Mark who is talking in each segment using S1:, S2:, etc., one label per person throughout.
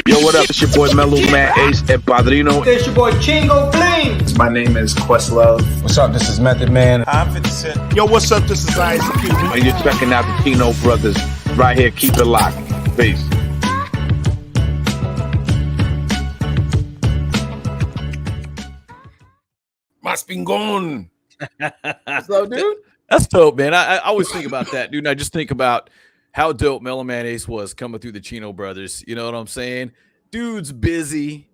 S1: Yo, what up? It's your boy Mellow Man Ace El Padrino.
S2: It's your boy Chingo Bling.
S3: My name is Questlove.
S4: What's up? This is Method Man.
S5: I'm 50 Cent.
S6: Yo, what's up? This is Isaac.
S1: And you're checking out the Chino brothers right here. Keep it locked. Peace.
S6: Mas Pingon. What's up, dude?
S7: That's dope, man. I always think about that, dude. And I just think about how dope Mellow Man Ace was coming through the Chino brothers. You know what I'm saying? Dude's busy.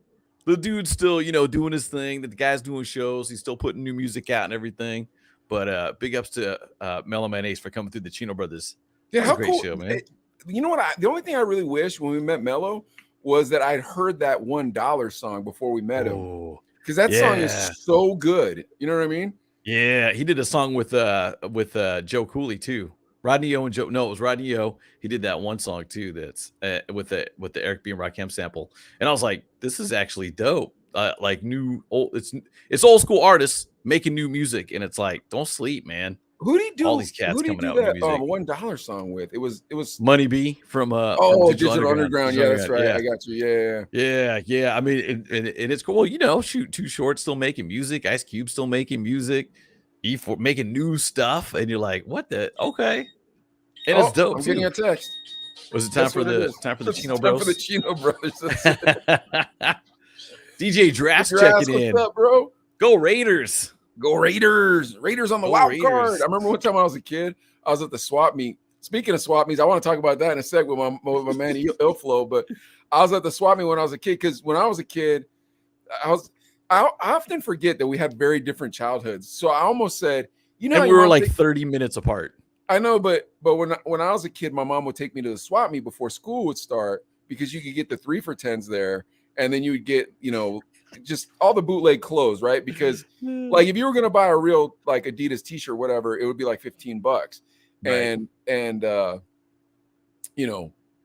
S7: The dude's still, doing his thing. The guy's doing shows. He's still putting new music out and everything. But big ups to Mellow Man Ace for coming through the Chino brothers.
S6: Yeah, how
S7: Great
S6: cool.
S7: show, man.
S6: You know what? The only thing I really wish when we met Mello was that I'd heard that $1 song before we met him. Because that song is so good. You know what I mean?
S7: Yeah, he did a song with Joe Cooley too. Rodney O and Joe. No, it was Rodney O. He did that one song too. That's with the Eric B and Rakim sample. And I was like, this is actually dope. Like it's old school artists making new music, and it's like, don't sleep, man.
S6: Who did he do?
S7: All these cats
S6: who did he
S7: coming
S6: do
S7: out
S6: that
S7: with music.
S6: $1 song with? It was
S7: Money B from
S6: Digital Underground. Yeah, that's right.
S7: Yeah.
S6: I got you.
S7: Yeah. I mean, and it's cool. Shoot, Too Short still making music. Ice Cube still making music. E4 making new stuff, and you're like, what the? Okay, and it's dope.
S6: I'm getting a text.
S7: Was it time for the Chino
S6: Bros?
S7: Bros?
S6: For the Chino Brothers.
S7: DJ Draft checking in.
S6: What's up, bro?
S7: Go Raiders!
S6: Go Raiders! Raiders on the wild card. I remember one time I was a kid. I was at the swap meet. Speaking of swap meets, I want to talk about that in a sec with my man Ilflo. But I was at the swap meet when I was a kid, because when I was a kid, I often forget that we had very different childhoods. So I almost said, and
S7: we were like 30 minutes apart.
S6: I know, but when I was a kid, my mom would take me to the swap meet before school would start, because you could get the 3 for $10s there, and then you would get, just all the bootleg clothes, right? Because like if you were gonna buy a real like Adidas t-shirt, whatever, it would be like $15. Right. And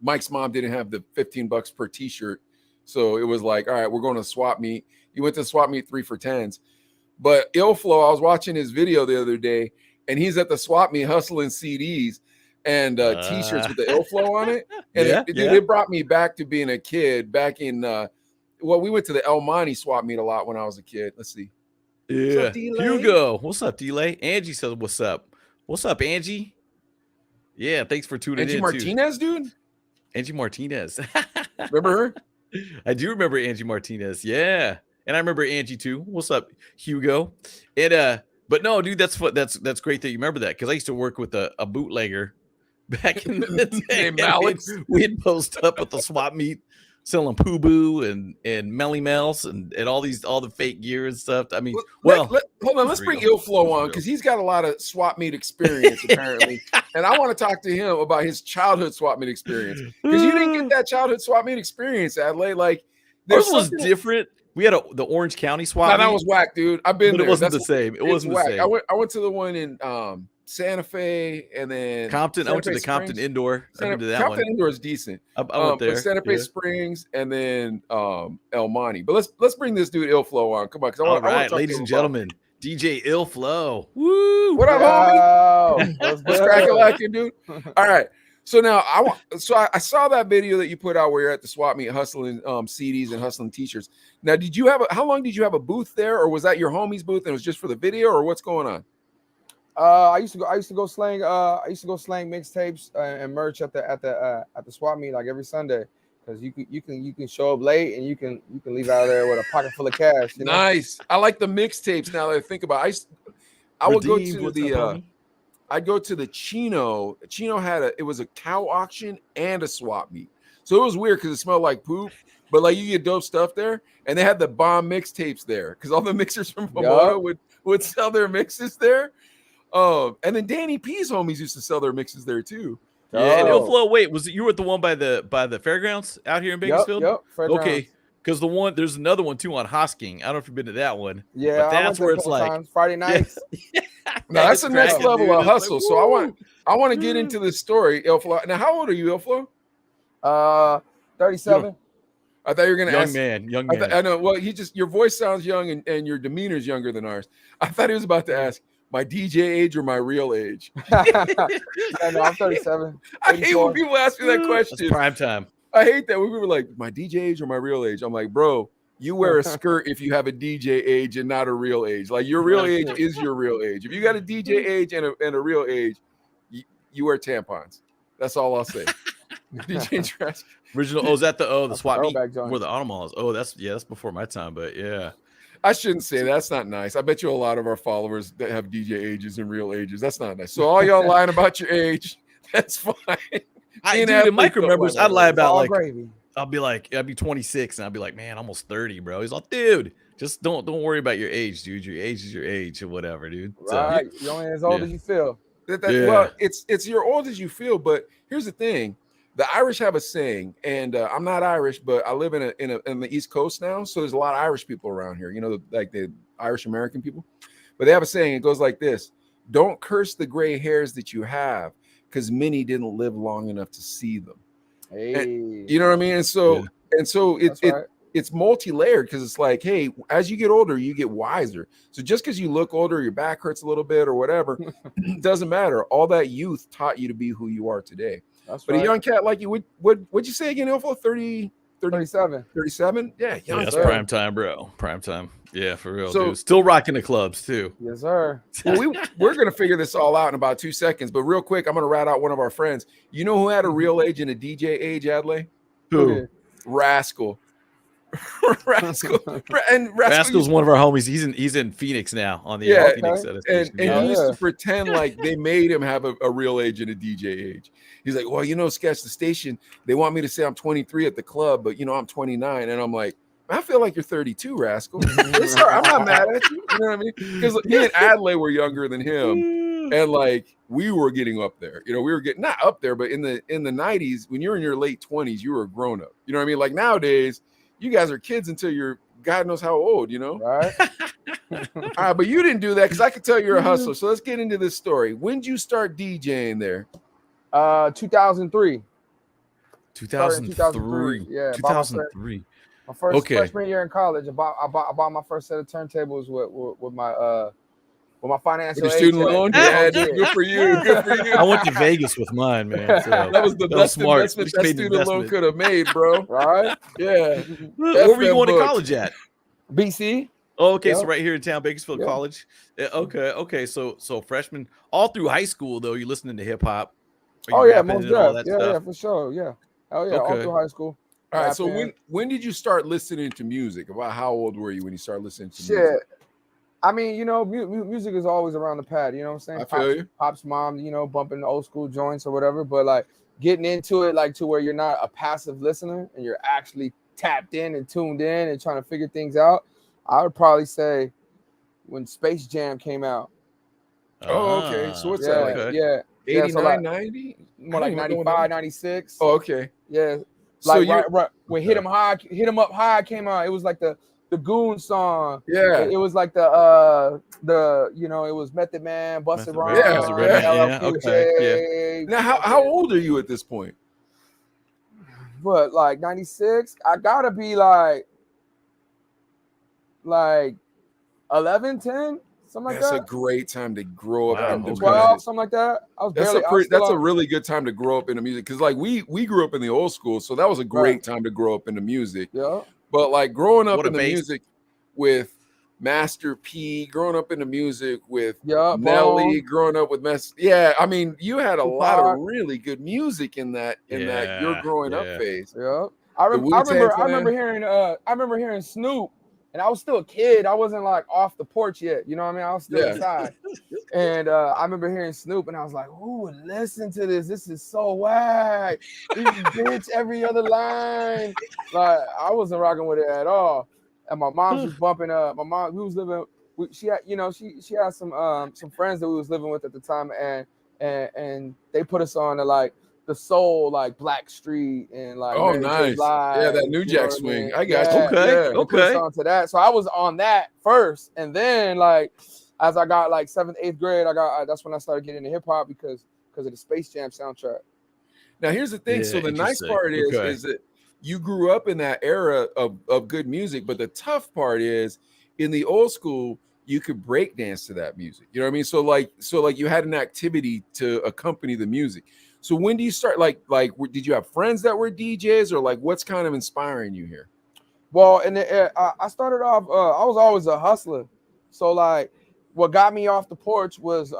S6: Mike's mom didn't have the $15 per t-shirt. So it was like, all right, we're going to swap meet. You went to swap meet 3 for $10s. But Ilflo, I was watching his video the other day, and he's at the swap meet hustling CDs and t-shirts with the Ilflo on it. And it brought me back to being a kid back in we went to the El Monte swap meet a lot when I was a kid. Let's see.
S7: Yeah. Hugo. What's up, Delay? Angie says, what's up? What's up, Angie? Yeah, thanks for tuning in.
S6: Angie Martinez, dude.
S7: Angie Martinez.
S6: Remember her?
S7: I do remember Angie Martinez. Yeah. And I remember Angie too. What's up, Hugo? And but no, dude, that's great that you remember that, because I used to work with a bootlegger back in the day. We'd post up at the swap meet selling Poo Boo and Melly Mel's and all the fake gear and stuff. I mean, hold
S6: on, let's bring Ilflo on, because he's got a lot of swap meet experience apparently, and I want to talk to him about his childhood swap meet experience, because you didn't get that childhood swap meet experience, Adelaide. Like,
S7: this was different. We had the Orange County swap meet.
S6: That was whack, dude. I've been there.
S7: It wasn't the same. It wasn't the same.
S6: I went to the one in Santa Fe, and then
S7: Compton. I went to the Compton Indoor.
S6: Compton Indoor is decent.
S7: I went there.
S6: Santa Fe Springs, and then El Monte. But let's bring this dude Ilflo on. Come on,
S7: all right, ladies and gentlemen, DJ Ilflo. Woo!
S6: What up, homie? What's cracking, dude? All right. So now I saw that video that you put out where you're at the swap meet hustling CDs and hustling t-shirts. Now, how long did you have a booth there, or was that your homie's booth and it was just for the video, or what's going on?
S4: I used to go slang mixtapes and merch at the swap meet like every Sunday, because you can show up late and you can leave out of there with a pocket full of cash.
S6: Nice. I like the mixtapes now that I think about it. I'd go to the Chino. Chino it was a cow auction and a swap meet. So it was weird because it smelled like poop, but like you get dope stuff there. And they had the bomb mixtapes there, because all the mixers from Pomona would sell their mixes there. And then Danny P's homies used to sell their mixes there too.
S7: Yeah, and Ilflo, wait, was it you were at the one by the fairgrounds out here in Bakersfield?
S4: Yep,
S7: okay. Because there's another one too on Hosking. I don't know if you've been to that one.
S4: Yeah,
S7: but that's where it's like
S4: Friday nights.
S6: Yeah. No, that's the next level of hustle. Like, so I want to get into this story, Ilflo. Now, how old are you, Ilflo?
S4: 37.
S6: I thought you were going to ask.
S7: Young man.
S6: I know. Well, your voice sounds young, and your demeanor is younger than ours. I thought he was about to ask my DJ age or my real age.
S4: No, I'm 37.
S6: I hate when people ask me that question.
S7: That's prime time.
S6: I hate that. We were like, my DJ age or my real age? I'm like, bro, you wear a skirt if you have a DJ age and not a real age. Like your real age is your real age. If you got a DJ age and a real age, you wear tampons. That's all I'll say. DJ trash.
S7: Original. Oh, is that the swap meet
S4: throwback joint.
S7: where the Automals? Oh, that's before my time, but yeah.
S6: I shouldn't say that's not nice. I bet you a lot of our followers that have DJ ages and real ages. That's not nice. So all y'all lying about your age, that's fine.
S7: Dude, Mike remembers I'd lie about like
S4: gravy.
S7: I'd be 26 and I'd be like, man, almost 30, bro. He's like, dude, just don't worry about your age, dude. Your age is your age or whatever, dude.
S4: Right. You're only as old as you feel.
S6: Well, it's you're old as you feel, but here's the thing. The Irish have a saying, and I'm not Irish, but I live in the East Coast now, so there's a lot of Irish people around here. You know, like the Irish American people. But they have a saying. It goes like this: "Don't curse the gray hairs that you have, because many didn't live long enough to see them."
S4: Hey,
S6: and, you know what I mean? And so it's multi-layered because it's like, hey, as you get older, you get wiser. So just because you look older, your back hurts a little bit or whatever, doesn't matter. All that youth taught you to be who you are today.
S4: That's
S6: but a young cat like you, what'd you say again, Ilfo? 37? Yeah,
S7: that's prime time, bro. Prime time. Yeah, for real,
S6: so,
S7: dude. Still rocking the clubs, too.
S4: Yes, sir.
S6: Well, we're going to figure this all out in about 2 seconds. But real quick, I'm going to rat out one of our friends. You know who had a real age and a DJ age, Adley?
S7: Who?
S6: Rascal.
S7: Rascal's one of our homies. He's in Phoenix now on the Phoenix
S6: and he used to pretend like they made him have a real age and a DJ age. He's like, well, Sketch, the station, they want me to say I'm 23 at the club, but I'm 29. And I'm like, I feel like you're 32, Rascal. Sorry, I'm not mad at you. You know what I mean? Because me and Adley were younger than him, and like we were getting up there. We were getting not up there, but in the 90s, when you're in your late 20s, you were a grown up. You know what I mean? Like nowadays, you guys are kids until you're God knows how old.
S4: Right?
S6: All right, but you didn't do that because I could tell you're a hustler. So let's get into this story. When did you start DJing there?
S4: 2003.
S7: 2003.
S4: Yeah,
S7: 2003.
S4: My first freshman year in college, I bought my first set of turntables with my financial aid.
S6: Student loan? Yeah, good for you. Good for you.
S7: I went to Vegas with mine, man. So
S6: that was the best investment that student loan could have made, bro.
S4: Right?
S6: Yeah.
S7: Where were you going to college at?
S4: BC.
S7: Oh, okay, so right here in town, Bakersfield College. Yeah, okay. So freshman, all through high school though, you listening to hip hop?
S4: Oh yeah, most definitely. Yeah, for sure. Yeah. Oh yeah, all through high school.
S6: All right. So when did you start listening to music? About how old were you when you started listening to
S4: music?
S6: Music?
S4: I mean, music is always around the pad. You know what I'm saying?
S6: I feel you.
S4: Pop's mom, bumping old school joints or whatever. But like getting into it, like to where you're not a passive listener and you're actually tapped in and tuned in and trying to figure things out. I would probably say when Space Jam came out.
S6: Oh, okay. So what's that?
S4: Like? Yeah.
S6: 89,
S4: so like,
S6: 90?
S4: More like 95, 96.
S6: Oh, okay.
S4: Yeah.
S6: So
S4: like right, when Hit 'em Up High came out, it was like the Goon song.
S6: Yeah.
S4: It was like it was Method Man, Busta Rhymes.
S6: Yeah.
S4: Okay.
S6: Now how old are you at this point?
S4: But like 96, I gotta be like 11, 10, something like that.
S6: That's a great time to grow up in the
S4: 12,
S6: music.
S4: something like that.
S6: That's a really good time to grow up in the music because like we grew up in the old school, so that was a great time to grow up in the music.
S4: Yeah.
S6: But like growing up in the music with Master P, growing up in the music with Nelly, growing up with I mean, you had a lot of really good music in that your growing up phase.
S4: Yeah. I remember hearing Snoop, and I was still a kid. I wasn't like off the porch yet. You know what I mean? I was still inside. And I remember hearing Snoop, and I was like, "Ooh, listen to this. This is so whack. Bitch, every other line." Like I wasn't rocking with it at all. And my mom was bumping. My mom, we was living. She had, she had some friends that we was living with at the time, and they put us on to like the soul, like Black Street and like
S6: nice.
S4: Live,
S6: that New Jack swing. I got you.
S7: Okay.
S4: Onto that. So I was on that first, and then like as I got like 7th, 8th grade, that's when I started getting into hip hop because of the Space Jam soundtrack.
S6: Now here's the thing. So the nice part is that you grew up in that era of good music, but the tough part is in the old school, you could break dance to that music. You know what I mean? So like you had an activity to accompany the music. So when do you start? Did you have friends that were DJs, or like what's kind of inspiring you here?
S4: Well, I started off. I was always a hustler, so like, what got me off the porch was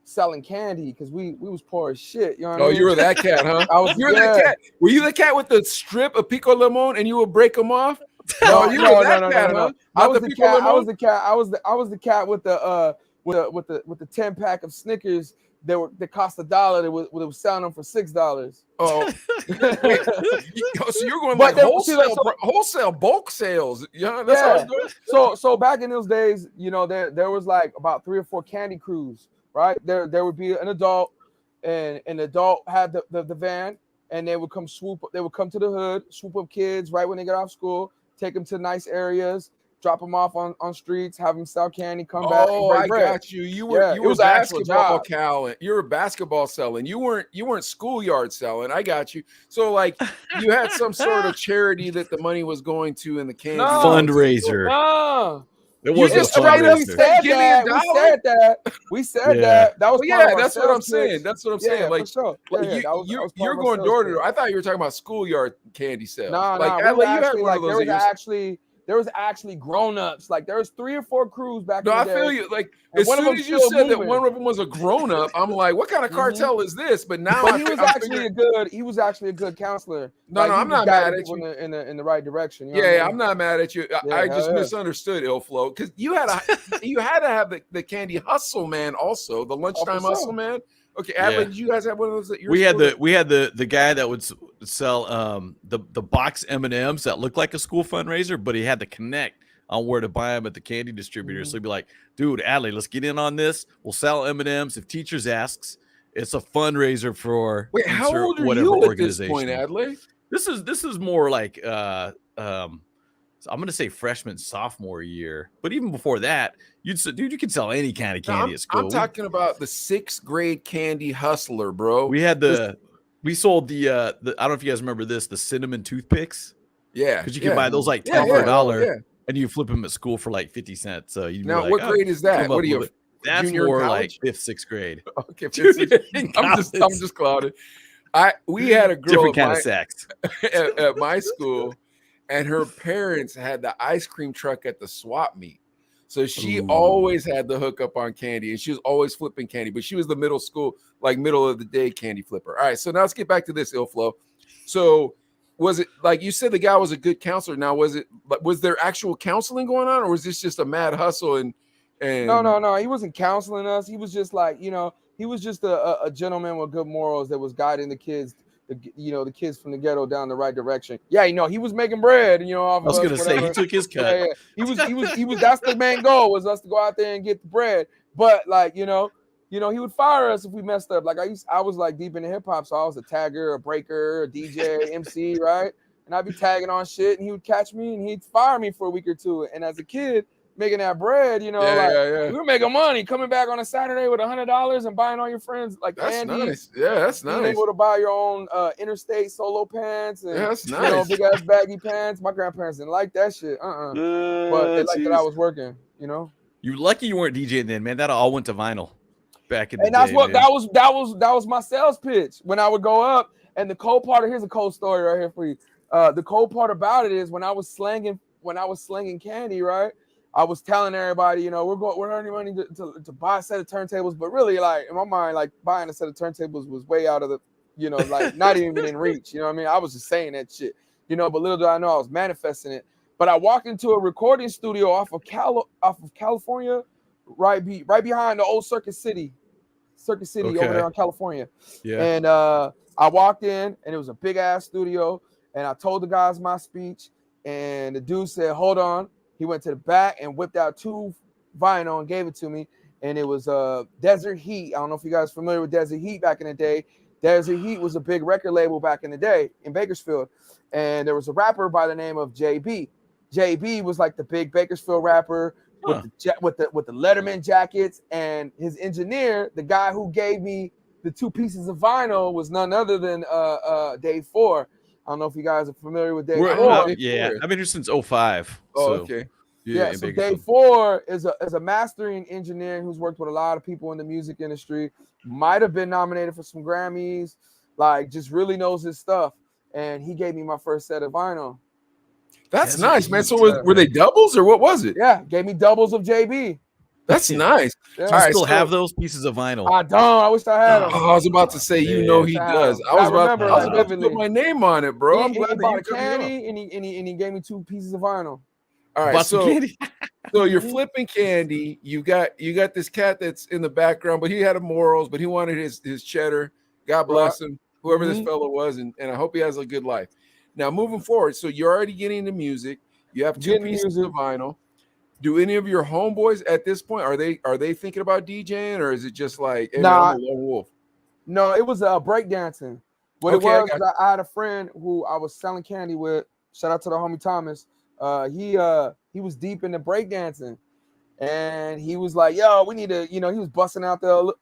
S4: selling candy because we was poor as shit. You know what I mean?
S6: You were that cat, huh?
S4: You were that
S6: cat. Were you the cat with the strip of pico limon and you would break them off?
S4: No,
S6: you were that cat, huh?
S4: I was the cat. I was the cat with the 10-pack of Snickers that cost $1. That was selling them for $6.
S6: Oh, so you're going like wholesale bulk sales. Yeah, that's how it's
S4: going. So back in those days, you know, there was like about 3 or 4 candy crews, right? There would be an adult, and an adult had the van, and they would come to the hood, swoop up kids right when they get off school, take them to nice areas, drop them off on streets, have them sell candy, come back.
S6: Oh, I got you. You were basketball Cal. You were basketball selling. You weren't schoolyard selling. I got you. So like you had some sort of charity that the money was going to in the candy
S7: fundraiser.
S4: No.
S7: It wasn't a fundraiser.
S4: We said that. That was
S6: that's what I'm saying. That's what I'm saying. Like,
S4: for sure.
S6: You're going door to door. I thought you were talking about schoolyard candy sales.
S4: No, there was actually grown-ups. Like there was 3 or 4 crews back in the day.
S6: I feel you. Like as soon as you said that one of them was a grown-up, I'm like, what kind of cartel is this? But now
S4: he was actually a good counselor.
S6: No, I'm not mad at you.
S4: In the right direction. You know
S6: yeah, I'm not mad at you. I just misunderstood Ilflo because you had to have the candy hustle man also, the lunchtime hustle man. Okay, Adley, did you guys have one of those?
S7: We had the guy that would sell the box M&Ms that looked like a school fundraiser, but he had to connect on where to buy them at the candy distributor. So he'd be like, "Dude, Adley, let's get in on this. We'll sell M&Ms. If teachers asks, it's a fundraiser for
S6: how old are you at this point, Adley?
S7: This is more like I'm going to say freshman, sophomore year. But even before that, you could sell any kind of candy at school.
S6: I'm talking about the 6th grade candy hustler, bro.
S7: We sold the I don't know if you guys remember this, the cinnamon toothpicks.
S6: Yeah.
S7: Because you can buy those like 10 for $1 and you flip them at school for like 50 cents. So
S6: what grade is that? What are you?
S7: That's more like 5th, 6th grade.
S6: Okay, 5th, I'm just clouded. We had a girl
S7: different kind of sex
S6: at my school. And her parents had the ice cream truck at the swap meet. So she always had the hookup on candy, and she was always flipping candy, but she was the middle of the day candy flipper. All right, so now let's get back to this, Ilflo. So was it like you said the guy was a good counselor? Now was there actual counseling going on, or was this just a mad hustle and
S4: No, he wasn't counseling us. He was just like, you know, he was just a gentleman with good morals that was guiding the kids, the kids from the ghetto down the right direction. Yeah, he was making bread, off of
S7: I was going to say, he took his cut.
S4: Yeah. He was, that's the main goal, was us to go out there and get the bread. But like, he would fire us if we messed up. Like I was like deep into hip hop. So I was a tagger, a breaker, a DJ, MC, right? And I'd be tagging on shit and he would catch me and he'd fire me for a week or two. And as a kid, making that bread, we were making money coming back on a Saturday with $100 and buying all your friends like candy.
S6: Nice. Yeah, that's nice.
S4: Being able to buy your own interstate solo pants and
S6: that's nice.
S4: Big ass baggy pants. My grandparents didn't like that shit. But they liked that I was working.
S7: You lucky you weren't DJing then, man. That all went to vinyl back in the day.
S4: And that's what
S7: man.
S4: that was my sales pitch when I would go up. And the cold part, here's a cold story right here for you. The cold part about it is when I was slanging candy, right? I was telling everybody, we're earning money to buy a set of turntables, but really, like in my mind, like buying a set of turntables was way out of the, like not even in reach. You know what I mean? I was just saying that shit, but little did I know I was manifesting it. But I walked into a recording studio off of California, right behind the old Circuit City over there in California.
S7: Yeah.
S4: And I walked in, and it was a big ass studio, and I told the guys my speech, and the dude said, "Hold on." He went to the back and whipped out 2 vinyl and gave it to me. And it was Desert Heat. I don't know if you guys are familiar with Desert Heat back in the day. Desert Heat was a big record label back in the day in Bakersfield. And there was a rapper by the name of JB. JB was like the big Bakersfield rapper with the Letterman jackets. And his engineer, the guy who gave me the 2 pieces of vinyl, was none other than Dave 4. I don't know if you guys are familiar with Dave 4.
S7: Yeah, I've been here since 2005.
S6: Oh, okay.
S4: Yeah, so Dave 4 is a mastering engineer who's worked with a lot of people in the music industry. might have been nominated for some Grammys, like just really knows his stuff. And he gave me my first set of vinyl.
S6: That's nice, man. So were they doubles or what was it?
S4: Yeah, gave me doubles of JB.
S6: That's nice.
S4: Yeah.
S7: Do you still have those pieces of vinyl?
S4: I don't. I wish I had them.
S6: Oh, I was about to say, you know he does. I was about to put my name on it, bro. I'm glad
S4: he
S6: that
S4: bought
S6: you
S4: a
S6: took me
S4: candy and he gave me 2 pieces of vinyl.
S6: All right, so you're
S4: Mm-hmm.
S6: flipping candy. You got this cat that's in the background, but he had a morals, but he wanted his cheddar. God bless him, whoever this fellow was, and I hope he has a good life. Now, moving forward, so you're already getting into music. You have 2 pieces of vinyl. Do any of your homeboys at this point are they thinking about DJing, or is it just like, hey, man, I'm a lone wolf?
S4: No, it was breakdancing. What it was, I had a friend who I was selling candy with. Shout out to the homie Thomas. He was deep into breakdancing, and he was like, "Yo, we need to," he was busting out the,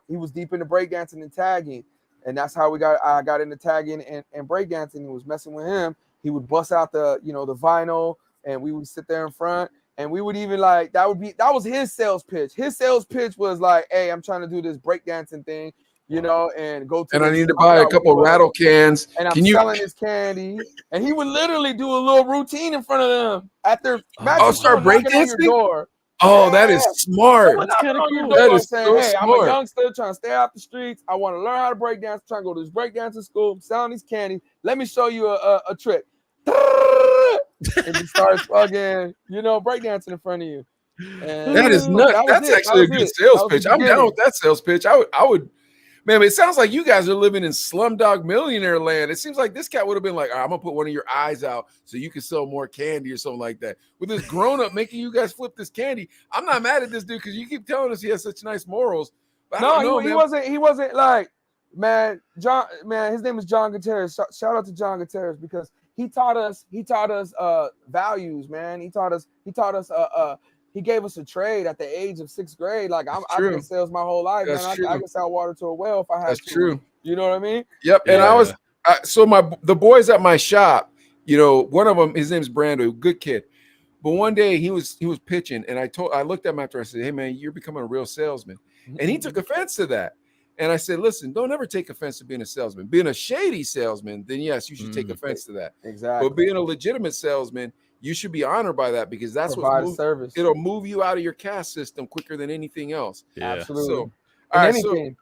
S4: he was deep into breakdancing and tagging, and that's how I got into tagging and breakdancing. He was messing with him. He would bust out the vinyl, and we would sit there in front. And we would even like that was his sales pitch. His sales pitch was like, "Hey, I'm trying to do this breakdancing thing, and go to."
S6: And I need to buy a couple rattle cans.
S4: And I'm selling his candy. And he would literally do a little routine in front of them at their.
S6: Start breakdancing. Oh, that is smart.
S4: That's kind of cool.
S6: That is
S4: saying,
S6: so
S4: "Hey,
S6: smart.
S4: I'm a youngster trying to stay off the streets. I want to learn how to breakdance. I'm trying to go to this breakdancing school. I'm selling these candies. Let me show you a trick." And he starts fucking, breakdancing in front of you. And
S6: that is nuts. That's actually a good sales pitch. I'm down with that sales pitch. I would, man. It sounds like you guys are living in Slumdog Millionaire land. It seems like this cat would have been like, I'm gonna put one of your eyes out so you can sell more candy or something like that. With this grown up making you guys flip this candy, I'm not mad at this dude because you keep telling us he has such nice morals. But
S4: he wasn't like, man. John, man, his name is John Gutierrez. Shout out to John Gutierrez because he taught us values, man. He gave us a trade at the age of 6th grade. Like I've been in sales my whole life, man. I can sell water to a well if I had to.
S6: That's true.
S4: You know what I mean?
S6: Yep. Yeah. And the boys at my shop, one of them, his name's Brando, good kid. But one day he was pitching, and I looked at him after. I said, "Hey man, you're becoming a real salesman," and he took offense to that. And I said, "Listen, don't ever take offense to being a salesman. Being a shady salesman, then yes, you should take offense to that.
S4: Exactly.
S6: But being a legitimate salesman, you should be honored by that because that's
S4: service.
S6: It'll move you out of your caste system quicker than anything else."
S7: Yeah.
S4: Absolutely.
S6: So, all right,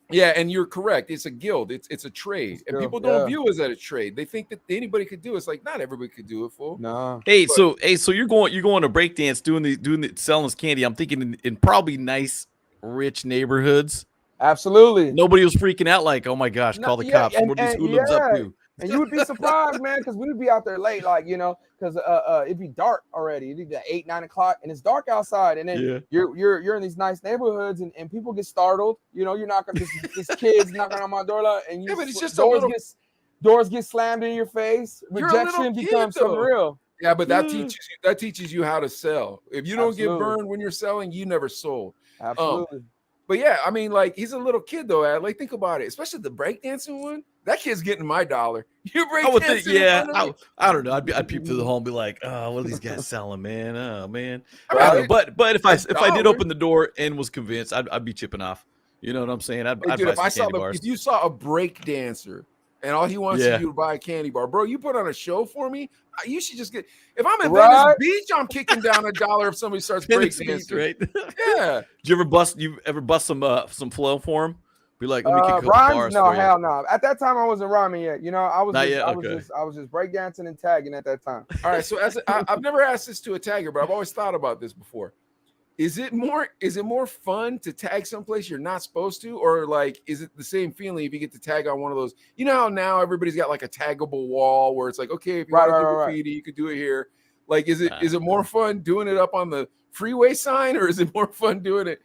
S6: yeah, and you're correct. It's a guild. It's a trade, and people don't view it as a trade. They think that anybody could do it. It's like not everybody could do it. Fool.
S4: No.
S7: So you're going to breakdance, selling this candy. I'm thinking in probably nice, rich neighborhoods.
S4: Absolutely.
S7: Nobody was freaking out like, "Oh my gosh, call the cops." What these hoodlums up to?
S4: And you would be surprised, man, because we would be out there late, like, because it'd be dark already. It'd be 8, 9 o'clock, and it's dark outside. And then you're in these nice neighborhoods, and people get startled. You're knocking this kid's knocking on my door, and
S6: but it's just
S4: doors get slammed in your face. Rejection becomes something real.
S6: Yeah, but that teaches you how to sell. If you don't get burned when you're selling, you never sold.
S4: Absolutely.
S6: But yeah, I mean, like he's a little kid though. Like think about it, especially the breakdancing one. That kid's getting my dollar. You breakdancing?
S7: I don't know. I'd peep through the hole and be like, "Oh, what are these guys selling, man? Oh man." But if I did open the door and was convinced, I'd be chipping off. You know what I'm saying? I'd buy some candy bars.
S6: If you saw a break dancer and all he wants you to buy a candy bar, bro, you put on a show for me. You should just get. If I'm in Venice Beach, I'm kicking down $1 if somebody starts breakdancing.
S7: Right?
S6: Yeah.
S7: Did you ever bust some flow for him? Be like, let me kick a couple bars.
S4: No, hell no. At that time, I wasn't rhyming yet. I was just breakdancing and tagging at that time.
S6: All right. So I've never asked this to a tagger, but I've always thought about this before. Is it more fun to tag someplace you're not supposed to, or like is it the same feeling if you get to tag on one of those? You know how now everybody's got like a taggable wall where it's like, okay, if you want to do graffiti, you could do it here. Like, is it more fun doing it up on the freeway sign, or is it more fun doing it?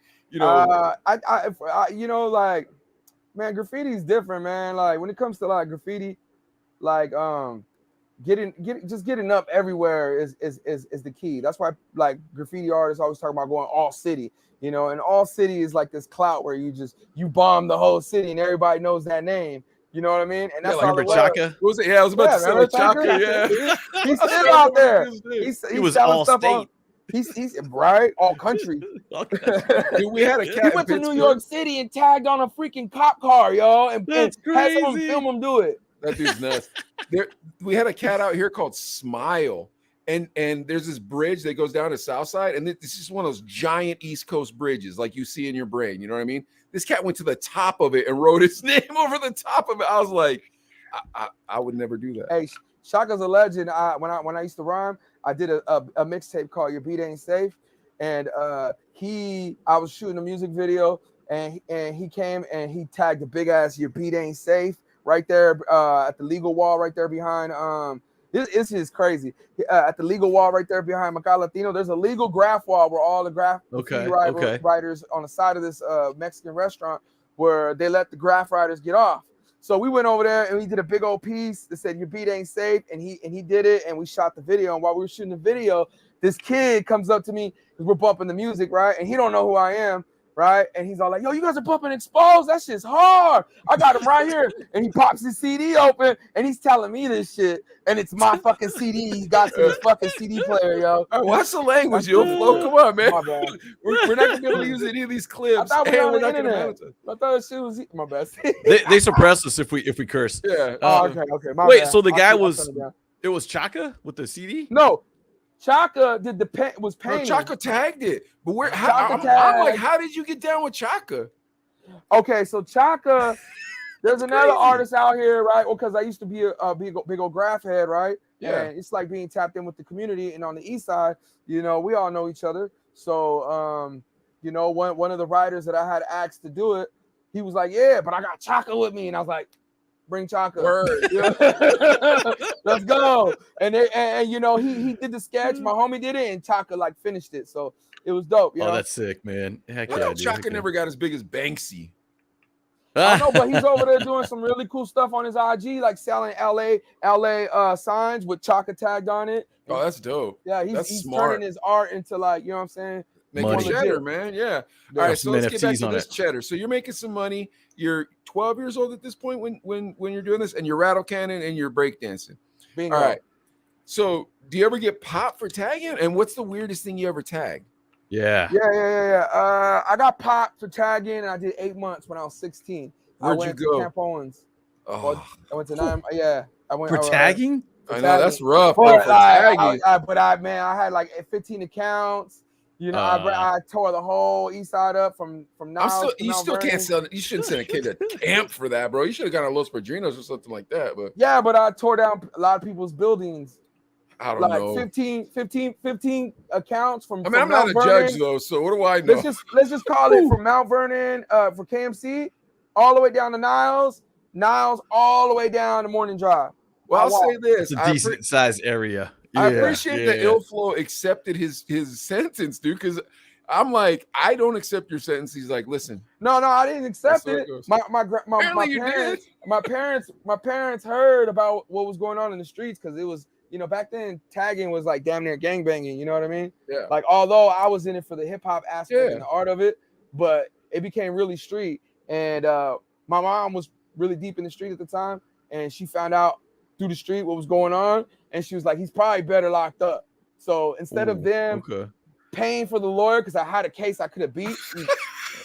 S4: Man, graffiti is different, man. Like when it comes to like graffiti, like getting up everywhere is the key. That's why like graffiti artists always talk about going all city, and all city is like this clout where you bomb the whole city and everybody knows that name. You know what I mean? And that's all
S7: Chaka.
S6: Was it? Yeah, I was about to say Chaka. Yeah,
S4: he's still out there.
S7: He was all state.
S4: He's right, all country.
S6: Dude, we had a cat.
S4: He went to New York City and tagged on a freaking cop car, yo, and
S7: That's
S4: had someone
S7: crazy.
S4: film him do it.
S6: That dude's nuts. We had a cat out here called Smile, and there's this bridge that goes down to Southside, and this is one of those giant East Coast bridges like you see in your brain. You know what I mean? This cat went to the top of it and wrote his name over the top of it. I was like, I would never do that.
S4: Hey, Shaka's a legend. When I used to rhyme, I did a mixtape called Your Beat Ain't Safe, and I was shooting a music video, and he came and he tagged a big ass Your Beat Ain't Safe right there at the legal wall right there behind this is crazy. At the legal wall right there behind Maca Latino, there's a legal graph wall where all the writers on the side of this Mexican restaurant where they let the graph writers get off. So we went over there and we did a big old piece that said Your Beat Ain't Safe, and he did it, and we shot the video. And while we were shooting the video, this kid comes up to me because we're bumping the music, right? And he don't know who I am, right? And he's all like, "Yo, you guys are bumping Exposed? That shit's hard. I got him right here." And he pops his CD open and he's telling me this shit, and it's my fucking CD. He got to his fucking CD player, yo.
S6: All right, what's the language, yo? Flo, come on, man.
S4: My bad.
S6: We're not gonna be able to use any of these clips.
S4: I thought we were on
S6: we're
S4: the
S6: not gonna
S4: internet.
S6: monetize.
S4: I thought shit was my best.
S7: They suppress us if we curse.
S6: Yeah.
S4: Okay. My
S7: Wait,
S4: bad.
S7: so the guy
S4: I'll
S7: was
S4: turn it down.
S7: it was Chaka with the CD?
S4: No. Chaka did was
S6: No,
S4: painting.
S6: Chaka tagged it, but
S4: Chaka
S6: I'm like,
S4: tagged.
S6: how did you get down with Chaka?
S4: Okay, so Chaka, there's another
S6: crazy.
S4: artist out here, right? Well, because I used to be a big old graph head, right?
S6: Yeah.
S4: And it's like being tapped in with the community. And on the east side, we all know each other. So, one of the writers that I had asked to do it, he was like, "Yeah, but I got Chaka with me," and I was like, "Bring Chaka,
S6: Word.
S4: let's go." And he did the sketch. My homie did it, and Chaka like finished it. So it was dope. You know?
S7: That's sick, man. Heck
S6: Well,
S7: yeah,
S6: no,
S7: dude.
S6: Chaka
S7: Heck yeah.
S6: never got as big as Banksy.
S4: I know, but he's over there doing some really cool stuff on his IG, like selling LA signs with Chaka tagged on it.
S6: Oh, that's dope.
S4: Yeah,
S6: That's
S4: he's
S6: smart.
S4: turning his art into like, you know what I'm saying?
S6: Making
S7: Money.
S6: cheddar, man. Yeah. All
S7: Yeah,
S6: right, so
S7: some
S6: let's get back
S7: NFTs
S6: to
S7: on
S6: this
S7: it.
S6: cheddar. So you're making some money. You're 12 years old at this point when you're doing this, and you're rattle cannon and you're breakdancing.
S4: Bingo.
S6: All right. So do you ever get popped for tagging? And what's the weirdest thing you ever tagged?
S7: Yeah.
S4: Yeah. I got popped for tagging, and I did 8 months when I was 16.
S6: Where'd
S4: I
S6: you
S4: went
S6: go?
S4: to Camp Owens.
S6: Oh,
S4: I went to 9. Yeah, I went
S7: For tagging?
S6: I know that's rough.
S4: But
S6: though, for tagging.
S4: I had like 15 accounts. You know, I tore the whole east side up from Niles.
S6: You still can't sell. You shouldn't send a kid to camp for that, bro. You should have gone to Los Padrinos or something like that. But
S4: yeah, but I tore down a lot of people's buildings.
S6: I don't
S4: Like
S6: know.
S4: 15 accounts from.
S6: I mean, I'm not a judge though, so what do I know?
S4: Let's just call it from Mount Vernon for KMC all the way down to Niles all the way down to Morning Drive.
S6: Well, I'll say this:
S7: It's a decent sized area.
S6: I appreciate that Ilflo accepted his sentence, dude. Because I'm like, I don't accept your sentence. He's like, listen.
S4: No, I didn't accept it. My parents heard about what was going on in the streets because it was, back then tagging was like damn near gangbanging. You know what I mean?
S6: Yeah.
S4: Like, although I was in it for the hip hop aspect and the art of it, but it became really street. And my mom was really deep in the street at the time, and she found out through the street what was going on, and she was like, he's probably better locked up. So instead of them paying for the lawyer, because I had a case I could have beat,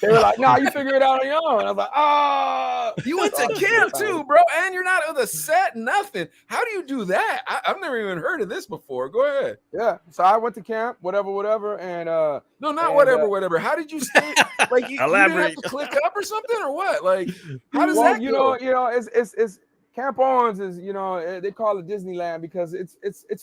S4: they were like, "Nah, you figure it out on your own." And I was like, "Ah."
S6: You went to camp too, bro, and you're not on the set, nothing. How do you do that? I've never even heard of this before. Go ahead.
S4: Yeah, so I went to camp, whatever, and
S6: no, not whatever. How did you stay? Like, you didn't have to click up or something, or what? Like, how does that go?
S4: It's Camp Owens is, they call it Disneyland because it's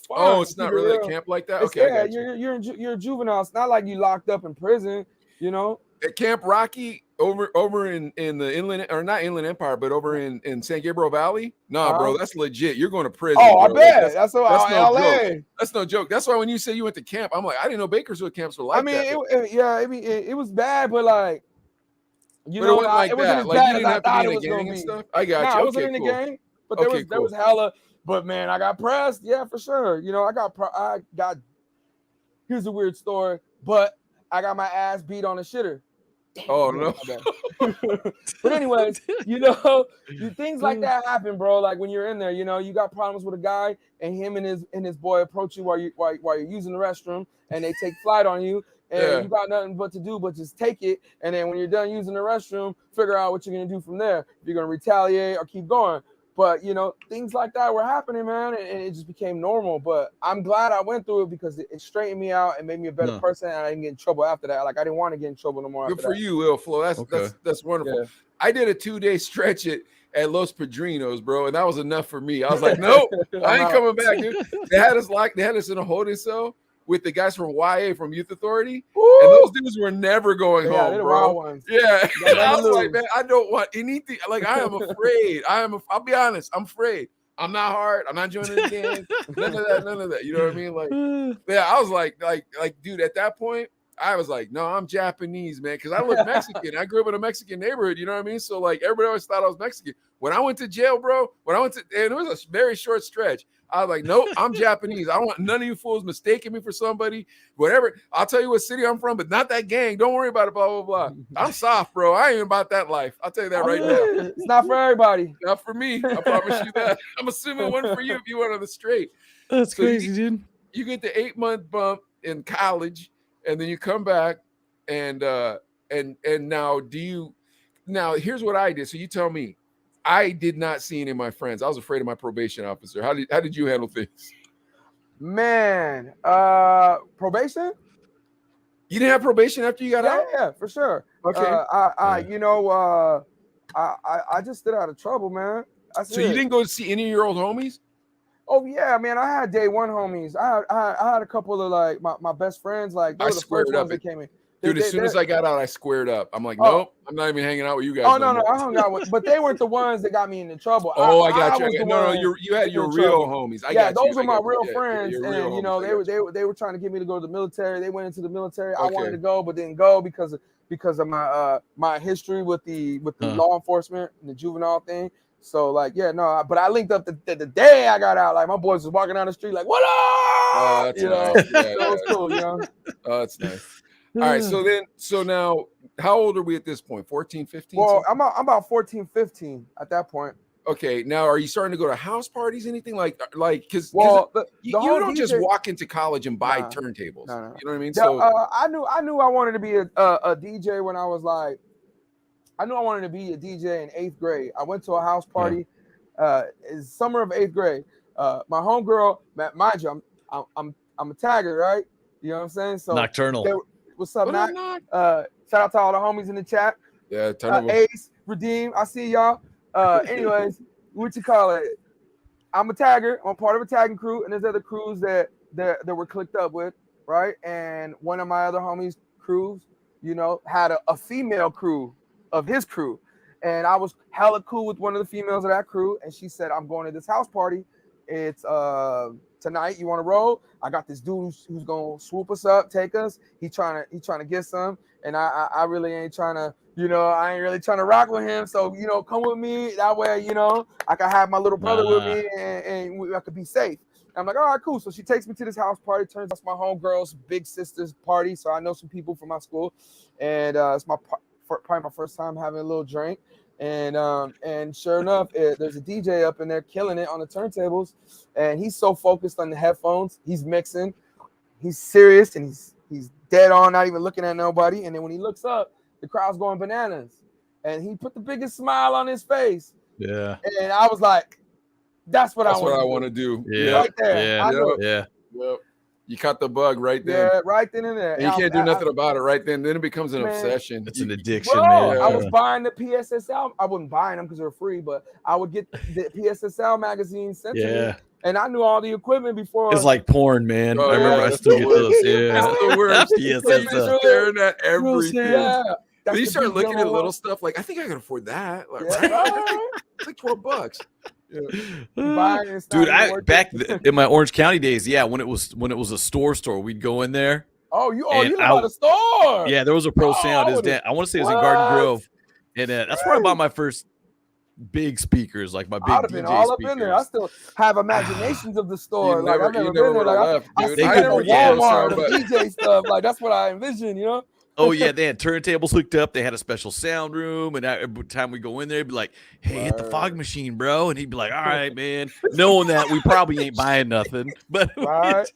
S4: fun.
S6: Oh, it's not really a camp like that. Okay,
S4: yeah, you're a juvenile. It's not like you locked up in prison,
S6: At Camp Rocky over in the Inland, or not Inland Empire, but over in San Gabriel Valley. Nah, bro, that's legit. You're going to prison.
S4: Oh,
S6: bro.
S4: I bet. That's no
S6: LA.
S4: Joke.
S6: That's no joke. That's why when you say you went to camp, I'm like, I didn't know Bakersfield camps were like that.
S4: It was bad, but like,
S6: it wasn't like
S4: it wasn't
S6: that.
S4: as
S6: Like,
S4: bad
S6: you didn't
S4: as
S6: have
S4: I
S6: to
S4: thought
S6: be
S4: it
S6: in a
S4: was
S6: gang
S4: gonna
S6: and
S4: be.
S6: stuff. I got
S4: Nah,
S6: you.
S4: I wasn't in the gang, but there was hella. But man, I got pressed. Yeah, for sure. I got. Here's a weird story, but I got my ass beat on a shitter.
S6: Oh no.
S4: But anyways, you know, things like that happen, bro. Like when you're in there, you know, you got problems with a guy, and him and his boy approach you while you're using the restroom, and they take flight on you, and you got nothing but to do but just take it. And then when you're done using the restroom, figure out what you're gonna do from there. If you're gonna retaliate or keep going. But you know, things like that were happening, man, and it just became normal. But I'm glad I went through it because it straightened me out and made me a better person, and I didn't get in trouble after that. Like I didn't want to get in trouble no more.
S6: Good for you, Lil Flo. That's wonderful. Yeah. I did a 2-day stretch at Los Padrinos, bro, and that was enough for me. I was like, nope, I ain't coming back, dude. They had us in a holding cell with the guys from YA from Youth Authority. Woo! And those dudes were never going home,
S4: they're
S6: bro.
S4: Wild ones.
S6: Yeah. I was like, man, I don't want anything. Like, I am afraid. I'll be honest, I'm afraid. I'm not hard. I'm not joining the gang. None of that. You know what I mean? Like, yeah, I was like, dude, at that point, I was like, no, I'm Japanese, man, because I look Mexican. I grew up in a Mexican neighborhood, you know what I mean? So, like, everybody always thought I was Mexican. When I went to jail, bro, and it was a very short stretch, I was like, nope, I'm Japanese. I don't want none of you fools mistaking me for somebody, whatever. I'll tell you what city I'm from, but not that gang. Don't worry about it, blah, blah, blah. I'm soft, bro. I ain't about that life. I'll tell you that right now.
S4: It's not for everybody.
S6: Not for me. I promise you that. I'm assuming one for you if you went on the straight.
S7: That's crazy, dude.
S6: You get the 8-month bump in college, and then you come back, and now now here's what I did. So you tell me. I did not see any of my friends. I was afraid of my probation officer. How did you handle things?
S4: Man, probation?
S6: You didn't have probation after you got out?
S4: Yeah, for sure.
S6: Okay.
S4: I just stayed out of trouble, man.
S6: So you didn't go to see any of your old homies?
S4: Oh yeah, man. I had day one homies. I had a couple of like my best friends. Like they were the first ones that came in.
S6: Dude, as soon as I got out, I squared up. I'm like, nope, I'm not even hanging out with you guys.
S4: Oh no, I hung out with, but they weren't the ones that got me into trouble.
S6: Oh, I got you. No, you had your real homies.
S4: Those were my real friends, and you know they were trying to get me to go to the military. They went into the military. I wanted to go, but didn't go because of my history with the law enforcement and the juvenile thing. So like, but I linked up the day I got out. Like my boys was walking down the street like, what up?
S6: Oh, that's nice.
S4: That was cool, you know.
S6: Oh, that's nice. All right, so now, how old are we at this point? 14, 15?
S4: Well, I'm about 14, 15 at that point.
S6: Okay, now are you starting to go to house parties, anything like because you don't just walk into college and buy turntables. No. You know what I mean? So
S4: I knew I wanted to be a DJ when I was like, I knew I wanted to be a DJ in 8th grade. I went to a house party, summer of 8th grade. My homegirl, mind you, I'm a tagger, right? You know what I'm saying? So
S7: Nocturnal.
S4: What's up, Knock? Shout out to all the homies in the chat.
S6: Yeah,
S4: Ace, Redeem, I see y'all. Anyways, what you call it? I'm a tagger. I'm part of a tagging crew, and there's other crews that were clicked up with, right? And one of my other homies' crews, you know, had a female crew of his crew, and I was hella cool with one of the females of that crew, and she said, "I'm going to this house party. It's tonight. You want to roll? I got this dude who's gonna swoop us up, take us. He trying to get some, and I really ain't trying to, you know, I ain't really trying to rock with him. So you know, come with me. That way, you know, I can have my little brother with me, and I could be safe." And I'm like, all right, cool. So she takes me to this house party. Turns out it's my homegirl's big sister's party, so I know some people from my school, and it's probably my first time having a little drink. And sure enough, there's a DJ up in there killing it on the turntables, and he's so focused on the headphones, he's mixing, he's serious, and he's dead on, not even looking at nobody. And then when he looks up, the crowd's going bananas, and he put the biggest smile on his face.
S7: Yeah.
S4: And I was like, that's what I
S6: want to do.
S7: Yeah.
S4: Right there.
S7: Yeah.
S6: Yep. You caught the bug right then.
S4: Yeah, right then and there.
S6: And you can't do nothing about it right then. Then it becomes an obsession.
S7: It's an addiction,
S4: bro,
S7: man.
S4: I was buying the PSSL. I wasn't buying them because they were free, but I would get the PSSL magazine sent to me. And I knew all the equipment before.
S7: It's like porn, man.
S6: Oh,
S7: I remember I still get those. Yeah.
S6: That's the worst.
S7: PSSL.
S6: Staring at everything.
S4: Yeah.
S6: Then you start looking at little stuff like, I think I can afford that. Like, it's like $12.
S7: Yeah. Dude, back in my Orange County days, when it was a store, we'd go in there.
S4: You know the store.
S7: Yeah, there was a Pro Sound. I want to say it was in Garden Grove, and that's where I bought my first big speakers, like my big
S4: I'd have been all
S7: speakers.
S4: up in there. I still have imaginations of the store.
S6: I've
S4: never been there. Like I see
S6: dude.
S4: Walmart, the DJ stuff. Like that's what I envision, you know.
S7: Oh yeah, they had turntables hooked up. They had a special sound room, and every time we go in there, it'd be like, "Hey, hit the fog machine, bro," and he'd be like, "All right, man," knowing that we probably ain't buying nothing, but
S4: Right.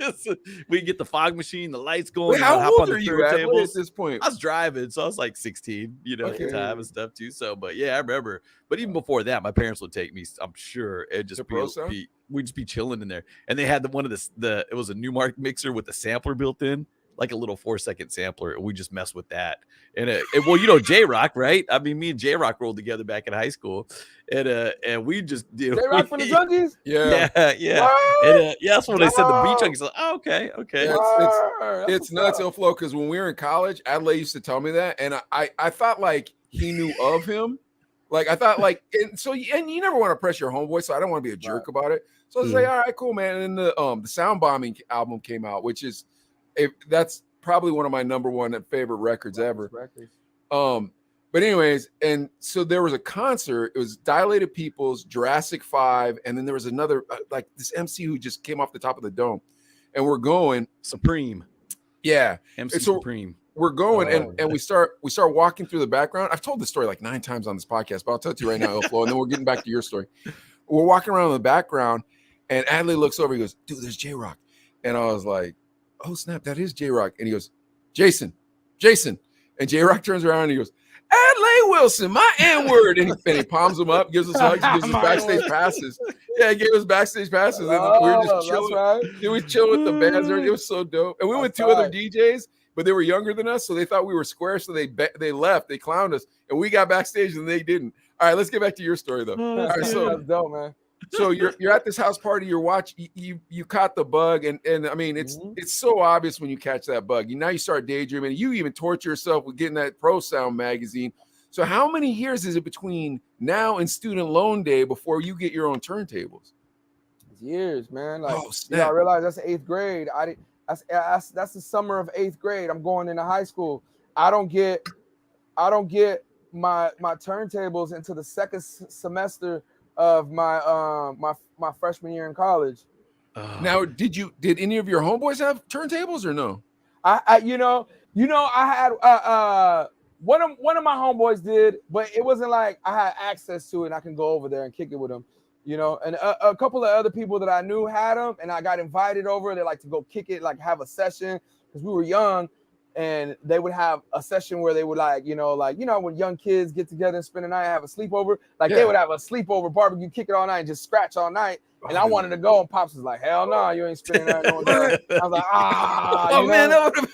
S7: we get the fog machine, the lights going,
S6: Wait,
S7: and
S6: how
S7: we'd hop
S6: old
S7: on the
S6: are you, Adley, at
S7: turntables.
S6: this point?
S7: I was driving, so I was like 16, at the
S6: Okay.
S7: time and stuff too. So, but yeah, I remember. But even before that, my parents would take me. I'm sure it'd just
S6: The Pro Sound?
S7: we'd just be chilling in there, and they had one of the it was a Newmark mixer with a sampler built in, like a little 4-second sampler, and we just mess with that. And well, J-Rock, right? I mean, me and J-Rock rolled together back in high school, and we just did.
S4: J-Rock from the Junkies?
S6: Yeah.
S7: Yeah. And that's when they said the beat junkies. Like, oh, okay.
S6: Yeah, it's nuts, Ilflo, because when we were in college, Adley used to tell me that, and I thought like he knew of him. Like I thought like, and you never want to press your homeboy, so I don't want to be a jerk about it. So I was like, all right, cool, man. And then the Sound Bombing album came out, which is that's probably one of my number one favorite records ever. But anyways, and so there was a concert. It was Dilated Peoples, Jurassic 5, and then there was another like this MC who just came off the top of the dome, and we're going
S7: Supreme.
S6: Yeah,
S7: MC Supreme.
S6: We're going and we start walking through the background. I've told this story like 9 times on this podcast, but I'll tell it to you right now, Ilflo, and then we're getting back to your story. We're walking around in the background, and Adley looks over. He goes, "Dude, there's J-Rock," and I was like, "Oh snap, that is J-Rock." And he goes, Jason, and J-Rock turns around and he goes, "Adley Wilson, my N-word," and he palms him up, gives us hugs, gives us backstage passes. Yeah, he gave us backstage passes, and we were just chilling. Right. He was chilling with the bands. It was so dope. And we went 2 other DJs, but they were younger than us, so they thought we were square, so they left. They clowned us, and we got backstage, and they didn't. All right, let's get back to your story, though.
S7: Oh,
S6: all right,
S4: so that's dope, man.
S6: So you're at this house party, you caught the bug, and I mean it's so obvious when you catch that bug. Now you start daydreaming. You even torture yourself with getting that Pro Sound magazine. So how many years is it between now and student loan day before you get your own turntables?
S4: It's years, man. Like
S6: snap.
S4: I realized that's 8th grade. That's the summer of 8th grade. I'm going into high school. I don't get my turntables until the second semester of my freshman year in college.
S6: Now, did any of your homeboys have turntables or no?
S4: I had one of my homeboys did, but it wasn't like I had access to it and I can go over there and kick it with them, and a couple of other people that I knew had them, and I got invited over. They like to go kick it, like have a session, because we were young. And they would have a session where they would when young kids get together and spend the night and have a sleepover, they would have a sleepover barbecue, kick it all night and just scratch all night. And I wanted to go, and Pops was like, "Hell no, you ain't spending that no day." I was like, man, that would have been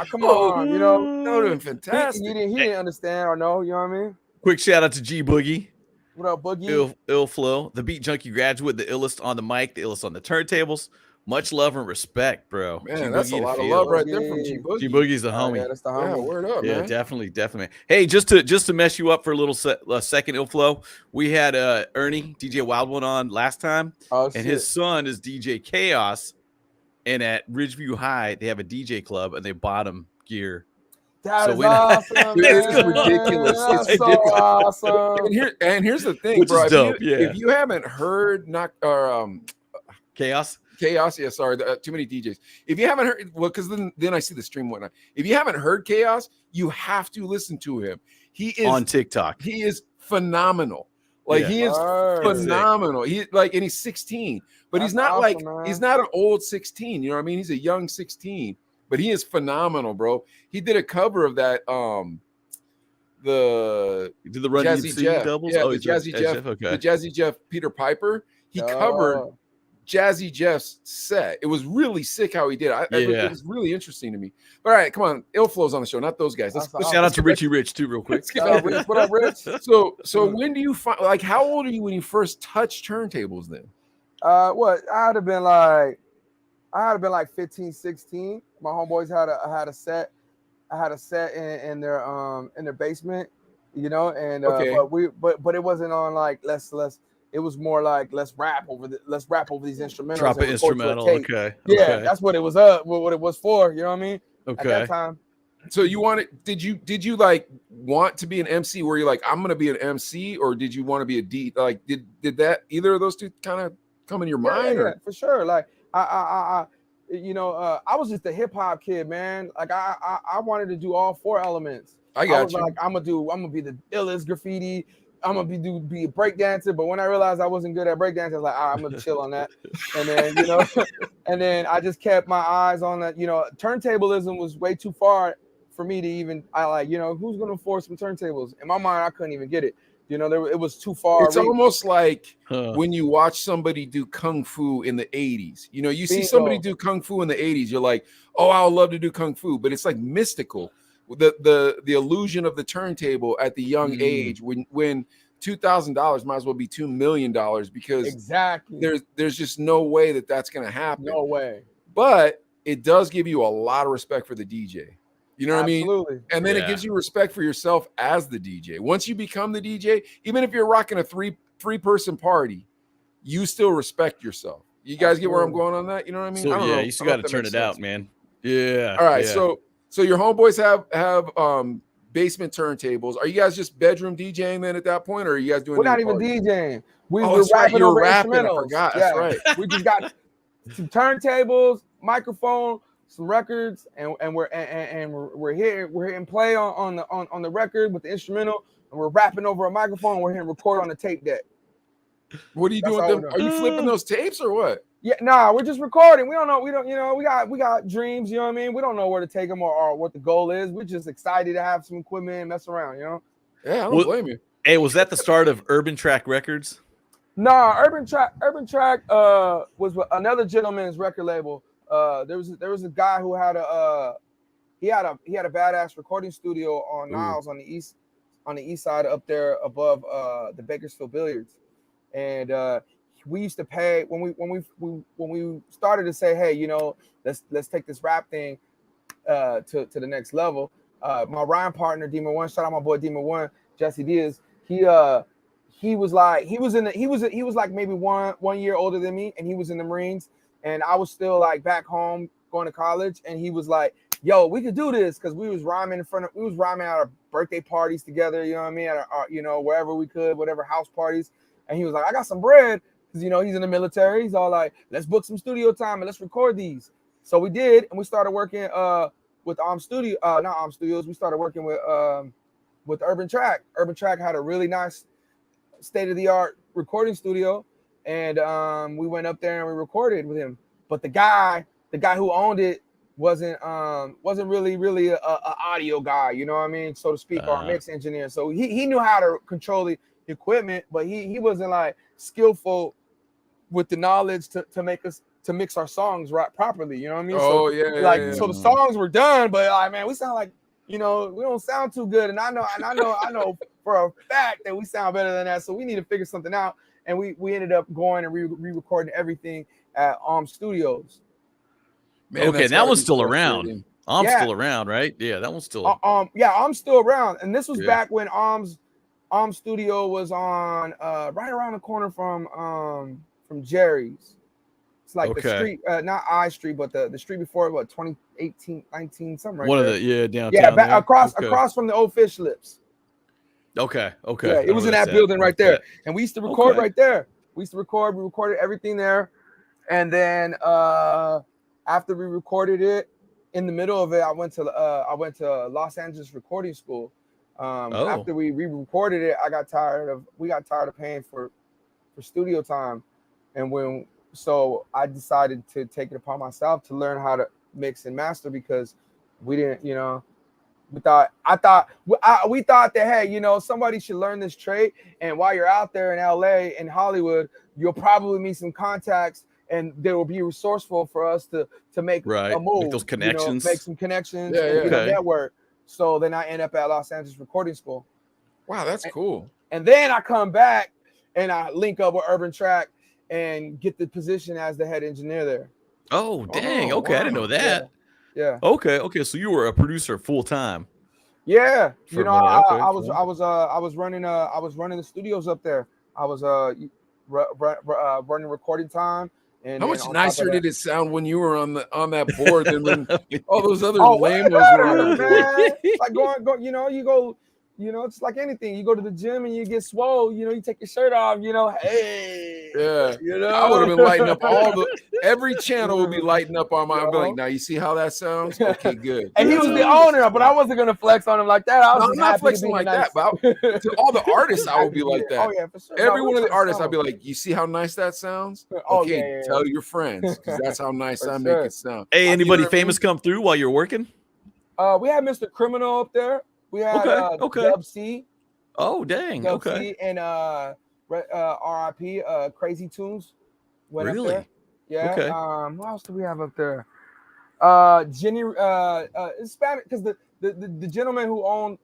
S4: come on,
S6: that would have been fantastic.
S4: He didn't understand or know, you know what I mean?
S7: Quick shout out to G Boogie.
S4: What up, Boogie?
S7: Ill Flow, the Beat Junkie graduate, the illest on the mic, the illest on the turntables. Much love and respect, bro.
S6: Man, that's a lot of love right there from G Boogie.
S7: G Boogie's the homie.
S4: Yeah, that's the homie.
S6: Yeah, word up,
S7: yeah,
S6: man.
S7: Definitely. Hey, just to mess you up for a little second, Ilflo, we had Ernie, DJ Wild One, on last time, and his son is DJ Chaos, and at Ridgeview High they have a DJ club, and they bought him gear.
S4: That is awesome.
S6: It's ridiculous.
S4: That's so awesome.
S6: And here's the thing,
S7: which
S6: bro.
S7: Is dope.
S6: If you haven't heard
S7: Chaos,
S6: yeah, sorry, too many DJs. If you haven't heard, well, because then I see the stream and whatnot. If you haven't heard Chaos, you have to listen to him. He is
S7: on TikTok.
S6: He is phenomenal. Like he is phenomenal. And he's 16, but he's not awesome, he's not an old 16. You know what I mean? He's a young 16, but he is phenomenal, bro. He did a cover of that.
S7: He did the Run
S6: Jazzy
S7: DMC
S6: Jeff.
S7: doubles.
S6: Yeah,
S7: oh,
S6: the Jazzy Jeff.
S7: Okay.
S6: The Jazzy Jeff Peter Piper. He covered Jazzy Jeff's set. It was really sick how he did it. It was really interesting to me. But all right, come on. Illflow's on the show, not those guys. Let's
S7: shout out to Richie Rich too, real quick.
S4: What up, Rich?
S6: So when do you find, like, how old are you when you first touched turntables then?
S4: What? I had been like 15, 16. My homeboys had a set. I had a set in their basement, and but it wasn't on like let's. It was more like let's rap over these instrumentals.
S7: Drop an instrumental. Okay.
S4: Yeah, that's what it was what it was for. You know what I mean?
S7: Okay.
S4: At that time.
S6: So you wanted? Did you like want to be an MC? Where you're like, I'm gonna be an MC, or did you want to be a D? Like, did that either of those two kind of come in your mind?
S4: Yeah, for sure. Like I I was just a hip hop kid, man. Like I wanted to do all 4 elements.
S6: I got
S4: was
S6: you.
S4: like, I'm gonna be the illest graffiti. I'm gonna be a break dancer. But when I realized I wasn't good at break dance, I was like, all right, I'm gonna chill on that. And then, and then I just kept my eyes on that. Turntablism was way too far for me to even. Who's gonna afford some turntables? In my mind, I couldn't even get it. It was too far.
S6: It's almost like
S7: Huh.
S6: when you watch somebody do kung fu in the 80s. You see
S4: Bingo.
S6: somebody do kung fu in the 80s, you're like, oh, I would love to do kung fu, but it's like mystical. The illusion of the turntable at the young age when $2,000 might as well be $2 million because
S4: exactly
S6: there's just no way that's going to happen.
S4: no way.
S6: But it does give you a lot of respect for the DJ. You know what
S4: Absolutely.
S6: I mean? And then it gives you respect for yourself as the DJ. Once you become the DJ, even if you're rocking a three-person party, you still respect yourself. You guys get where I'm going on that? You know what I mean?
S7: So
S6: I don't know.
S7: you still got to turn it out, man. Yeah.
S6: All right.
S7: Yeah.
S6: So your homeboys have basement turntables. Are you guys just bedroom DJing then at that point, or are you guys doing?
S4: We're not even DJing. We're
S6: that's right.
S4: rapping
S6: You're
S4: over
S6: rapping. I
S4: instrumentals.
S6: forgot. That's right.
S4: We just got some turntables, microphone, some records, and we're hitting play on the record with the instrumental, and we're rapping over a microphone. We're hitting record on the tape deck.
S6: What are you doing with them? Are you flipping those tapes or what?
S4: Yeah, nah, we're just recording. We don't know. We got dreams. You know what I mean? We don't know where to take them or what the goal is. We're just excited to have some equipment and mess around.
S6: Yeah, I don't blame you.
S7: Hey, was that the start of Urban Track Records?
S4: Nah, Urban Track was another gentleman's record label. There was a guy who had a badass recording studio on Niles on the east side up there above the Bakersfield Billiards, and we used to pay when we started to say, hey, let's take this rap thing to the next level. My Ryan partner Demon One, shout out my boy Demon One, Jesse Diaz. He was like maybe one year older than me, and he was in the Marines, and I was still like back home going to college, and he was like, yo, we could do this, because we was rhyming at our birthday parties together, you know what I mean, at our, wherever we could, whatever house parties, and he was like, I got some bread, because he's in the military. He's all like, let's book some studio time and let's record these. So we did, and we started working with Studios. We started working with Urban Track. Urban Track had a really nice state-of-the-art recording studio, and we went up there and we recorded with him. But the guy who owned it wasn't really a audio guy, you know what I mean, so to speak, or a mix engineer. So he knew how to control the equipment, but he wasn't like skillful with the knowledge to mix our songs right properly, you know what I mean? So the songs were done, but like, man, we sound like, we don't sound too good, and I know for a fact that we sound better than that, so we need to figure something out. And we ended up going and re-recording everything at Studios.
S7: Man, okay, that one's still around. Still around, right? Yeah, that one's still.
S4: I'm still around, and this was back when Studio was on right around the corner from Jerry's. It's like the street, not I Street, but the street before, 2018, 19, something right
S7: One
S4: there.
S7: of the downtown.
S4: Yeah, across from the old Fish Lips.
S7: Okay.
S4: Yeah, it was in that building right there, and we used to record right there. We recorded everything there, and then after we recorded it, in the middle of it, I went to Los Angeles recording school. After we re-recorded it, we got tired of paying for studio time, and so I decided to take it upon myself to learn how to mix and master, because we didn't, we thought that, hey, somebody should learn this trade, and while you're out there in LA and Hollywood, you'll probably meet some contacts, and they will be resourceful for us to make a move,
S7: make those connections,
S4: make some connections, and get a network. So then I end up at Los Angeles Recording School.
S6: Wow, that's cool.
S4: And then I come back and I link up with Urban Track and get the position as the head engineer there.
S7: Oh, dang. Okay, wow. I didn't know that.
S4: Yeah.
S7: Okay. So you were a producer full time.
S4: Yeah. I was running the studios up there. I was running recording time. And
S6: how much nicer did it sound when you were on that board than when all those other lamos were on the board?
S4: It's like going, it's like anything. You go to the gym and you get swole, you take your shirt off, hey.
S6: Yeah.
S4: You know,
S6: I would have been lighting up every channel would be lighting up on my. I'd be like, now you see how that sounds? Okay, good.
S4: And he was the owner, but I wasn't gonna flex on him like that. I was
S6: No,
S4: just
S6: I'm not
S4: happy
S6: flexing
S4: to be
S6: like
S4: the nice.
S6: that, but to all the artists, I would be like that.
S4: Oh yeah, for sure.
S6: Every
S4: No,
S6: one of the
S4: we're
S6: artists,
S4: trying
S6: I'd
S4: to
S6: be like, you see how nice that sounds?
S4: Oh,
S6: Okay,
S4: yeah.
S6: tell your friends because that's how nice
S4: For
S6: I
S4: sure.
S6: make it sound.
S7: Hey,
S6: You know
S7: anybody
S6: what I mean?
S7: famous come through while you're working?
S4: We had Mr. Criminal up there. We had
S7: Okay.
S4: Dub C.
S7: Oh, dang.
S4: Dub
S7: Okay.
S4: C and R.I.P. Crazy Tunes went up
S7: Really?
S4: there. Yeah.
S7: Okay.
S4: What else do we have up there? Jenny Hispanic, because the gentleman who owned,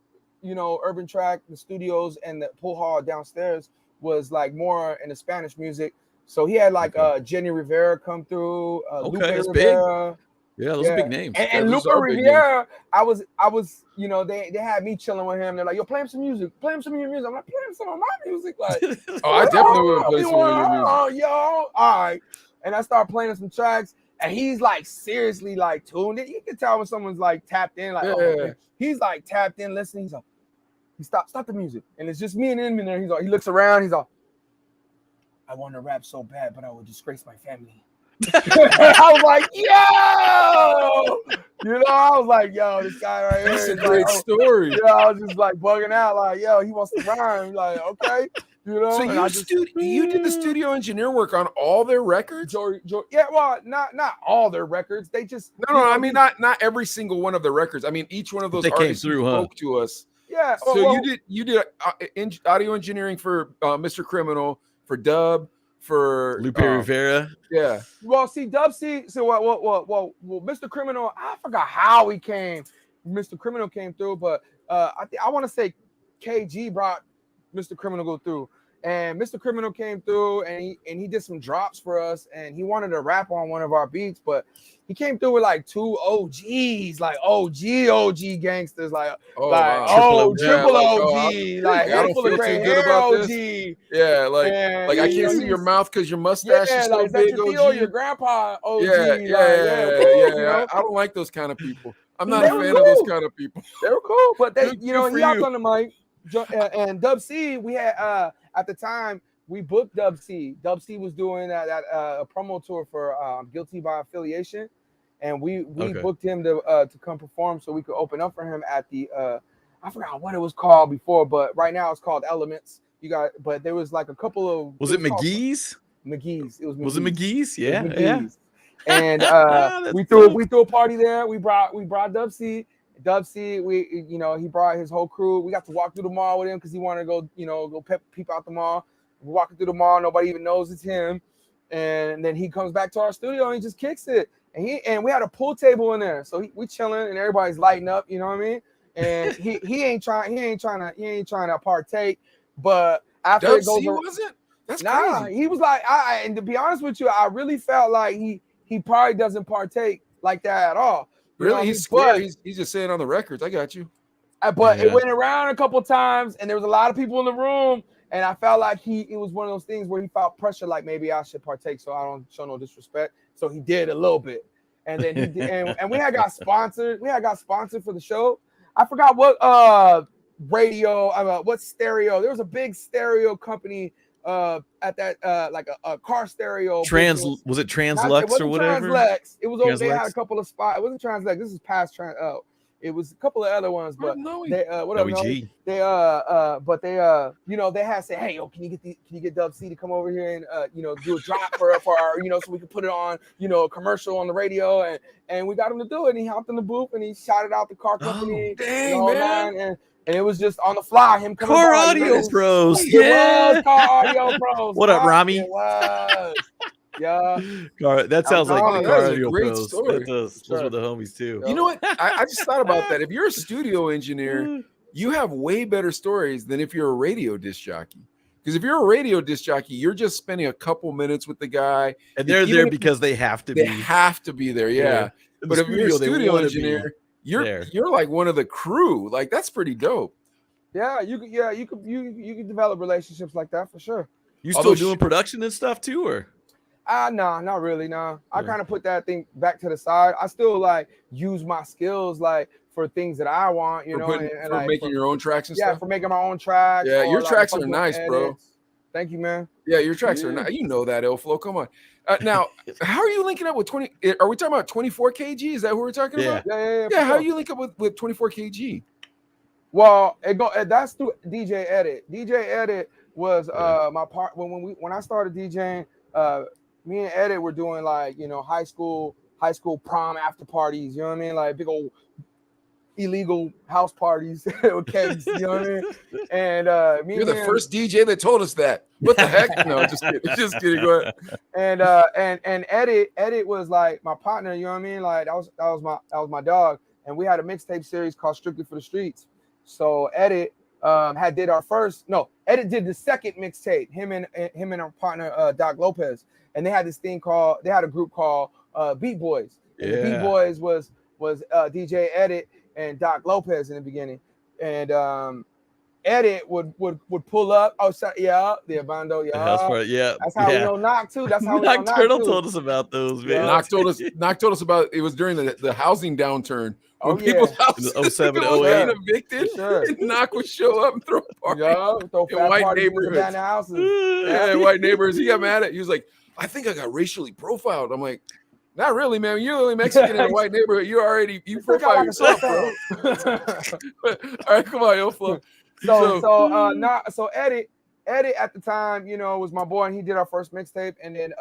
S4: Urban Track, the studios, and the pool hall downstairs was like more in the Spanish music. So he had like Jenny Rivera come through, Lupe
S7: that's big.
S4: Rivera.
S7: Yeah, those are big names.
S4: And
S6: those
S4: Lupe
S6: are big
S4: Rivera, I was, they had me chilling with him. They're like, yo, play him some music. Play him some of your music. I'm like, play him some of my music. Like,
S6: Oh, I definitely would play some of your music.
S4: Oh, yo, all right. And I started playing some tracks, and he's like seriously like tuned in. You can tell when someone's like tapped in, like he's like tapped in, listening. He's like, he stop the music, and it's just me and him in there. He's like, he looks around, he's like, I want to rap so bad, but I would disgrace my family. I was like, yo, I was like, yo, this guy right here.
S6: That's a great story.
S4: Yeah, I was just like bugging out, like, yo, he wants to rhyme. Like, okay,
S6: So you did the studio engineer work on all their records?
S4: Yeah, well, not all their records. They just
S6: No, I mean not every single one of the records. I mean each one of those
S7: They came
S6: artists
S7: through,
S6: who
S7: huh?
S6: spoke to us.
S4: Yeah.
S6: So you did audio engineering for Mr. Criminal, for Dub, for
S7: Lupe Rivera.
S6: Yeah.
S4: Well, see, Dub C. So well, Mr. Criminal. I forgot how he came. Mr. Criminal came through, but I want to say KG brought Mr. Criminal go through, and Mr. Criminal came through, and he did some drops for us, and he wanted to rap on one of our beats, but he came through with like two OGs, like OG gangsters, like triple OG, like
S6: I don't feel too good about
S4: OG.
S6: this. Yeah, like I can't see your mouth because your mustache is so
S4: like,
S6: big.
S4: Is that your
S6: OG.
S4: your grandpa OG.
S6: Yeah. I don't like those kind of people. I'm not a fan of those kind of people.
S4: They were cool, but they,
S6: Good
S4: he
S6: for
S4: hopped
S6: you.
S4: on the mic. And Dub C, we had at the time we booked Dub C. Dub C was doing a promo tour for Guilty by Affiliation, and we booked him to come perform so we could open up for him at the I forgot what it was called before, but right now it's called Elements. But there was like a couple of
S7: Was it McGee's?
S4: McGee's. It was McGee's.
S7: Was it McGee's? Yeah,
S4: McGee's. And we threw a party there. We brought Dub C. Dub C, he brought his whole crew. We got to walk through the mall with him because he wanted to go peep out the mall. We're walking through the mall, nobody even knows it's him. And then he comes back to our studio and he just kicks it. And we had a pool table in there, so we chilling and everybody's lighting up. You know what I mean? And he ain't trying to partake. But after
S6: Dub
S4: it goes,
S6: C wasn't. That's crazy.
S4: He was like, and to be honest with you, I really felt like he probably doesn't partake like that at all.
S6: Really, he's scared. He's just saying on the records. I got you.
S4: But it went around a couple times, and there was a lot of people in the room, and I felt like it was one of those things where he felt pressure, like maybe I should partake, so I don't show no disrespect. So he did a little bit, and then he did, and we had got sponsored. We had got sponsored for the show. I forgot what what stereo. There was a big stereo company at that like a car stereo.
S7: Was it Translux or whatever?
S4: Translux. It was over. They had
S7: Translux?
S4: a couple of spots. It wasn't Translux. This is past it was a couple of other ones, but they whatever.
S7: WG.
S4: But they had said, hey, yo, can you get Dub C to come over here and do a drop for our so we could put it on a commercial on the radio, and we got him to do it. And he hopped in the booth and he shouted out the car company.
S6: Dang, man.
S4: And it was just on the fly, him coming
S7: Car
S4: by.
S7: Audio Pros.
S4: It was Car Audio Pros.
S7: What up, Rami?
S4: It was. Yeah.
S7: That sounds like the
S6: that
S7: Car
S6: is a
S7: Audio
S6: great
S7: Pros.
S6: story.
S7: That does. Those were the homies too.
S6: You know what? I just thought about that. If you're a studio engineer, you have way better stories than if you're a radio disc jockey. Because if you're a radio disc jockey, you're just spending a couple minutes with the guy,
S7: and they're there because they have to be.
S6: They have to be there, yeah. But if you're a studio engineer, you're like one of the crew. Like that's pretty dope.
S4: Yeah, you could develop relationships like that for sure.
S7: You still doing production and stuff too, or?
S4: No, not really. No, I kind of put that thing back to the side. I still like use my skills like for things that I want,
S6: for making your own tracks and stuff.
S4: Yeah, for making my own tracks.
S6: Yeah, your tracks are nice, bro.
S4: Thank you, man.
S6: Yeah, your tracks are not. You know that Ilflo. Come on. Now, how are you linking up with 20? Are we talking about 24 kg? Is that who we're talking
S7: Yeah.
S6: about?
S4: Yeah.
S6: Yeah. How you link up with 24 kg?
S4: Well, that's through DJ Edit. DJ Edit was my part when I started DJing. Me and Edit were doing like high school prom after parties. You know what I mean? Like big old illegal house parties with kegs. You know what I mean? And
S6: You're the first DJ that told us that. What the heck? No, just kidding. Just kidding. Go ahead.
S4: And Edit was like my partner. You know what I mean? Like that was my dog. And we had a mixtape series called Strictly for the Streets. So Edit did the second mixtape, him and our partner Doc Lopez, and they had a group called Beat Boys. And the Beat Boys was DJ Edit and Doc Lopez in the beginning. And Edit would pull up. Oh, the Bando, That's how we know Knock too. That's how we know Knock
S7: Nocturnal
S4: too.
S7: told us about those, man.
S6: Knock told us about it was during the housing downturn. When people's houses
S7: 07 to
S6: were
S7: 08.
S6: getting evicted, and Knock would show up and throw a party.
S4: Throw fat
S6: white
S4: parties
S6: neighborhoods.
S4: down the houses.
S6: Yeah, white neighbors. He got mad at. He was like, "I think I got racially profiled." I'm like, "Not really, man. You're only Mexican in a white neighborhood. You profile yourself, bro." All right, come on, Ilflo.
S4: So Edit at the time, was my boy, and he did our first mixtape. And then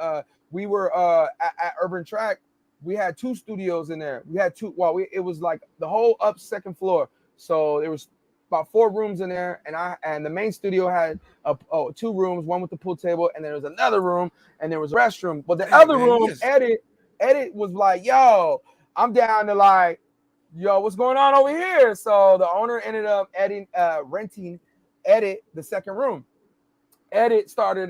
S4: we were at Urban Track. We had 2 studios in there. We had 2. Well, it was like the whole up second floor. So there was about 4 rooms in there, and the main studio had 2 rooms, one with the pool table, and there was another room, and there was a restroom. But the other room, Edit was like, "Yo, I'm down to like, yo, what's going on over here?" So the owner ended up renting Edit the second room. Edit started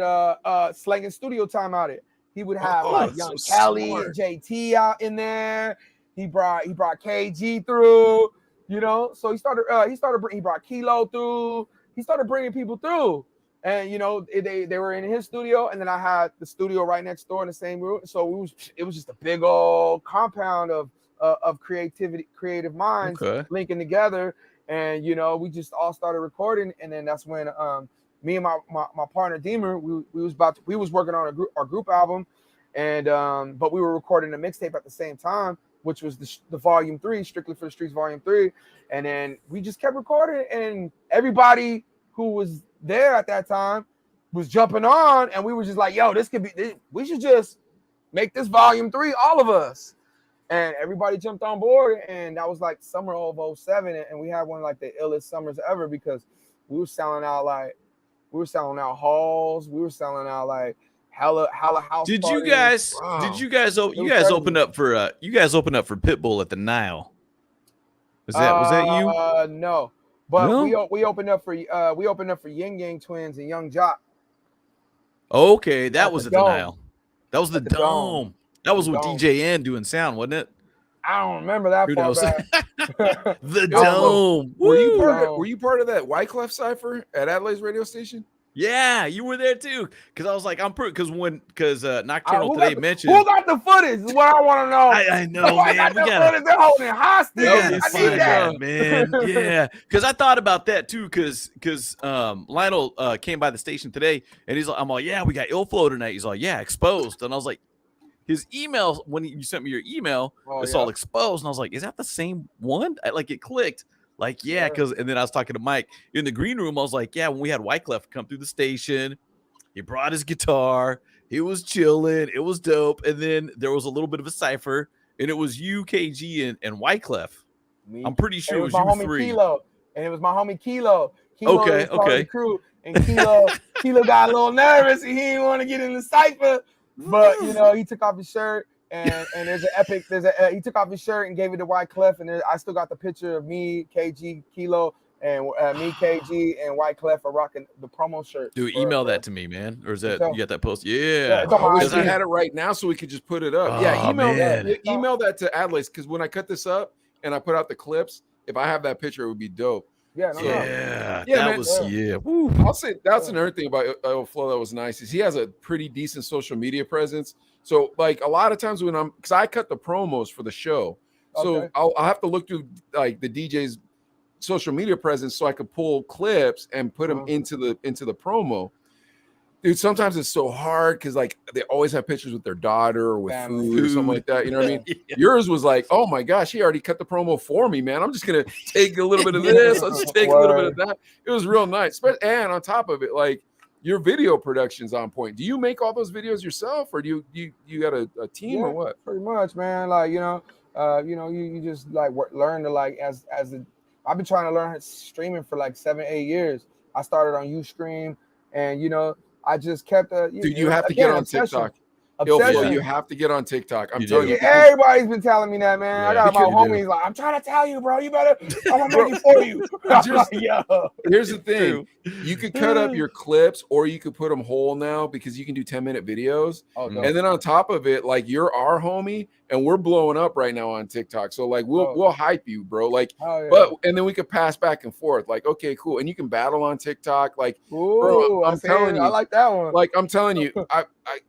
S4: slanging studio time out it. He would have like Young Kelly and JT out in there. He brought KG through, So he brought Kilo through. He started bringing people through, and they were in his studio, and then I had the studio right next door in the same room. So it was just a big old compound of creative minds linking together, and we just all started recording, and then that's when me and my partner Deemer, we was working on our group album, and but we were recording a mixtape at the same time, which was the volume 3, Strictly for the Streets volume 3, and then we just kept recording, and everybody who was there at that time was jumping on, and we were just like, "Yo, we should just make this volume 3, all of us." And everybody jumped on board, and that was like summer of 07, and we had one of like the illest summers ever because we were selling out halls, we were selling out like hella house.
S7: Did
S4: parties.
S7: you guys open up for Pitbull at the Nile? Was that you?
S4: No. But we opened up for Yin Yang Twins and Young Jock.
S7: Okay, that was at the Nile. That was the
S4: Dome.
S7: That was with DJ N doing sound, wasn't it?
S4: I don't remember that
S7: Who
S4: far
S7: knows?
S4: back.
S7: The Dome.
S6: Were you part of that Wyclef cipher at Adelaide's radio station?
S7: Yeah, you were there too. Because I was like, because Nocturnal today mentioned
S4: who got the footage is what I want to know.
S7: I know, man.
S4: We got they're holding it hostage.
S7: I
S4: need that,
S7: man. Yeah, because I thought about that too. Because Lionel came by the station today, and he's like, "I'm like, yeah, we got Ilflo tonight." He's like, "Yeah, exposed," and I was like, his email when you sent me your email, it's all exposed, and I was like, "Is that the same one?" It clicked. Like, yeah, and then I was talking to Mike in the green room. I was like, yeah, when we had Wyclef come through the station, he brought his guitar, he was chilling, it was dope. And then there was a little bit of a cipher, and it was you, KG, and Wyclef. I'm pretty sure it was you 3.
S4: Kilo, and it was my homie Kilo.
S7: Okay.
S4: The crew, and Kilo got a little nervous, and he didn't want to get in the cipher, but he took off his shirt. And he took off his shirt and gave it to Wyclef, and I still got the picture of me, KG, Kilo, and me, KG, and Wyclef are rocking the promo shirt.
S7: Dude, email that to me, man. Or is that you got that post? Yeah.
S6: I wish I had it right now so we could just put it up. Email that to Adelaide, because when I cut this up and I put out the clips, if I have that picture, it would be dope. I'll say that's another thing about Ilflo that was nice is he has a pretty decent social media presence. So like a lot of times because I cut the promos for the show, so I'll have to look through like the DJ's social media presence so I could pull clips and put them into the promo. dude, sometimes it's so hard because like they always have pictures with their daughter or with
S4: Family.
S6: food or something like that. You know what I mean?
S7: Yeah.
S6: Yours was like, oh my gosh, he already cut the promo for me, man. I'm just gonna take a little bit of this. Let's take a little bit of that. It was real nice. And on top of it, like your video production's on point. Do you make all those videos yourself, or do you got a team or what?
S4: Pretty much, man. Like you just like learn to like as I've been trying to learn streaming for like 7-8 years. I started on Ustream, and I just kept
S6: Dude, you have to get on TikTok.
S4: Obsession.
S6: You have to get on TikTok. I'm
S7: You
S6: telling
S7: do.
S6: you.
S4: Everybody's been telling me that, man.
S7: Yeah,
S4: I got my
S7: you do.
S4: homies like, I'm trying to tell you, bro. You better. I'm gonna make it for you. I'm like, yo.
S6: Here's the thing: you could cut up your clips, or you could put them whole now because you can do 10-minute videos.
S4: Oh,
S6: and then on top of it, like you're our homie, and we're blowing up right now on TikTok. So like we'll hype you, bro. Like, and then we could pass back and forth. Like, okay, cool. And you can battle on TikTok. Like, bro, I'm telling you,
S4: I like that one.
S6: Like, I'm telling you,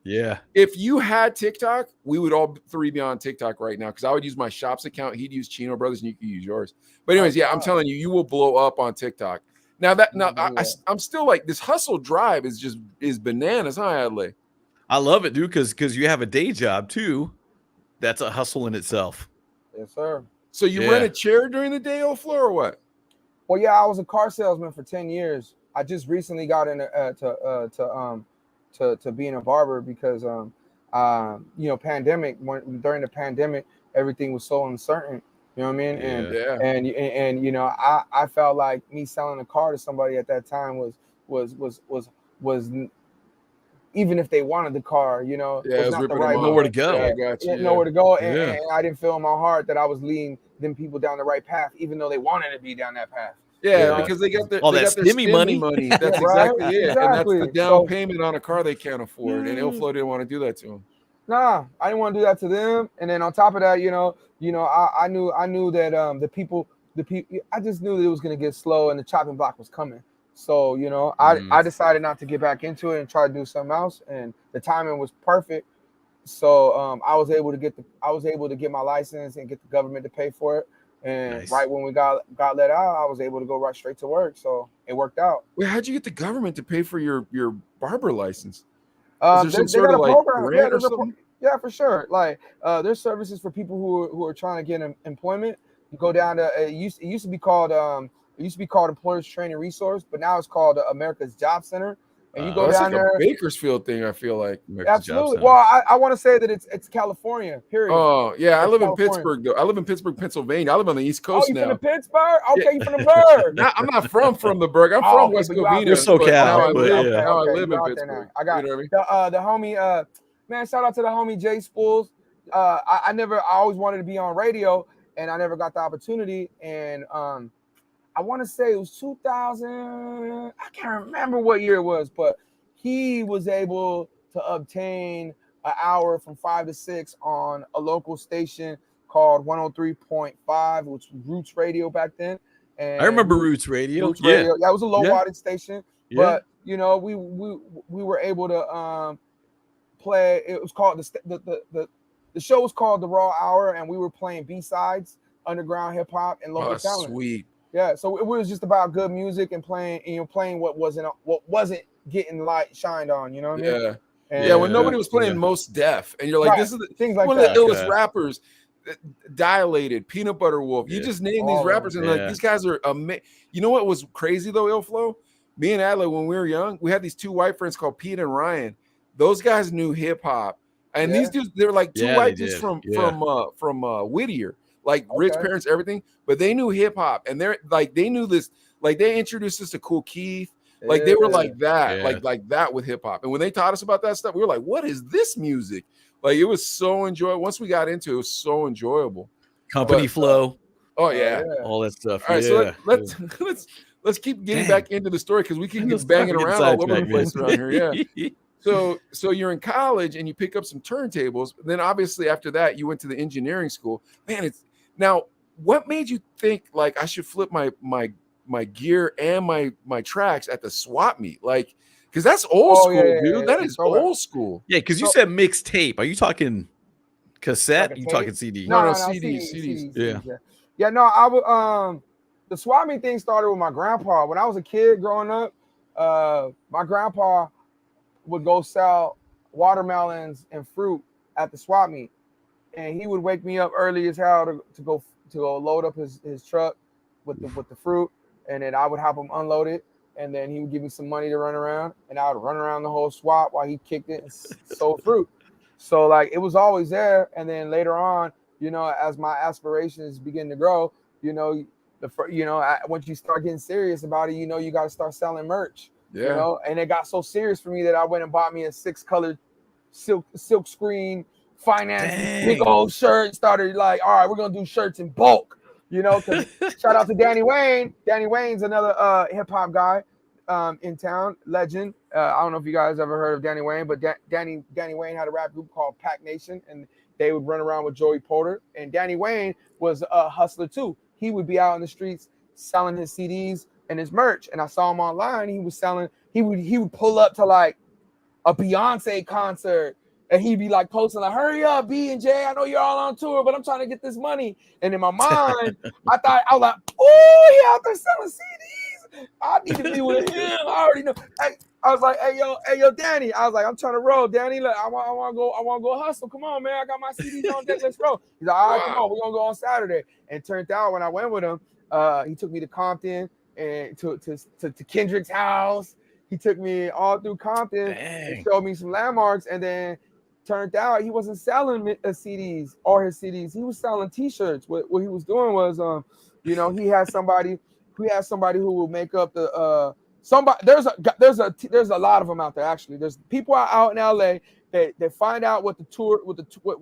S7: Yeah.
S6: if you had TikTok, we would all three be on TikTok right now because I would use my shop's account. He'd use Chino Brothers, and you could use yours. But anyways, I'm telling you, you will blow up on TikTok. I'm still like this hustle drive is bananas, huh, Adley?
S7: I love it, dude, because you have a day job too. That's a hustle in itself.
S4: Yes, sir.
S6: So you rent a chair during the day, Oflo, or what?
S4: Well, yeah, I was a car salesman for 10 years. I just recently got into to being a barber because pandemic, during the pandemic everything was so uncertain, you know what I mean? And I felt like me selling a car to somebody at that time was even if they wanted the car, was not the right
S7: nowhere to go.
S6: Yeah, I got you.
S4: Nowhere to go. And I didn't feel in my heart that I was leading them people down the right path, even though they wanted to be down that path.
S6: Yeah, because they got their
S7: stimmy money.
S6: That's exactly it. And that's the down payment on a car they can't afford. And Ilflo didn't want to do that to them.
S4: Nah, I didn't want to do that to them. And then on top of that, I knew that the people, I just knew that it was gonna get slow and the chopping block was coming. So I decided not to get back into it and try to do something else. And the timing was perfect. So I was able to get my license and get the government to pay for it. And right when we got let out, I was able to go right straight to work. So it worked out.
S6: Wait, how'd you get the government to pay for your barber license?
S4: Is
S6: there some sort of like grant or something?
S4: Yeah, for sure. Like there's services for people who are trying to get employment. You go down to it used to be called Employers Training Resource, but now it's called America's Job Center. And you go down
S6: like
S4: there.
S6: A Bakersfield thing, I feel like.
S4: Absolutely. Well, I want to say that it's California. Period.
S6: Oh yeah, I live in Pittsburgh though. I live in Pittsburgh, Pennsylvania. I live on the East Coast now.
S4: You from the Pittsburgh? Okay, you from the Burgh.
S6: I'm not from the Burgh. I'm from West Covina.
S7: You're SoCal.
S6: Now I live in Pittsburgh.
S4: I got the homie. Man, shout out to the homie Jay Spools. I always wanted to be on radio, and I never got the opportunity. And I want to say it was 2000. I can't remember what year it was, but he was able to obtain an hour from 5 to 6 on a local station called 103.5, which was Roots Radio back then. And
S7: I remember Roots Radio.
S4: Radio. That was a low wattage station, but we were able to play. It was called the show was called The Raw Hour, and we were playing B-sides, underground hip hop, and local talent.
S6: Sweet.
S4: Yeah, so it was just about good music and playing what wasn't getting light shined on. You know what I mean?
S6: And when nobody was playing Most Def, and you're like, this is
S4: things like
S6: one
S4: that.
S6: of the illest rappers. Dilated, Peanut Butter Wolf. You just name these rappers, and like these guys are amazing. You know what was crazy though, Ilflo? Me and Adler, when we were young, we had these two white friends called Pete and Ryan. Those guys knew hip hop, and these dudes, they were like two white dudes from Whittier. Like rich parents, everything, but they knew hip hop, and they knew this. Like they introduced us to Cool Keith. Like they were like that, like that with hip hop. And when they taught us about that stuff, we were like, "What is this music?" Like it was so enjoyable. Once we got into it, it was so enjoyable.
S7: Company flow.
S6: Oh yeah,
S7: all that stuff.
S6: All right, so let's keep getting back into the story because we can get banging around all over the place around here. Yeah. So you're in college and you pick up some turntables. Then obviously after that you went to the engineering school. Man, now what made you think like I should flip my gear and my tracks at the swap meet? Like, because that's old school, dude. That is old school.
S7: Yeah, because you said mixtape. Are you talking cassette? Are you talking CD?
S6: No, CDs.
S4: Yeah. No, I would. The swap meet thing started with my grandpa. When I was a kid growing up, my grandpa would go sell watermelons and fruit at the swap meet, and he would wake me up early as hell to go load up his truck with the fruit, and then I would have him unload it, and then he would give me some money to run around, and I would run around the whole swap while he kicked it and sold fruit. So like it was always there, and then later on, you know, as my aspirations begin to grow, you know, once you start getting serious about it, you know, you got to start selling merch.
S6: Yeah.
S4: You know, and it got so serious for me that I went and bought me a 6-colored silk screen finance big old shirt. Started like, all right, we're gonna do shirts in bulk. You know, because shout out to Danny Wayne. Danny Wayne's another hip hop guy in town, legend. I don't know if you guys ever heard of Danny Wayne, but Danny Wayne had a rap group called Pac Nation, and they would run around with Joey Porter. And Danny Wayne was a hustler too. He would be out in the streets selling his CDs and his merch. And I saw him online. He was selling. He would pull up to like a Beyonce concert, and he'd be like posting like, "Hurry up, B and J. I know you're all on tour, but I'm trying to get this money." And in my mind, I was like, "Oh, he out there selling CDs. I need to be with him. I already know." I was like, hey yo, Danny. I was like, "I'm trying to roll, Danny. Look, I want to go hustle. Come on, man. I got my CDs on deck. Let's roll." He's like, "All right, come on. We're gonna go on Saturday." And it turned out when I went with him, he took me to Compton and to Kendrick's house. He took me all through Compton and showed me some landmarks, and then turned out he wasn't selling CDs or his CDs. He was selling T-shirts. What he was doing was, you know, he had somebody who will make up the somebody. There's a lot of them out there actually. There's people out in LA that find out what the tour when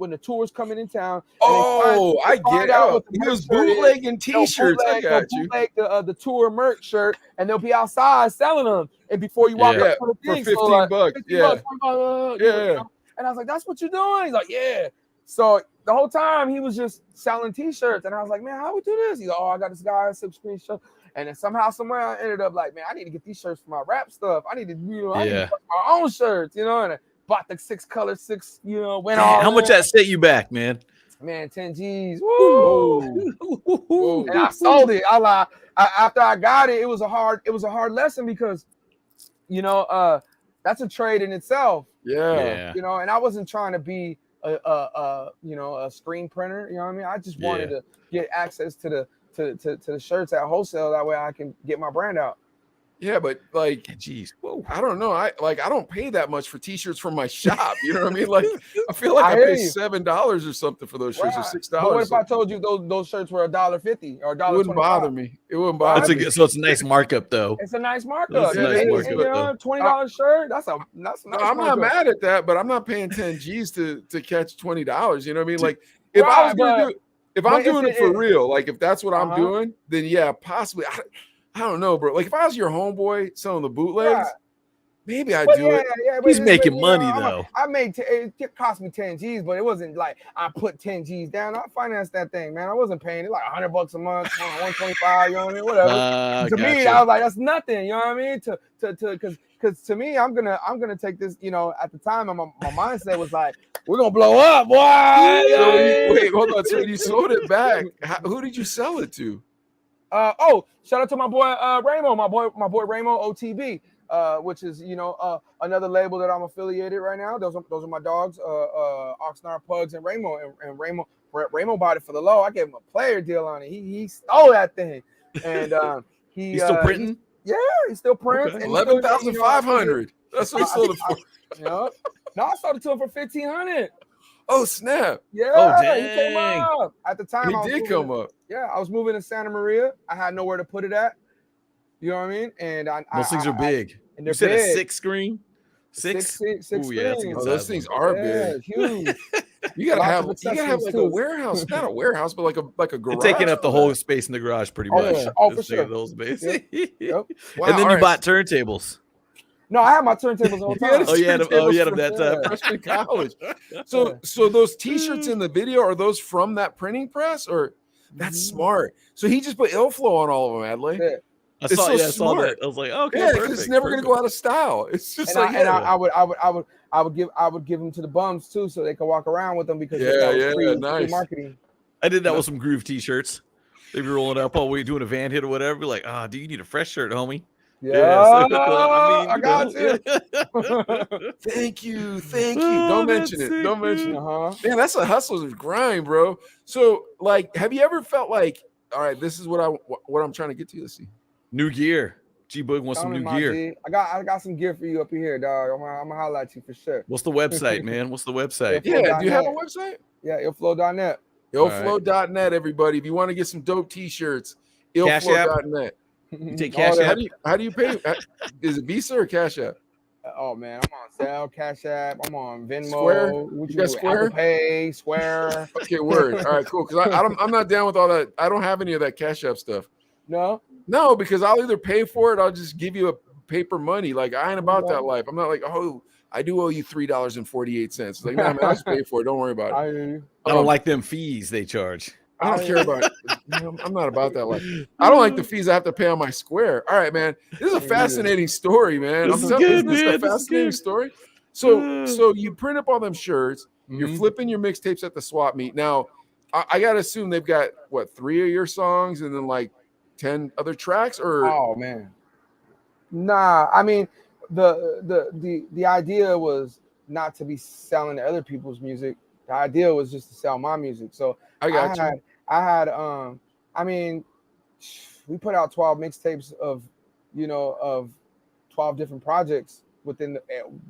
S4: the tour's coming in town.
S6: I get it. He was bootlegging T-shirts. I got you.
S4: Bootleg the tour merch shirt, and they'll be outside selling them. And before you walk up to the thing,
S6: for $15,
S4: yeah. And I was like, "That's what you're doing?" He's like, "Yeah." So the whole time he was just selling T-shirts, and I was like, "Man, how we do this?" He's like, "Oh, I got this guy a silk screen shirt." And then somehow, somewhere, I ended up like, "Man, I need to get these shirts for my rap stuff. I need to, I need to put my own shirts, you know." And I bought the 6-color, went all.
S7: How much that set you back, man?
S4: Man, 10 G's. Woo! And I sold it. After I got it, it was a hard lesson because, you know, that's a trade in itself.
S6: Yeah.
S4: You know, and I wasn't trying to be a screen printer. You know what I mean? I just wanted to get access to the shirts at wholesale. That way I can get my brand out.
S6: Yeah, but like,
S7: geez,
S6: I don't know. I don't pay that much for T-shirts from my shop. You know what I mean? Like, I feel like I pay $7 or something for those shirts, or $6.
S4: But what if I told you those shirts were $1.50 or $1.25?
S6: It wouldn't bother me. It wouldn't bother me.
S7: So it's a nice markup, though.
S4: It's a nice markup. $20 shirt. That's a nice.
S6: I'm not mad at that, but I'm not paying 10 G's to catch $20. You know what I mean? Like, if I'm doing it for real, like if that's what I'm doing, then yeah, possibly. I don't know, bro. Like if I was your homeboy selling the bootlegs, maybe I'd do it.
S4: Yeah,
S7: he's making money though.
S4: It cost me 10 G's, but it wasn't like I put 10 G's down. I financed that thing, man. I wasn't paying it like $100 a month, 125. You know what I mean? Whatever. To me, I was like, that's nothing. You know what I mean? Because to me, I'm gonna take this. You know, at the time, my mindset was like, we're gonna blow up, boy.
S6: Wait, hold on. So you sold it back. Who did you sell it to?
S4: Shout out to my boy Ramo, my boy Ramo OTB, which is another label that I'm affiliated right now. Those are my dogs, Oxnard Pugs and Ramo, and Ramo bought it for the low. I gave him a player deal on it. He stole that thing, and he's
S7: still printing.
S4: He's still printing.
S6: Okay. 11,500. That's what he sold it for.
S4: No, I sold it to him for 1,500.
S6: Oh snap!
S4: Yeah,
S7: dang.
S4: He came up at the time.
S6: He did come up.
S4: Yeah, I was moving to Santa Maria. I had nowhere to put it at. You know what I mean? And
S7: those things are big.
S4: And they're
S7: you said
S4: big.
S7: a 6 screen? Six?
S4: Ooh,
S7: yeah, that's a good size
S6: those things are big.
S4: Huge.
S6: You gotta have like a warehouse, not a warehouse, but like a garage.
S7: They're taking up the whole space in the garage pretty much.
S4: For sure.
S7: The whole space.
S4: Yep.
S7: Wow, and then you bought turntables.
S4: No, I had my turntables the whole time.
S7: You had them that time.
S6: Freshman college. So those T-shirts in the video, are those from that printing press, or that's smart? So he just put Illflow on all of them, Adley.
S4: Yeah.
S7: I saw that. I was like, okay,
S6: yeah, because it's never gonna go out of style. It's just
S4: I would give them to the bums too, so they can walk around with them because free marketing.
S7: I did that with some Groove T-shirts. They'd be rolling up, doing a van hit or whatever. Be like, do you need a fresh shirt, homie? Yeah, so,
S4: I got you.
S6: Thank you. Don't mention it. Don't mention it.
S4: Uh-huh.
S6: Man, that's a hustler's grind, bro. So, like, have you ever felt like, all right, this is what I'm trying to get to? Let's see.
S7: New gear. G-Boog wants some
S4: Tell me,
S7: new
S4: my
S7: gear.
S4: G. I got some gear for you up in here, dog. I'm gonna holler at you for sure.
S7: What's the website, man? What's the website?
S6: Yeah, do you have a website?
S4: Yeah, illflow.net.
S6: Illflow.net, everybody. If you want to get some dope t-shirts,
S7: Cash App?
S6: illflow.net.
S7: You take Cash App?
S6: How do you pay? Is it Visa or Cash App?
S4: Oh man, I'm on Zelle, Cash App. I'm on Venmo.
S6: Square?
S4: What
S6: You got Square?
S4: Apple Pay, Square.
S6: Okay, word. All right, cool. Because I'm not down with all that. I don't have any of that Cash App stuff. No, because I'll either pay for it, I'll just give you a paper money. Like, I ain't about that life. I'm not like, oh, I do owe you $3.48. Like, nah, man, I'll just pay for it. Don't worry about it.
S7: I don't like them fees they charge.
S6: I don't care about it. I'm not about that life. I don't like the fees I have to pay on my Square. All right, man. This is a fascinating story, man.
S7: This is a
S6: fascinating story. So you print up all them shirts. You're flipping your mixtapes at the swap meet. Now, I gotta assume they've got what, 3 of your songs and then like 10 other tracks, or
S4: oh man. Nah, I mean the idea was not to be selling other people's music. The idea was just to sell my music. So I had I mean, we put out 12 mixtapes of 12 different projects within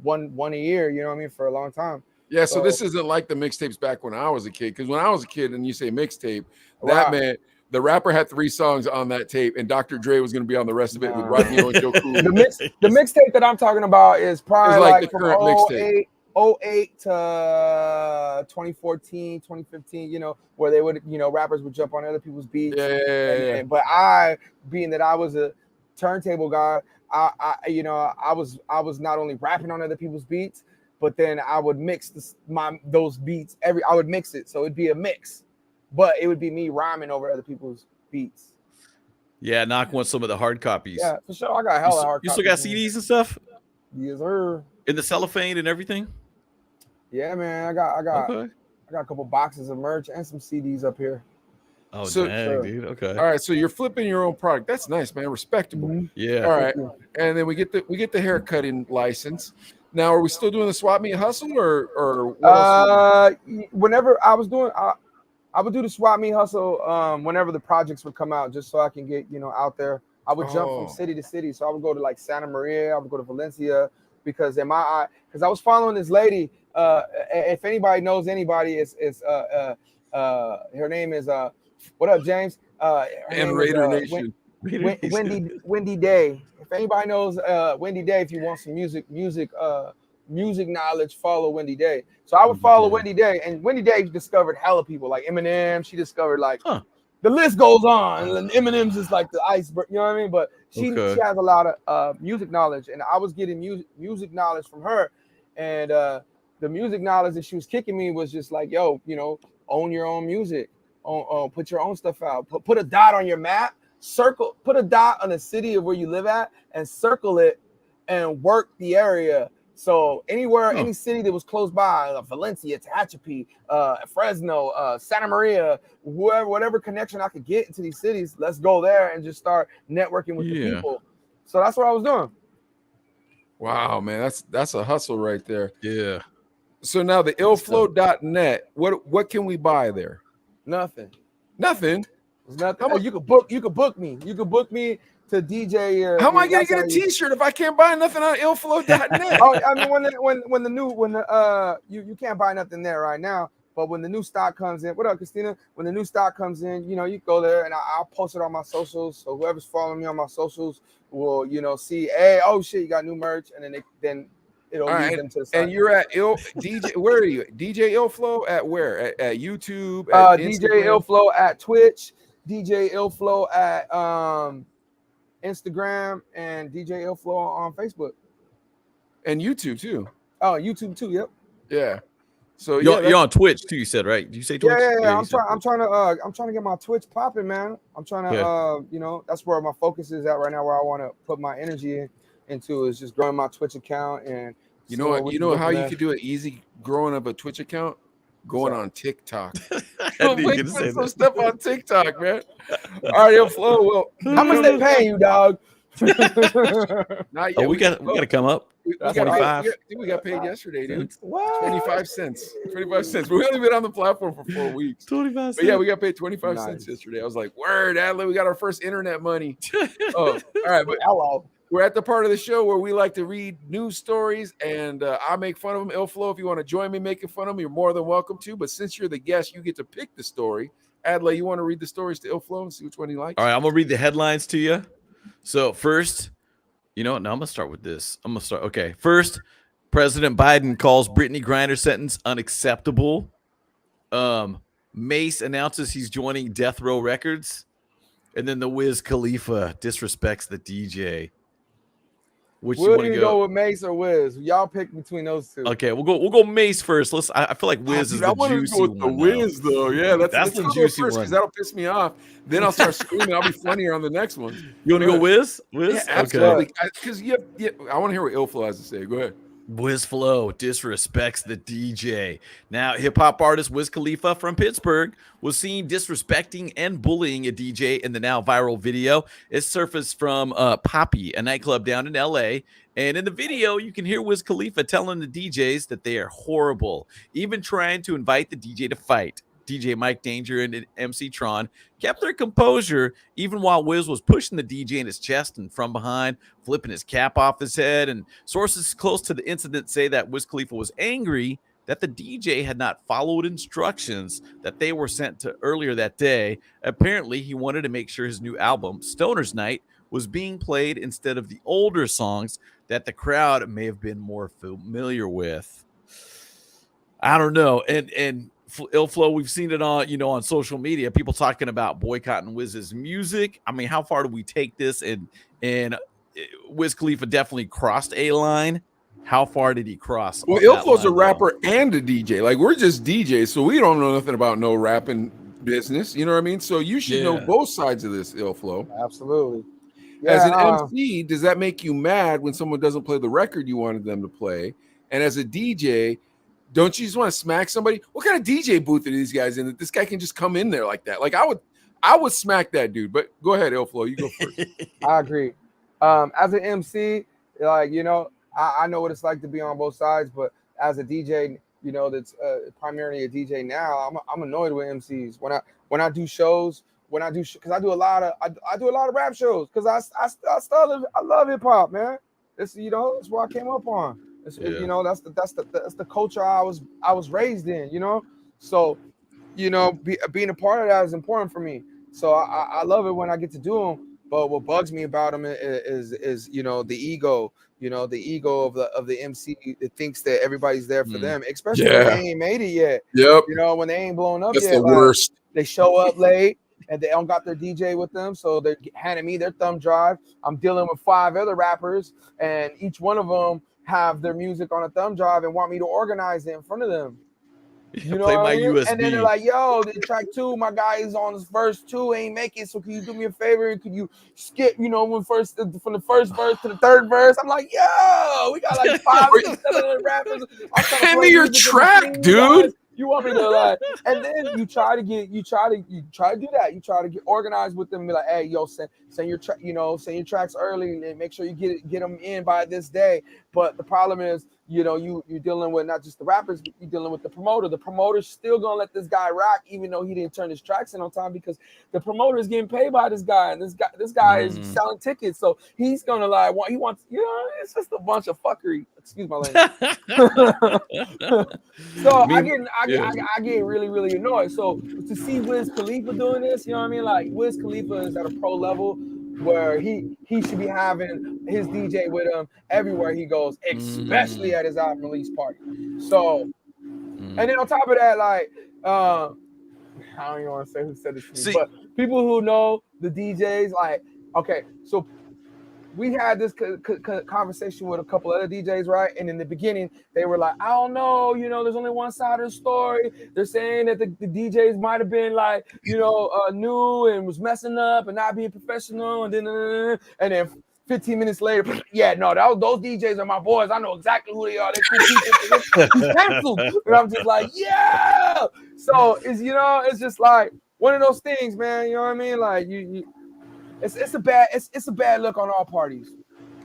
S4: one a year, you know what I mean, for a long time.
S6: Yeah, so this isn't like the mixtapes back when I was a kid. Because when I was a kid and you say mixtape, that meant the rapper had 3 songs on that tape, and Dr. Dre was going to be on the rest of it with Rodney and Joe Cool.
S4: The mixtape that I'm talking about is probably like
S6: the
S4: from
S6: current mixtape.
S4: 08 to 2014, 2015, where they would, rappers would jump on other people's beats. But I, being that I was a turntable guy, I was not only rapping on other people's beats, but then I would mix those beats I would mix it. So it'd be a mix, but it would be me rhyming over other people's beats.
S7: Yeah, Knock wants some of the hard copies.
S4: Yeah, for sure. I got hella hard copies.
S7: You still got CDs and stuff?
S4: Yes, sir.
S7: In the cellophane and everything?
S4: Yeah, man. I got a couple boxes of merch and some CDs up here.
S7: Oh, dang, dude. Okay.
S6: All right, so you're flipping your own product. That's nice, man. Respectable.
S4: Mm-hmm.
S7: Yeah.
S6: All right, and then we get the haircutting license. Now, are we still doing the swap meet hustle, or what else?
S4: Whenever I was doing, I would do the swap meet hustle. Whenever the projects would come out, just so I can get out there. I would jump from city to city. So I would go to like Santa Maria. I would go to Valencia because in my eye, because I was following this lady. If anybody knows anybody, her name is what up, James?
S6: And Raider Nation.
S4: Wendy Day. If anybody knows Wendy Day, if you want some music knowledge, follow Wendy Day. So I would follow Wendy Day, and Wendy Day discovered hella people like Eminem. She discovered the list goes on. And Eminem's is like the iceberg, you know what I mean? But she has a lot of music knowledge, and I was getting music knowledge from her, and the music knowledge that she was kicking me was just like, yo, own your own music, put your own stuff out, put a dot on your map, put a dot on the city of where you live at, and circle it, and work the area. So any city that was close by, Valencia, Tehachapi, Fresno, Santa Maria, whatever connection I could get into these cities, let's go there and just start networking with the people. So that's what I was doing.
S6: Wow, man, that's a hustle right there.
S7: Yeah.
S6: So now the illflow.net, what can we buy there?
S4: Nothing.
S6: Nothing.
S4: There's nothing. You could book me. You could book me to DJ.
S6: How am I gonna get a T-shirt if I can't buy nothing on illflow.net?
S4: I mean, you can't buy nothing there right now. But when the new stock comes in, what up, Christina? When the new stock comes in, you go there and I'll post it on my socials. So whoever's following me on my socials will, see, hey, oh shit, you got new merch, and then it'll lead them to the site.
S6: And you're at DJ. Where are you? DJ Illflow at where? At YouTube. At
S4: DJ Illflow at Twitch. DJ Illflow at Instagram, and DJ Illflow on Facebook.
S6: And YouTube too.
S4: Oh, YouTube too. Yep.
S6: Yeah. So
S7: you're on Twitch too. You said, right? Did you say Twitch?
S4: Yeah. I'm trying to get my Twitch popping, man. I'm trying to, that's where my focus is at right now. Where I want to put my energy into is just growing my Twitch account. And
S6: you know how you could do it easy growing up a Twitch account. Going on TikTok. Put some stuff on TikTok, man. All right, Illflow. Well,
S4: how much they paying you, dog?
S6: Not yet.
S7: Oh, we got to come up.
S6: We got
S7: 25.
S6: paid, we got paid yesterday, dude.
S4: What?
S6: 25 cents. 25 cents. We only been on the platform for 4 weeks.
S7: 25
S6: But
S7: cents.
S6: yeah, we got paid 25
S4: Nice.
S6: cents yesterday. I was like, word, Adley, we got our first internet money. Oh, all right. But
S4: Hello.
S6: we're at the part of the show where we like to read news stories, and I make fun of them. Ilflo, if you want to join me making fun of them, you're more than welcome to. But since you're the guest, you get to pick the story. Adley, you want to read the stories to Ilflo and see which one he likes?
S7: All right, I'm gonna read the headlines to you. So first, you know what? Now I'm gonna start with this. I'm gonna start. Okay, first, President Biden calls Brittany Griner sentence unacceptable. Mace announces he's joining Death Row Records, and then the Wiz Khalifa disrespects the DJ. Which you
S4: Will
S7: want to
S4: you
S7: go?
S4: go with Mace or Wiz? Y'all pick between those two.
S7: Okay, we'll go Mace first. I feel like Wiz is
S6: I
S7: the
S6: wanna
S7: juicy
S6: go with the
S7: one.
S6: Wiz, though. Yeah, that's
S7: the
S6: the
S7: juicy
S6: first,
S7: one.
S6: because that'll piss me off. Then I'll start screaming. I'll be funnier on the next one.
S7: You want to go Wiz? Wiz?
S6: Yeah, absolutely. Because I want to hear what Ilflo has to say. Go ahead.
S7: Wiz Flow disrespects the DJ. Now, hip-hop artist Wiz Khalifa from Pittsburgh was seen disrespecting and bullying a DJ in the now viral video. It surfaced from Poppy, a nightclub down in L.A., and in the video, you can hear Wiz Khalifa telling the DJs that they are horrible, even trying to invite the DJ to fight. DJ Mike Danger and MC Tron kept their composure even while Wiz was pushing the DJ in his chest and from behind, flipping his cap off his head. And sources close to the incident say that Wiz Khalifa was angry that the DJ had not followed instructions that they were sent to earlier that day. Apparently, he wanted to make sure his new album, Stoner's Night, was being played instead of the older songs that the crowd may have been more familiar with. I don't know. And Ilflo, we've seen it on social media, people talking about boycotting Wiz's music. I mean, how far do we take this? And Wiz Khalifa definitely crossed a line. How far did he cross?
S6: Well, Ilflo's a rapper and a DJ. Like, we're just DJs, so we don't know nothing about no rapping business. You know what I mean? So you should know both sides of this, Ilflo.
S4: Absolutely.
S6: As an MC, does that make you mad when someone doesn't play the record you wanted them to play? And as a DJ, don't you just want to smack somebody? What kind of DJ booth are these guys in that this guy can just come in there like that? Like, I would smack that dude. But go ahead, Ilflo, you go first.
S4: I agree. As an MC, like, I know what it's like to be on both sides, but as a DJ, that's primarily a DJ now, I'm annoyed with MCs when I do shows. Because I do a lot of rap shows because I love hip hop, man. It's it's what I came up on. It's, that's the culture I was raised in, So, being a part of that is important for me. So I love it when I get to do them. But what bugs me about them is the ego. The ego of the MC that thinks that everybody's there for them, especially when they ain't made it yet.
S6: Yep.
S4: When they ain't blown up
S6: yet.
S4: That's the worst. They show up late and they don't got their DJ with them, so they're handing me their thumb drive. I'm dealing with 5 other rappers, and each one of them have their music on a thumb drive and want me to organize it in front of them.
S7: Play my USB.
S4: And then they're like, yo, the track 2, my guy is on his first 2, ain't make it. So can you do me a favor? And could you skip, from the first verse to the third verse? I'm like, yo, we got like 5 rappers.
S6: Hand me your track, dude.
S4: You want me to like, and then you try to do that. You try to get organized with them and be like, hey, yo, send your send your tracks early and make sure you get them in by this day. But the problem is, you're dealing with not just the rappers, but you're dealing with the promoter. The promoter's still gonna let this guy rock, even though he didn't turn his tracks in on time, because the promoter is getting paid by this guy, and this guy is selling tickets, so he's gonna he wants, it's just a bunch of fuckery. Excuse my language. So I get really, really annoyed. So to see Wiz Khalifa doing this, like Wiz Khalifa is at a pro level where he should be having his DJ with him everywhere he goes, especially at his album release party. So, and then on top of that, like, I don't even want to say who said this to me, but people who know the DJs, like, okay, so we had this conversation with a couple other DJs, right? And in the beginning, they were like, I don't know, there's only one side of the story. They're saying that the DJs might have been like, new and was messing up and not being professional. And then 15 minutes later, those DJs are my boys. I know exactly who they are. They're canceled. And I'm just like, yeah. So it's just like one of those things, man. You know what I mean? Like it's a bad look on all parties.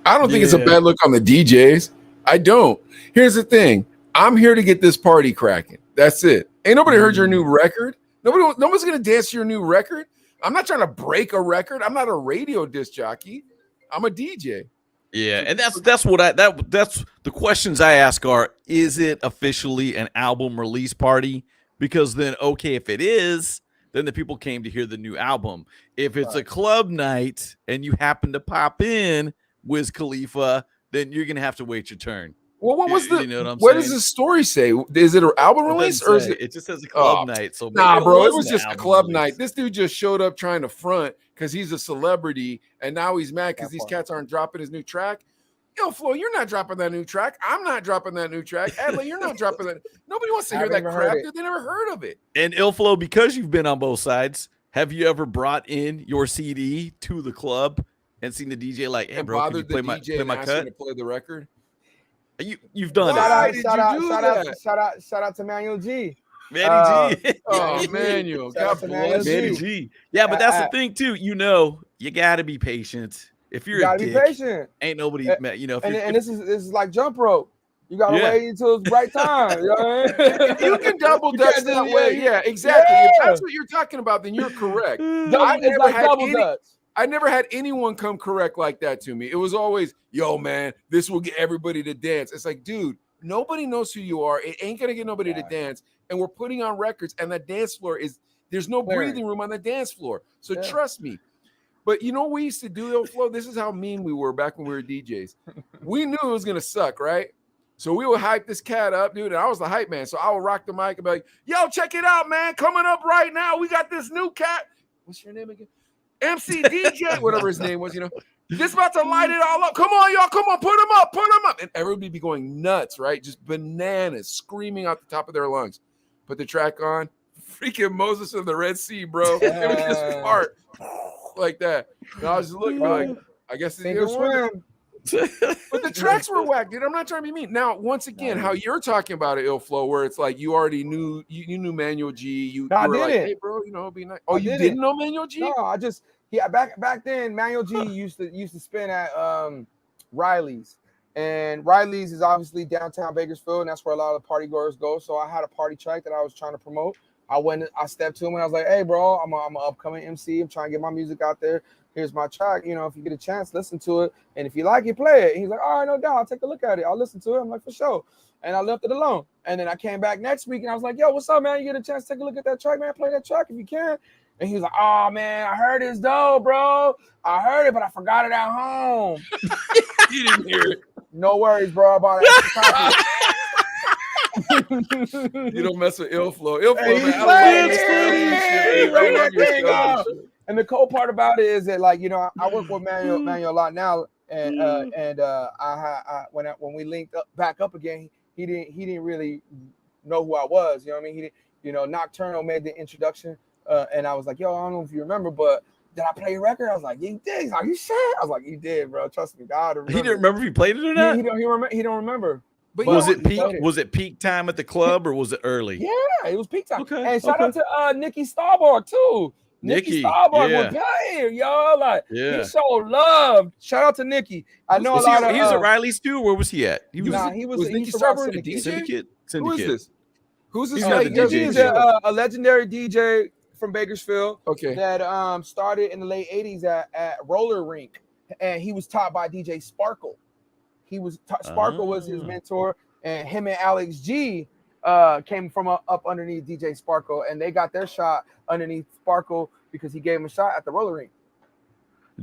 S6: I don't think it's a
S7: Yeah.
S6: bad look on the DJs. I don't. Here's the thing. I'm here to get this party cracking. That's it. Ain't nobody heard your new record. Nobody's gonna dance to your new record. I'm not trying to break a record. I'm not a radio disc jockey. I'm a DJ.
S7: Yeah, and that's the questions I ask are: is it officially an album release party? Because then, okay, if it is, then the people came to hear the new album. If it's a club night and you happen to pop in Wiz Khalifa, then you're gonna have to wait your turn.
S6: Well, what was the?
S7: You know what I'm
S6: what
S7: saying?
S6: does the story say? Is it an album
S7: It
S6: release
S7: doesn't
S6: or is
S7: say.
S6: it?
S7: It just says a club
S6: Oh,
S7: night. So
S6: Nah,
S7: maybe
S6: bro, it was
S7: wasn't an
S6: just a
S7: album
S6: club
S7: release.
S6: night. This dude just showed up trying to front because he's a celebrity, and now he's mad because these cats aren't dropping his new track. Yo, Flo, you're not dropping that new track. I'm not dropping that new track. Adley, you're not dropping that. Nobody wants to hear that crap. They never heard of it.
S7: And Ilflo, because you've been on both sides, have you ever brought in your CD to the club and seen the DJ like, hey,
S6: And
S7: bro, can you
S6: bothered
S7: play
S6: the
S7: my
S6: DJ
S7: play
S6: and
S7: my
S6: asked him
S7: cut?
S6: to play the record.
S7: You've done
S6: Why
S7: it.
S6: did you do that?
S4: Shout out to Manuel G.
S7: Manny G.
S6: Oh, Manuel, God bless
S7: Manny
S6: you.
S7: G. Yeah, but that's the thing too. You know, you gotta be patient. If you're
S4: You gotta
S7: a
S4: be
S7: dick,
S4: patient.
S7: ain't nobody. You know,
S4: And this is like jump rope. You gotta wait until it's right time. You know what I mean?
S6: If you can double
S4: You
S6: dutch
S4: can't
S6: that
S4: just-
S6: way, yeah, exactly.
S4: Yeah.
S6: If that's what you're talking about, then you're correct.
S4: It's like double dutch.
S6: I never had anyone come correct like that to me. It was always, yo, man, this will get everybody to dance. It's like, dude, nobody knows who you are. It ain't gonna get nobody to dance. And we're putting on records, and the dance floor there's no breathing room on the dance floor. So trust me. But you know what we used to do, though, Flo? This is how mean we were back when we were DJs. We knew it was gonna suck, right? So we would hype this cat up, dude, and I was the hype man. So I would rock the mic and be like, yo, check it out, man. Coming up right now, we got this new cat. What's your name again? MC DJ, whatever his name was, you know. This about to light it all up. Come on, y'all. Come on, put him up. And everybody be going nuts, right? Just bananas, screaming out the top of their lungs. Put the track on. Freaking Moses in the Red Sea, bro. It was just fart like that. And I was just looking like, I guess it's
S4: Sink or swim.
S6: But the tracks were whack, dude. I'm not trying to be mean. Now, once again, how you're talking about it, Ilflo, where it's like you already knew you knew Manuel G. You were like, hey, bro, you know, it'd be nice. Oh, you didn't know Manuel G?
S4: No, back then, Manuel G used to spin at Riley's. And Riley's is obviously downtown Bakersfield, and that's where a lot of the party goers go. So I had a party track that I was trying to promote. I stepped to him and I was like, hey, bro, I'm an upcoming MC. I'm trying to get my music out there. Here's my track. You know, if you get a chance, listen to it. And if you like it, play it. And he's like, all right, no doubt. I'll take a look at it. I'll listen to it. I'm like, for sure. And I left it alone. And then I came back next week and I was like, yo, what's up, man? You get a chance to take a look at that track, man? Play that track if you can. And he was like, oh, man, I heard it's dope, bro. I heard it, but I forgot it at home.
S6: You didn't hear it.
S4: No worries, bro. I bought an extra copy.
S6: You don't mess with Ilflo. Ilflo,
S4: Hey,
S6: man, I love your stuff.
S4: And the cool part about it is that, like, you know, I work with Manuel a lot now, and when we linked back up again, he didn't really know who I was. You know what I mean? He didn't, you know, Nocturnal made the introduction, and I was like, yo, I don't know if you remember, but did I play your record? I was like, yeah, you did. He's like, you sure? I was like, you did, bro. Trust me, God.
S7: He didn't remember if you played it or not.
S4: He don't remember.
S7: But was it peak? Was it peak time at the club or was it early?
S4: Yeah, it was peak time.
S7: Okay.
S4: And shout out to Nikki Starborg too. Nikki Starborg was playing, yo. Like he showed love. Shout out to Nikki. I know a lot of.
S7: He was at Riley's too. Where was he at?
S4: He was
S6: Nikki Starborg a DJ?
S7: Syndicate.
S6: Who is this? Who's this?
S4: He's a legendary DJ from Bakersfield.
S6: Okay.
S4: That started in the late '80s at Roller Rink, and he was taught by DJ Sparkle. Sparkle was his mentor, and him and Alex G came from up underneath DJ Sparkle, and they got their shot underneath Sparkle because he gave him a shot at the roller rink.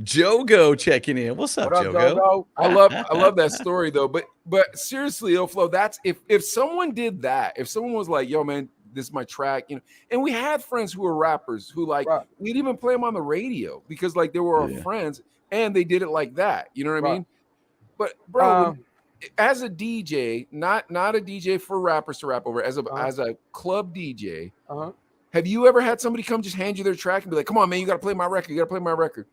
S7: Jogo checking in. What's up, Jogo?
S6: I love that story though. But seriously, Ilflo, that's if someone did that, if someone was like, yo, man, this is my track, you know, and we had friends who were rappers who like we'd even play them on the radio because like they were our friends and they did it like that. You know what I mean? But bro, as a DJ, not a DJ for rappers to rap over, as a club DJ, have you ever had somebody come just hand you their track and be like, "Come on, man, you got to play my record. You got to play my record."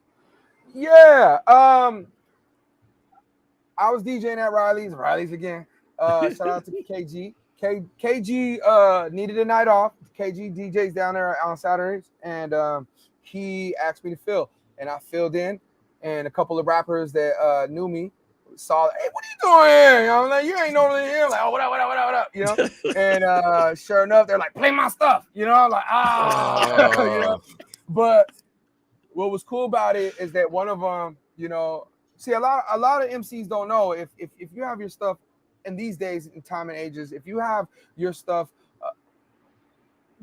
S4: Yeah. I was DJing at Riley's again. Shout out to KG. KG needed a night off. KG DJs down there on Saturdays, and he asked me to fill. and I filled in, and a couple of rappers that knew me saw, hey, what are you doing here? You know, like, you ain't normally here. Like, oh, what up, what up, what up, what up? You know, and sure enough, they're like, play my stuff. You know, I'm like, you know. But what was cool about it is that one of them, you know, see a lot of MCs don't know if you have your stuff in these days in time and ages, if you have your stuff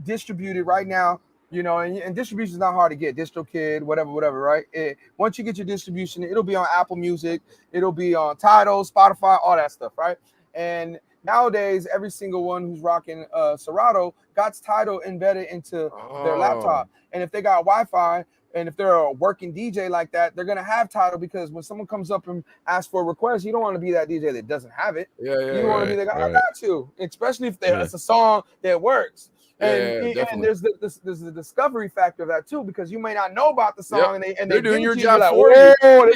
S4: distributed right now, you know, and distribution is not hard to get, DistroKid, whatever, right? Once you get your distribution, it'll be on Apple Music, it'll be on Tidal, Spotify, all that stuff, right? And nowadays, every single one who's rocking Serato got Tidal embedded into their laptop. And if they got Wi-Fi, and if they're a working DJ like that, they're gonna have Tidal, because when someone comes up and asks for a request, you don't want to be that DJ that doesn't have it. You want to be the guy, I got you, especially if it's a song that works. And there's the discovery factor of that too, because you may not know about the song, and they're
S6: doing your
S4: you,
S6: job
S4: like,
S6: for you.
S4: They're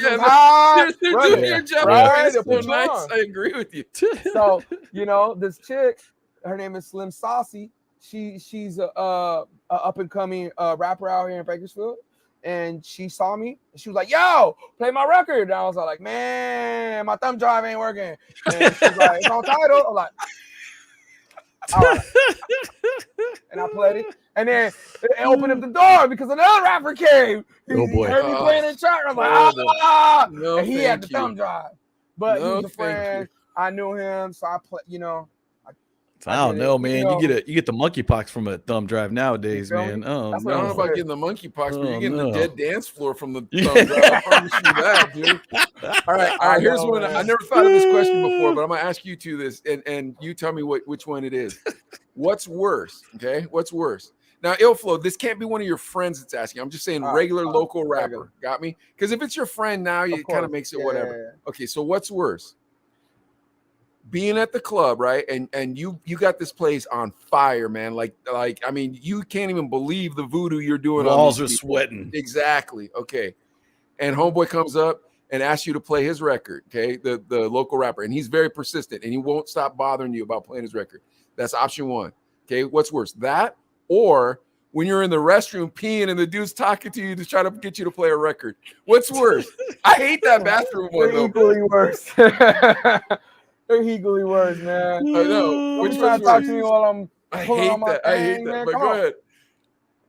S6: doing your job.
S4: Right?
S6: So nice. I agree with you.
S4: So you know, this chick, her name is Slim Saucy. She's a up and coming rapper out here in Bakersfield. And she saw me, and she was like, "Yo, play my record." And I was like, "Man, my thumb drive ain't working." And she's like, "It's on Tidal." I'm like, all right. And I played it, and then it opened up the door because another rapper came. He heard me playing in chart. I'm like,
S6: no,
S4: and he had the thumb drive, but he was a friend. I knew him, so I play. You know.
S7: I don't know, man. You get the monkeypox from a thumb drive nowadays, man. Oh,
S6: I don't know about getting the monkeypox, but you're getting the dead dance floor from the thumb drive. I promise you that, dude. All right. Here's one. I never thought of this question before, but I'm gonna ask you two this, and you tell me which one it is. What's worse? Okay, what's worse? Now, Illflow, this can't be one of your friends that's asking. I'm just saying regular local rapper. Got me? Because if it's your friend now, it kind of makes it whatever. Okay, so what's worse? Being at the club, right? And you got this place on fire, man. Like I mean, you can't even believe the voodoo you're doing.
S7: Walls are sweating.
S6: Exactly. Okay. And homeboy comes up and asks you to play his record, okay? The local rapper. And he's very persistent, and he won't stop bothering you about playing his record. That's option one. Okay. What's worse? That, or when you're in the restroom peeing and the dude's talking to you to try to get you to play a record? What's worse? I hate that bathroom one, though.
S4: Equally worse. They're equally worse, man.
S6: I know.
S4: Which one talk to me while I'm pulling on my thing,
S6: I hate that.
S4: man.
S6: But
S4: Come
S6: go
S4: on.
S6: ahead.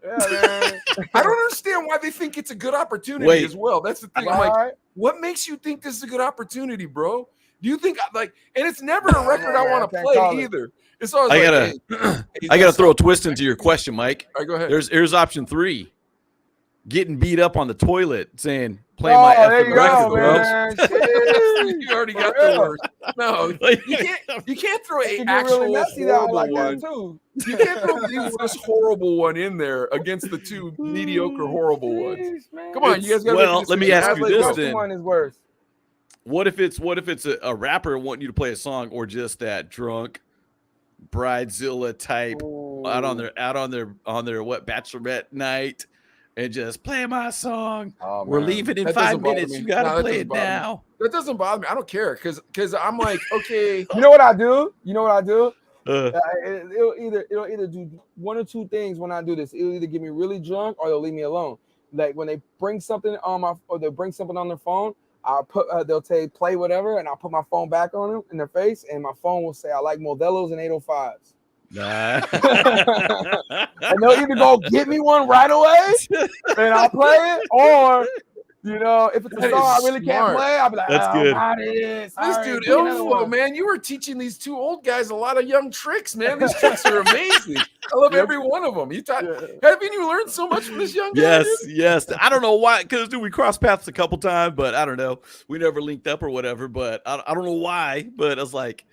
S4: Yeah, man.
S6: I don't understand why they think it's a good opportunity as well. That's the thing. I'm like, what makes you think this is a good opportunity, bro? Do you think and it's never a record I want to play either. It's always
S7: I gotta throw a twist into your question, Mike.
S6: All right, go ahead.
S7: Here's option 3. Getting beat up on the toilet saying, "Play my effing record, bro."
S6: You already got the worst. No, you can't throw an actual horrible one. You can't throw the worst horrible one in there against the two mediocre horrible ones. Come on, you guys got to.
S7: Well, let me ask you this then.
S4: One is worse.
S7: What if it's a rapper wanting you to play a song, or just that drunk bridezilla type out on their what, bachelorette night? And just play my song. Oh, we're leaving in 5 minutes. You gotta play it now.
S6: That doesn't bother me. I don't care because I'm like, okay.
S4: You know what I do? It'll either do one or two things when I do this. It'll either get me really drunk or they'll leave me alone. Like when they bring something on they bring something on their phone, I'll put they'll say play whatever, and I'll put my phone back on them in their face, and my phone will say I like Modelo's and 805s.
S7: Nah.
S4: And they'll either go get me one right away and I'll play it, or if it's a song I really can't play, I'll be like,
S7: that's good.
S6: This dude, Illflow, man, you were teaching these two old guys a lot of young tricks, man. These tricks are amazing. I love every one of them. Haven't you learned so much from this young guy?
S7: Yes. I don't know why, because we crossed paths a couple times, but I don't know. We never linked up or whatever, but I don't know why. But it was like,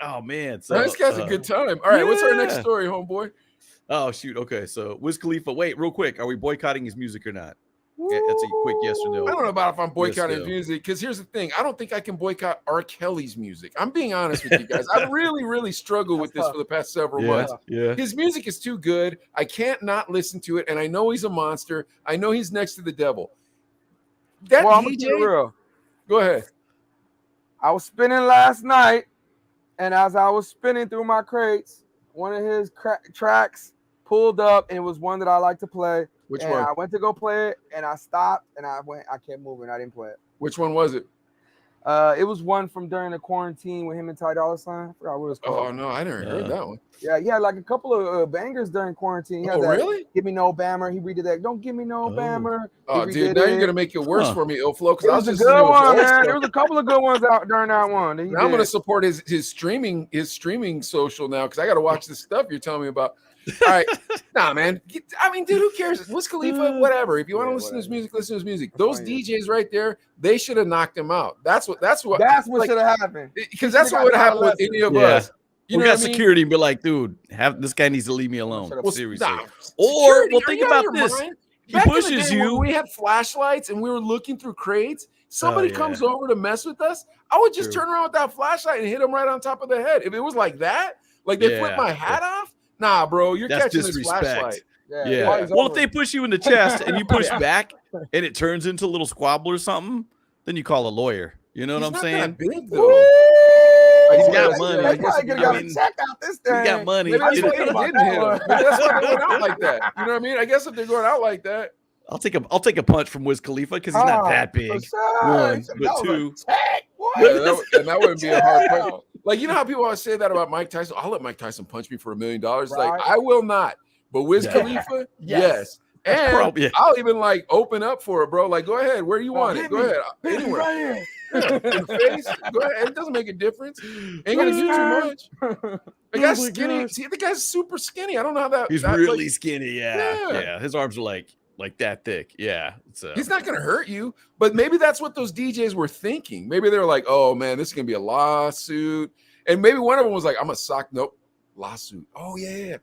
S7: oh man. So
S6: this guy's a good time. All right, what's our next story, homeboy?
S7: Oh shoot. Okay, so Wiz Khalifa. Wait, real quick, are we boycotting his music or not? Yeah, that's a quick yes or no.
S6: I don't know about if I'm boycotting his music, because here's the thing. I don't think I can boycott R. Kelly's music. I'm being honest with you guys. I really, really struggled with this for the past several months.
S7: Yeah.
S6: His music is too good. I can't not listen to it, and I know he's a monster. I know he's next to the devil. That DJ, go ahead.
S4: I was spinning last night, and as I was spinning through my crates, one of his tracks pulled up, and it was one that I like to play.
S6: Which
S4: and
S6: one?
S4: I went to go play it, and I stopped, and I kept moving. I didn't play it.
S6: Which one was it?
S4: It was one from during the quarantine with him and Ty Dolla $ign. I forgot what it was called.
S6: Oh no, I never heard that one.
S4: Yeah, he had like a couple of bangers during quarantine. He had that,
S6: really?
S4: Give me no Bammer. He redid that. Don't give me no Bammer.
S6: Oh, dude, now you're gonna make it worse for me, Ilflo, because
S4: It
S6: I
S4: was
S6: was
S4: a
S6: just
S4: good one, man.
S6: stuff.
S4: There was a couple of good ones out during that one.
S6: Now I'm gonna support his streaming social now because I gotta watch this stuff you're telling me about. All right, nah, man. I mean, dude, who cares? Wiz Khalifa, whatever. If you want to listen to his music, listen to his music. Those DJs right there, they should have knocked him out. That's what
S4: like, should have happened.
S6: Because that's what would happen with any of us.
S7: You know, got security and be like, dude, this guy needs to leave me alone.
S6: Well,
S7: seriously.
S6: Nah,
S7: or think about this.
S6: Mind?
S7: He
S6: Back
S7: pushes
S6: in the day,
S7: you.
S6: when we had flashlights and we were looking through crates. Somebody comes over to mess with us. I would just turn around with that flashlight and hit him right on top of the head. If it was like that, like they flip my hat off. Nah, bro, you're catching this flashlight.
S7: Yeah. Well, if they push you in the chest and you push back and it turns into a little squabble or something, then you call a lawyer. You know what I'm saying?
S6: Big, though.
S7: He's got money.
S4: Check out this thing.
S7: He got money.
S6: Maybe that's why they didn't hit him. That's why they're going out like that. You know what I mean? I guess if they're going out like that.
S7: I'll take a punch from Wiz Khalifa because he's not that big. One, but two.
S6: And that wouldn't be a hard punch. Like, you know how people always say that about Mike Tyson? I'll let Mike Tyson punch me for $1 million. Like, I will not. But Wiz Khalifa, yes. And I'll even like open up for it, bro. Like, go ahead. Where do you want it? Go ahead. Anywhere.
S4: Right here.
S6: In the face. Go ahead. It doesn't make a difference. Ain't gonna do too much. The guy's skinny. See, the guy's super skinny. I don't know how that.
S7: He's really skinny. Yeah. His arms are like that thick. Yeah.
S6: He's not gonna hurt you. But maybe that's what those DJs were thinking. Maybe they were like, oh man, this is gonna be a lawsuit. And maybe one of them was like, I'm a sock. Nope. Lawsuit. Oh yeah.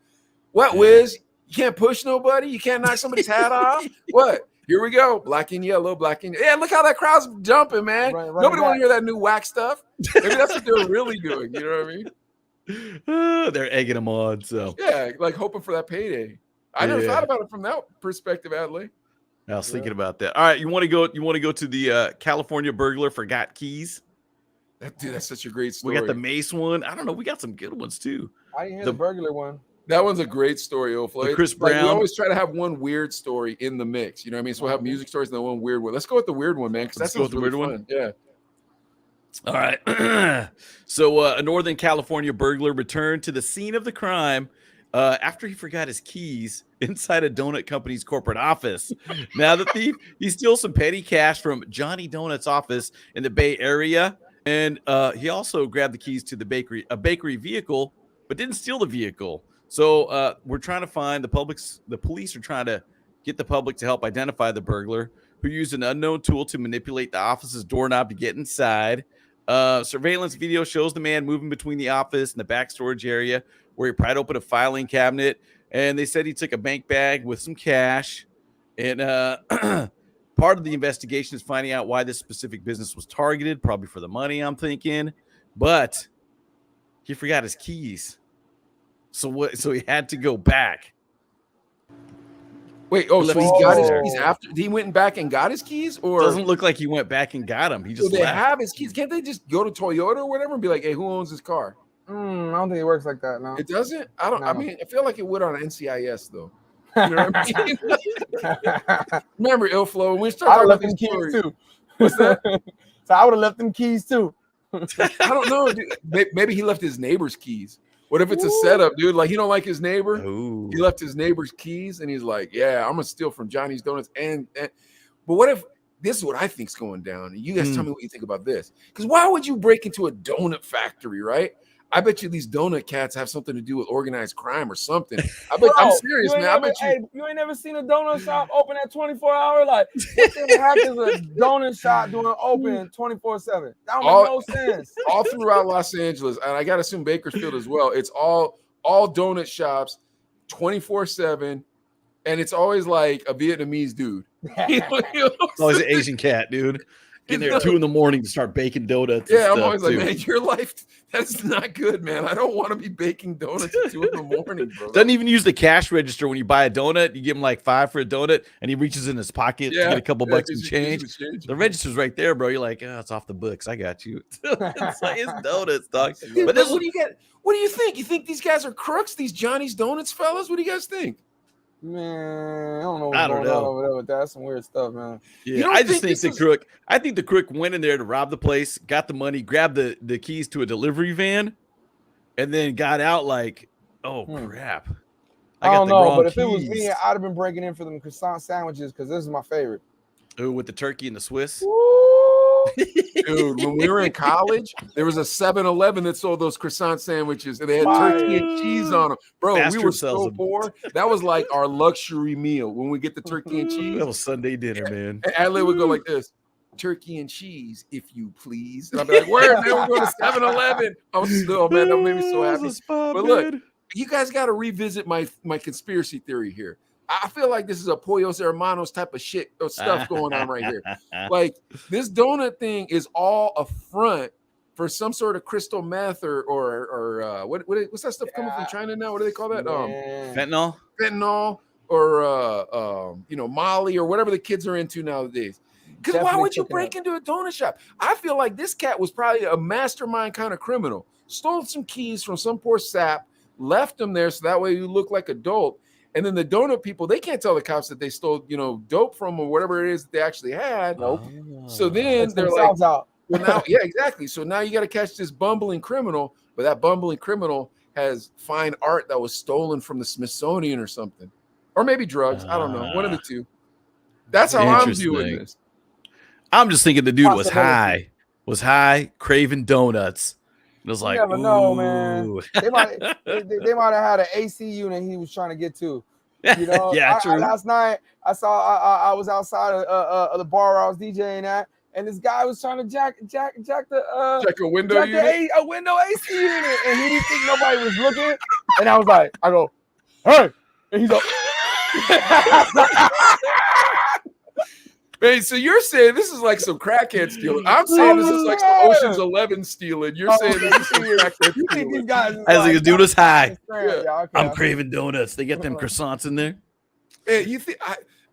S6: What, Wiz? You can't push nobody. You can't knock somebody's hat off. What? Here we go. Black and yellow, black and yeah. Look how that crowd's jumping, man. Nobody want to hear that new whack stuff. Maybe that's what they're really doing. You know what I mean?
S7: They're egging them on. So
S6: yeah, like hoping for that payday. I never thought about it from that perspective, Adley.
S7: I was thinking about that. All right, you want to go to the California burglar forgot keys?
S6: Dude, that's such a great story.
S7: We got the Mace one. I don't know. We got some good ones too.
S4: I didn't hear the burglar one.
S6: That one's a great story, Ilflo.
S7: Chris Brown.
S6: Like, we always try to have one weird story in the mix. You know what I mean? So we'll have music stories and then one weird one. Let's go with the weird one, man, because that's the weird one. Yeah.
S7: All right. So a Northern California burglar returned to the scene of the crime after he forgot his keys inside a donut company's corporate office. Now the thief, he steals some petty cash from Johnny Donut's office in the Bay Area, and he also grabbed the keys to a bakery vehicle, but didn't steal the vehicle. So we're trying to find the police are trying to get the public to help identify the burglar who used an unknown tool to manipulate the office's doorknob to get inside. Surveillance video shows the man moving between the office and the back storage area where he pried open a filing cabinet. And they said he took a bank bag with some cash. And part of the investigation is finding out why this specific business was targeted, probably for the money, I'm thinking. But he forgot his keys. So he had to go back.
S6: Wait, so he got his keys after he went back and got his keys, or
S7: doesn't look like he went back and got them. He just
S6: they have his keys. Can't they just go to Toyota or whatever and be like, "Hey, who owns this car?"
S4: I don't think it works like that. No,
S6: it doesn't. I don't. No. I mean, I feel like it would on NCIS though. You know what I mean? Remember, Ilflo, when we started talking about these keys too. What's that?
S4: So I would have left them keys too.
S6: I don't know, dude. Maybe he left his neighbor's keys. What if it's a setup, dude? Like, he don't like his neighbor.
S7: Ooh.
S6: He left his neighbor's keys, and he's like, "Yeah, I'm gonna steal from Johnny's Donuts." And but what if this is what I think's going down? And you guys tell me what you think about this. Because why would you break into a donut factory, right? I bet you these donut cats have something to do with organized crime or something. I bet. I'm serious, man. I bet you.
S4: Hey, you ain't never seen a donut shop open at 24 hours. Like, what the heck is a donut shop doing open 24/7? That don't make no sense.
S6: All throughout Los Angeles, and I gotta assume Bakersfield as well. It's all donut shops, 24/7, and it's always like a Vietnamese dude.
S7: It's always an Asian cat, dude. Getting there at 2 a.m. to start baking donuts.
S6: Yeah, I'm always like, man, your life, that's not good, man. I don't want to be baking donuts at 2 a.m, bro.
S7: Doesn't even use the cash register when you buy a donut. You give him like $5 for a donut, and he reaches in his pocket to get a couple bucks in change. The register's right there, bro. You're like, oh, it's off the books. I got you. It's like, it's donuts, dog.
S6: Yeah, but what do you get? What do you think? You think these guys are crooks? These Johnny's Donuts fellas? What do you guys think?
S4: Man, I don't know what's
S7: I don't
S4: going on
S7: know.
S4: over there with that. That's some weird stuff, man.
S7: Yeah,
S1: don't
S7: I just
S1: think
S7: think
S1: this
S7: the crook. I think the crook went in there to rob the place, got the money, grabbed the keys to a delivery van, and then got out like, oh crap, I
S4: I
S7: got
S4: don't
S7: the
S4: know,
S7: wrong
S4: but if it was
S7: keys.
S4: me, I'd have been breaking in for them croissant sandwiches because this is my favorite.
S7: Ooh, with the turkey and the Swiss.
S6: Dude, when we were in college, there was a 7-Eleven that sold those croissant sandwiches, and they had
S4: Fire.
S6: turkey and cheese on them. Bro, we
S7: Bastard
S6: were
S7: sells
S6: so
S7: them.
S6: poor. That was like our luxury meal when we get the turkey and cheese.
S7: That was Sunday dinner, man.
S6: And Adley would go like this, turkey and cheese, if you please. And I'd be like, where? Man, we're going to 7-Eleven. I was still, man, that made me so
S7: That was
S6: happy.
S7: a spot,
S6: But look,
S7: man.
S6: you guys got to revisit my conspiracy theory here. I feel like this is a Pollos Hermanos type of shit or stuff going on right here. Like this donut thing is all a front for some sort of crystal meth or what's that stuff coming from China now? What do they call that?
S7: Fentanyl.
S6: Fentanyl or Molly or whatever the kids are into nowadays. Because why would you break into a donut shop? I feel like this cat was probably a mastermind kind of criminal. Stole some keys from some poor sap, left them there so that way you look like adult. And then the donut people, they can't tell the cops that they stole, dope from or whatever it is that they actually had.
S4: Nope.
S6: So then they're like,
S4: out.
S6: well, now, yeah, exactly. So now you got to catch this bumbling criminal, but that bumbling criminal has fine art that was stolen from the Smithsonian or something, or maybe drugs. I don't know. One of the two. That's how I'm viewing this.
S7: I'm just thinking the dude was high, craving donuts. It was like,
S4: you never know, man. They might have had an AC unit he was trying to get to. You know,
S7: yeah, true.
S4: Last night I was outside of the bar where I was DJing at, and this guy was trying to jack
S6: a window unit,
S4: a window AC unit, and he didn't think nobody was looking. And I go, hey, and he's like,
S6: hey, so you're saying this is like some crackhead stealing? I'm saying this is like some Ocean's 11 stealing. You're saying this is some crackhead
S4: you think these guys?
S7: I was like, the dude was high.
S4: Yeah,
S7: I'm craving donuts. They get them croissants in there.
S6: Hey, you think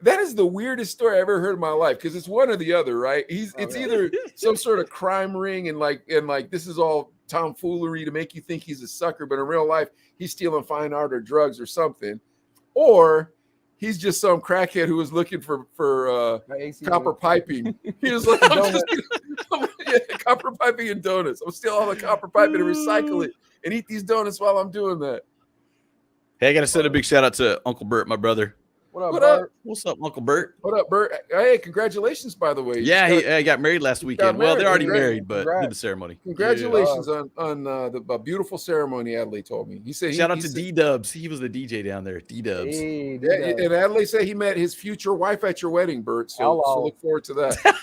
S6: that is the weirdest story I ever heard in my life because it's one or the other, right? It's either some sort of crime ring and like this is all tomfoolery to make you think he's a sucker, but in real life he's stealing fine art or drugs or something, or he's just some crackhead who was looking for copper piping. He was like, copper piping and donuts. I'm steal all the copper piping and recycle it and eat these donuts while I'm doing that.
S7: Hey, I got to send a big shout out to Uncle Bert, my brother.
S4: What up, Bert?
S7: What's up, Uncle Bert?
S6: What up, Bert? Hey, congratulations, by the way.
S7: Yeah, he got married last weekend. Well, they're already married, but did the ceremony.
S6: Congratulations on the beautiful ceremony, Adley told me. He said
S7: shout out to D-Dubs. He was the DJ down there, D-Dubs.
S4: Hey,
S6: and Adley said he met his future wife at your wedding, Bert, so look forward to that.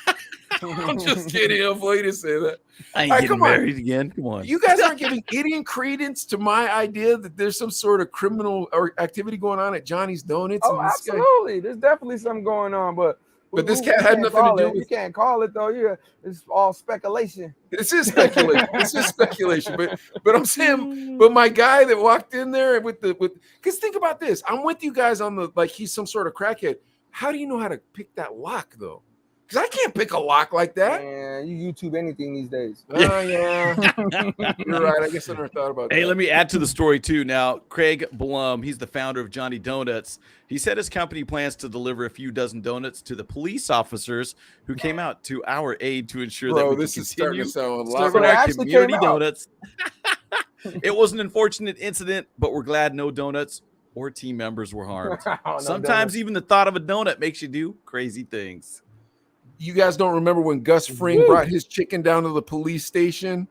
S6: I'm just kidding. I'm afraid to say that.
S7: I ain't getting married again. Come on.
S6: You guys aren't giving any credence to my idea that there's some sort of criminal or activity going on at Johnny's Donuts.
S4: Oh, absolutely. There's definitely something going on, but
S6: this cat had nothing to do with it.
S4: You can't call it though. Yeah, it's all speculation.
S6: This is speculation. This is speculation. But I'm saying, but my guy that walked in there because think about this. I'm with you guys on the he's some sort of crackhead. How do you know how to pick that lock though? Because I can't pick a lock like that.
S4: Man, you YouTube anything these days.
S6: Oh, yeah. You're right. I guess I never thought about that.
S7: Hey, let me add to the story, too. Now, Craig Blum, he's the founder of Johnny Donuts. He said his company plans to deliver a few dozen donuts to the police officers who came out to our aid to ensure that we
S6: this
S7: can
S6: is starting to sound
S7: serving our community donuts. It was an unfortunate incident, but we're glad no donuts or team members were harmed. Sometimes even the thought of a donut makes you do crazy things.
S6: You guys don't remember when Gus Fring brought his chicken down to the police station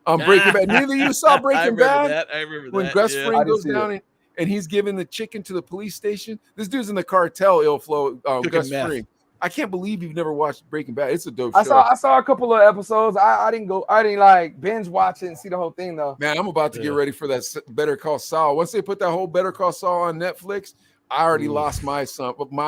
S6: on Breaking Bad? Neither of you saw Breaking Bad?
S7: I remember
S6: when
S7: that.
S6: Gus Fring goes down and he's giving the chicken to the police station. This dude's in the cartel, Gus Fring. I can't believe you've never watched Breaking Bad. It's a dope show.
S4: I saw a couple of episodes. I didn't like binge watch it and see the whole thing though.
S6: Man, I'm about to get ready for that Better Call Saul. Once they put that whole Better Call Saul on Netflix, I already lost my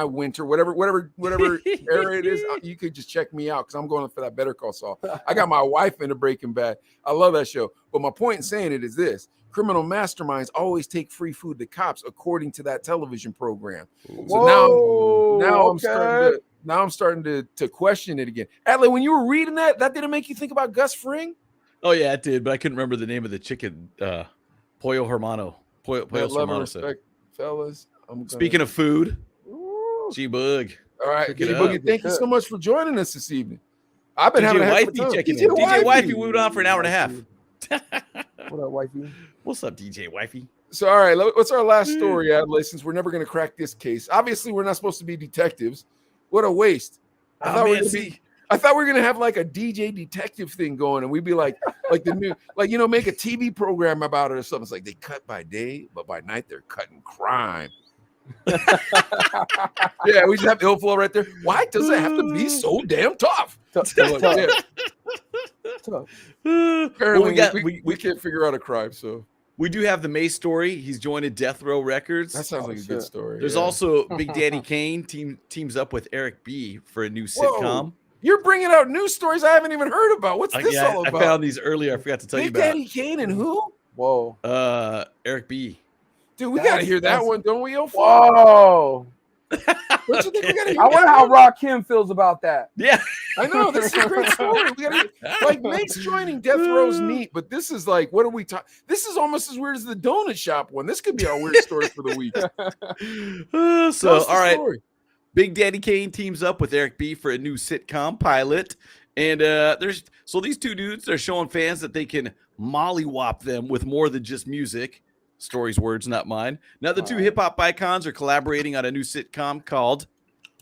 S6: winter, whatever era it is. You could just check me out because I'm going for that Better Call Saul. I got my wife into Breaking Bad. I love that show. But my point in saying it is this: criminal masterminds always take free food to cops, according to that television program. So now I'm starting to question it again. Adley, when you were reading that didn't make you think about Gus Fring?
S7: Oh yeah, it did, but I couldn't remember the name of the chicken. Pollo Hermano. Pollo
S6: Love and
S7: Hermano.
S6: respect, fellas.
S7: Speaking of food,
S4: Ooh.
S7: G-Bug.
S6: all right,
S7: Pick it
S6: G-Boogie,
S7: up.
S6: thank you so much for joining us this evening. I've been having a
S7: DJ
S6: heck of a
S7: Wifey
S6: time.
S7: checking in. DJ Wifey, we went on for an hour and a half.
S4: What up, wifey?
S7: What's up, DJ Wifey?
S6: So, all right, what's our last story, Adlai, since we're never going to crack this case? Obviously, we're not supposed to be detectives. What a waste. I thought we were going to have like a DJ detective thing going, and we'd be like the new, like, make a TV program about it or something. It's like they cut by day, but by night they're cutting crime. Yeah, we just have Illflow right there. Why does it have to be so damn tough?
S4: Tough.
S6: Apparently,
S7: Well,
S6: we can't figure out a crime, so
S7: we do have the Mace story. He's joining Death Row Records.
S6: that sounds like a good story.
S7: There's
S6: yeah.
S7: also Big Daddy Kane teams up with Eric B for a new sitcom.
S6: Whoa, you're bringing out news stories I haven't even heard about. What's this all about?
S7: I found these earlier. I forgot to tell you
S6: Big
S7: about.
S6: Daddy Kane and who?
S4: Whoa.
S7: Eric B.
S6: Dude, we gotta hear that one, don't we?
S4: Whoa.
S6: Don't you think we gotta hear
S4: I wonder
S6: that
S4: how
S6: one?
S4: Rakim feels about that.
S7: Yeah.
S6: I know this is a great story. We gotta like Mace joining Death Row's neat, but this is like, what are we talking? This is almost as weird as the donut shop one. This could be our weird story for the week.
S7: All right.
S6: Story.
S7: Big Daddy Kane teams up with Eric B for a new sitcom pilot. And these two dudes, they're showing fans that they can mollywop them with more than just music. Story's words, not mine. Now, the two hip-hop icons are collaborating on a new sitcom called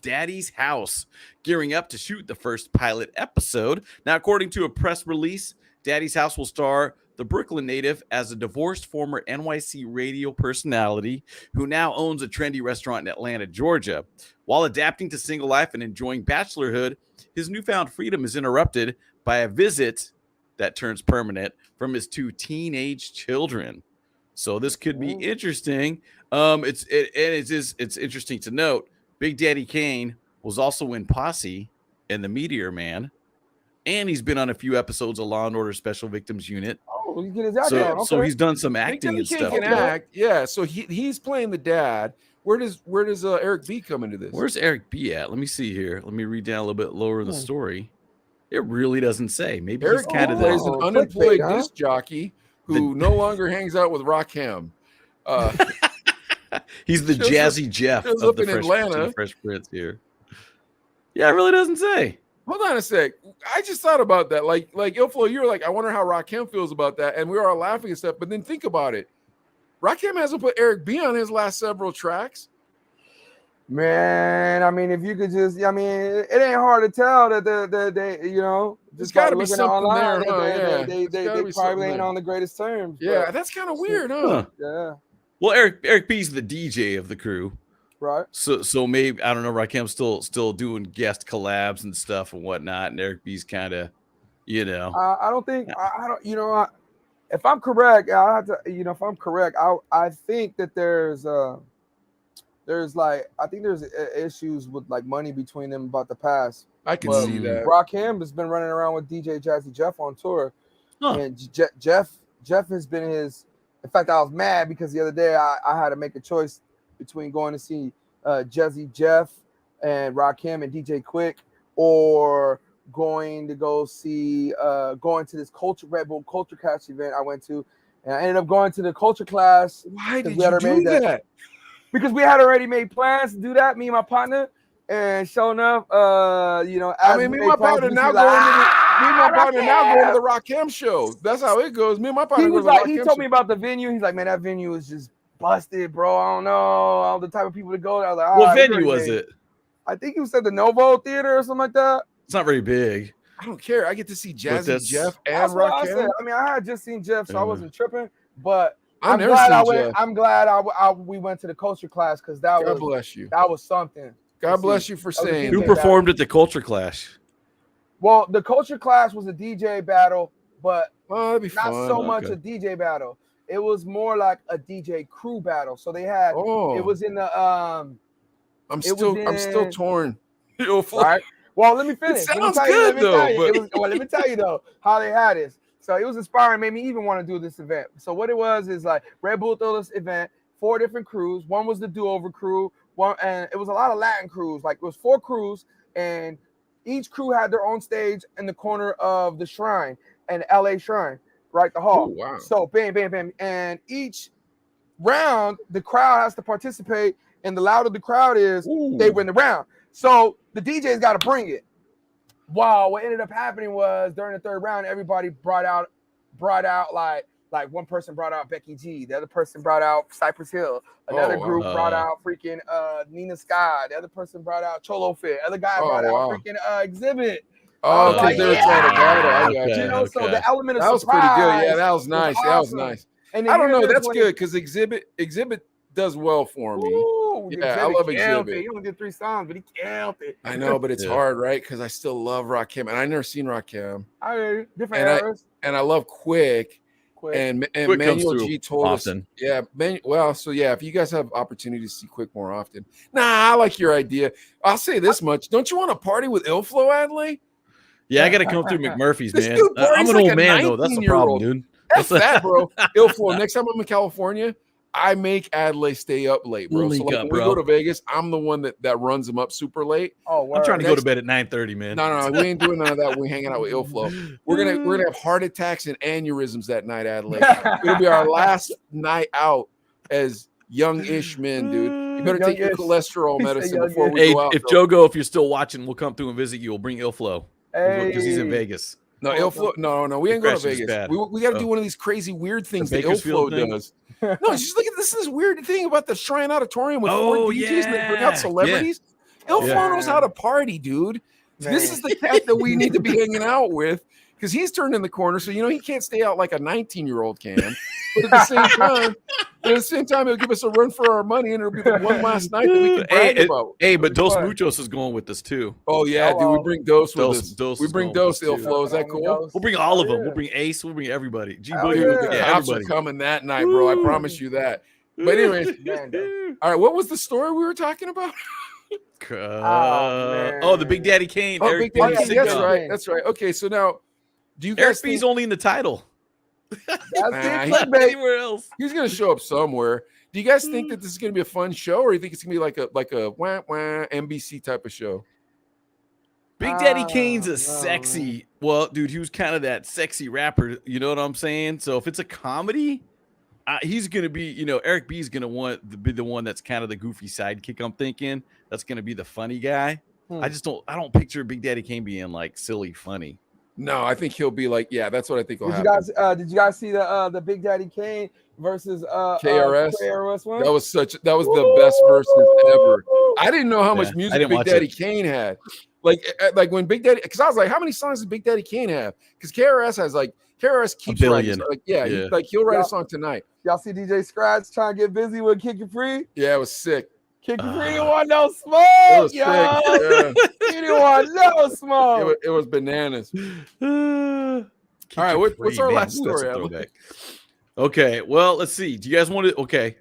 S7: Daddy's House, gearing up to shoot the first pilot episode. Now, according to a press release, Daddy's House will star the Brooklyn native as a divorced former NYC radio personality who now owns a trendy restaurant in Atlanta, Georgia. While adapting to single life and enjoying bachelorhood, his newfound freedom is interrupted by a visit that turns permanent from his two teenage children. So this could be interesting. It's interesting to note Big Daddy Kane was also in Posse and The Meteor Man, and he's been on a few episodes of Law and Order Special Victims Unit.
S4: Oh, you get his acting on. Okay.
S7: So he's done some
S6: Big
S7: acting
S6: Daddy
S7: and
S6: Kane
S7: stuff.
S6: can act. Yeah, so he's playing the dad. Where does Eric B come into this?
S7: Where's Eric B at? Let me see here. Let me read down a little bit lower in the story. It really doesn't say. Maybe
S6: Eric
S7: he's kind of
S6: plays
S7: the
S6: an unemployed
S4: clickbait, huh?
S6: disc jockey who no longer hangs out with Rakim.
S7: he's the
S6: shows
S7: Jazzy
S6: up-
S7: Jeff
S6: shows
S7: of
S6: up
S7: the
S6: in Atlanta.
S7: Fresh Prince here. Yeah, it really doesn't say.
S6: Hold on a sec. I just thought about that. Like Illflow, you were like, I wonder how Rakim feels about that. And we were all laughing and stuff. But then think about it. Rakim hasn't put Eric B on his last several tracks.
S4: Man, I mean, if you could just, I mean, it ain't hard to tell that they
S6: There's
S4: just
S6: got
S4: by
S6: to be
S4: looking
S6: something
S4: online,
S6: there, huh? Yeah.
S4: they
S6: There's gotta be something
S4: probably ain't
S6: there.
S4: on the greatest terms.
S6: Yeah,
S4: but,
S6: that's kind of weird, huh?
S4: yeah,
S7: Well, Eric B's the DJ of the crew.
S4: right.
S7: So maybe, I don't know, Rakim's still doing guest collabs and stuff and whatnot, and Eric B's kind of,
S4: I don't think I don't. If I'm correct, I have to. If I'm correct, I think that there's issues with like money between them about the past.
S6: I can
S4: Well,
S6: see that.
S4: Rakim has been running around with DJ Jazzy Jeff on tour, and Jeff has been his. In fact, I was mad because the other day I had to make a choice between going to see Jazzy Jeff and Rakim and DJ Quick, or going to go see going to this Red Bull Culture Class event I went to, and I ended up going to the Culture Class.
S6: Why did
S4: we
S6: you
S4: had
S6: do
S4: made
S6: that?
S4: Because we had already made plans to do that, me and my partner, and sure enough, me and my partner now
S6: going to the Rakim show. That's how it goes. Me and my partner.
S4: He was like, he told me about the venue. He's like, man, that venue is just busted, bro. I don't know all the type of people to go. I was like,
S7: what venue was it?
S4: I think he said the Novo Theater or something like that.
S7: It's not very big.
S6: I don't care. I get to see Jazzy Jeff and
S4: That's what I said.
S6: Rakim.
S4: I mean, I had just seen Jeff, so I wasn't tripping. But
S6: I'm glad
S4: I'm glad we went to the Culture Class because that
S6: God bless you.
S4: That was something.
S6: God bless you for saying
S7: Who
S6: that.
S7: performed at the Culture Clash?
S4: Well, the Culture Class was a DJ battle, but
S6: that'd be
S4: not
S6: fun.
S4: so much a DJ battle. It was more like a DJ crew battle. So they had it was in the
S6: I'm still torn.
S4: Right? Well, let me finish.
S6: It sounds good though.
S4: Let me tell you though how they had this. So it was inspiring, made me even want to do this event. So what it was is like Red Bull threw this event, 4 different crews. One was the do-over crew, and it was a lot of Latin crews. Like it was 4 crews, and each crew had their own stage in the corner of the shrine, and LA Shrine, right? The hall.
S6: Oh, wow.
S4: So bam, bam, bam. And each round, the crowd has to participate and the louder the crowd is, they win the round. So the DJ's got to bring it. Wow, what ended up happening was during the third round, everybody brought out like one person brought out Becky G, the other person brought out Cypress Hill, another group brought out freaking Nina Sky, the other person brought out Cholo Fit, other guy brought out freaking Exhibit.
S6: Oh, because they were trying to battle. I got you.
S4: You know, so the element of
S6: that was pretty
S4: surprise
S6: good. Yeah, that was nice. That was
S4: awesome.
S6: nice.
S4: And
S6: I don't know. That's good because Exhibit does well for me.
S4: Ooh,
S6: yeah, I love Exhibit.
S4: He only did 3 songs, but he killed it.
S6: I know, but it's hard, right? Because I still love Rakim, and I never seen Rakim.
S4: Different eras.
S6: And I love Quick. And
S7: Quick
S6: Manuel G told
S7: often.
S6: us, if you guys have opportunity to see Quick more often, I like your idea. I'll say this much: don't you want to party with Illflow, Adley?
S7: Yeah, I got to come through McMurphy's,
S6: This
S7: man.
S6: dude
S7: I'm an
S6: like
S7: old man, though. That's the problem, dude.
S6: That's that, bro. Illflow. Next time I'm in California, I make Adley stay up late, bro. So like when we go to Vegas, I'm the one that runs him up super late.
S4: Oh,
S7: I'm trying to go to bed at 9:30, man.
S6: No, we ain't doing none of that. We're hanging out with Illflow. We're gonna have heart attacks and aneurysms that night, Adley. It'll be our last night out as young-ish men, dude. You better take your cholesterol medicine before we go out.
S7: If Jogo, if you're still watching, we'll come through and visit you. We'll bring Illflow because he's in Vegas.
S6: No, Illflow. No, we ain't going to Vegas. We got to do one of these crazy weird things that Illflow does. No, just look at this weird thing about the Shrine Auditorium with 4 DJs and they bring out celebrities. Illflow knows how to party, dude. This is the cat that we need to be hanging out with because he's turned in the corner, so he can't stay out like a 19-year-old can. But at the same time, it'll give us a run for our money, and it'll be the one last night that we can brag about.
S7: Hey, but Dos Muchos is going with us too.
S6: Oh yeah, dude, we bring Dos with us. We bring Dos Illflow. Is that cool?
S7: We'll bring all of them. We'll bring Ace. We'll bring everybody. G
S6: Boogie. The cops are coming that night, bro. I promise you that. But anyways, all right. What was the story we were talking about?
S7: The Big Daddy Kane.
S6: Oh, Big Daddy Kane. That's right. That's right. Okay, so now, do you guys
S7: Eric B's only in the title?
S6: Anywhere else. He's gonna show up somewhere. Do you guys think that this is gonna be a fun show, or you think it's gonna be like a wah wah NBC type of show?
S7: Big Daddy Kane's a sexy. Well, dude, he was kind of that sexy rapper. You know what I'm saying? So if it's a comedy, he's gonna be. Eric B's gonna want to be the one that's kind of the goofy sidekick. I'm thinking that's gonna be the funny guy. I don't picture Big Daddy Kane being like silly funny.
S6: No, I think he'll be like, that's what I think will happen.
S4: Did you guys see the Big Daddy Kane versus
S6: KRS one? That was the best verses ever. I didn't know how much music Big Daddy Kane had. Like when Big Daddy, because I was like, how many songs does Big Daddy Kane have? Because KRS keeps writing. He'll write a song tonight.
S4: Y'all see DJ Scratch trying to get busy with Kick It Free?
S6: Yeah, it was sick.
S4: Kick It Free, you want no smoke, yo. You didn't want no smoke.
S6: It was bananas. All right, what's our last story?
S7: Okay, well, let's see. Do you guys want to? Okay,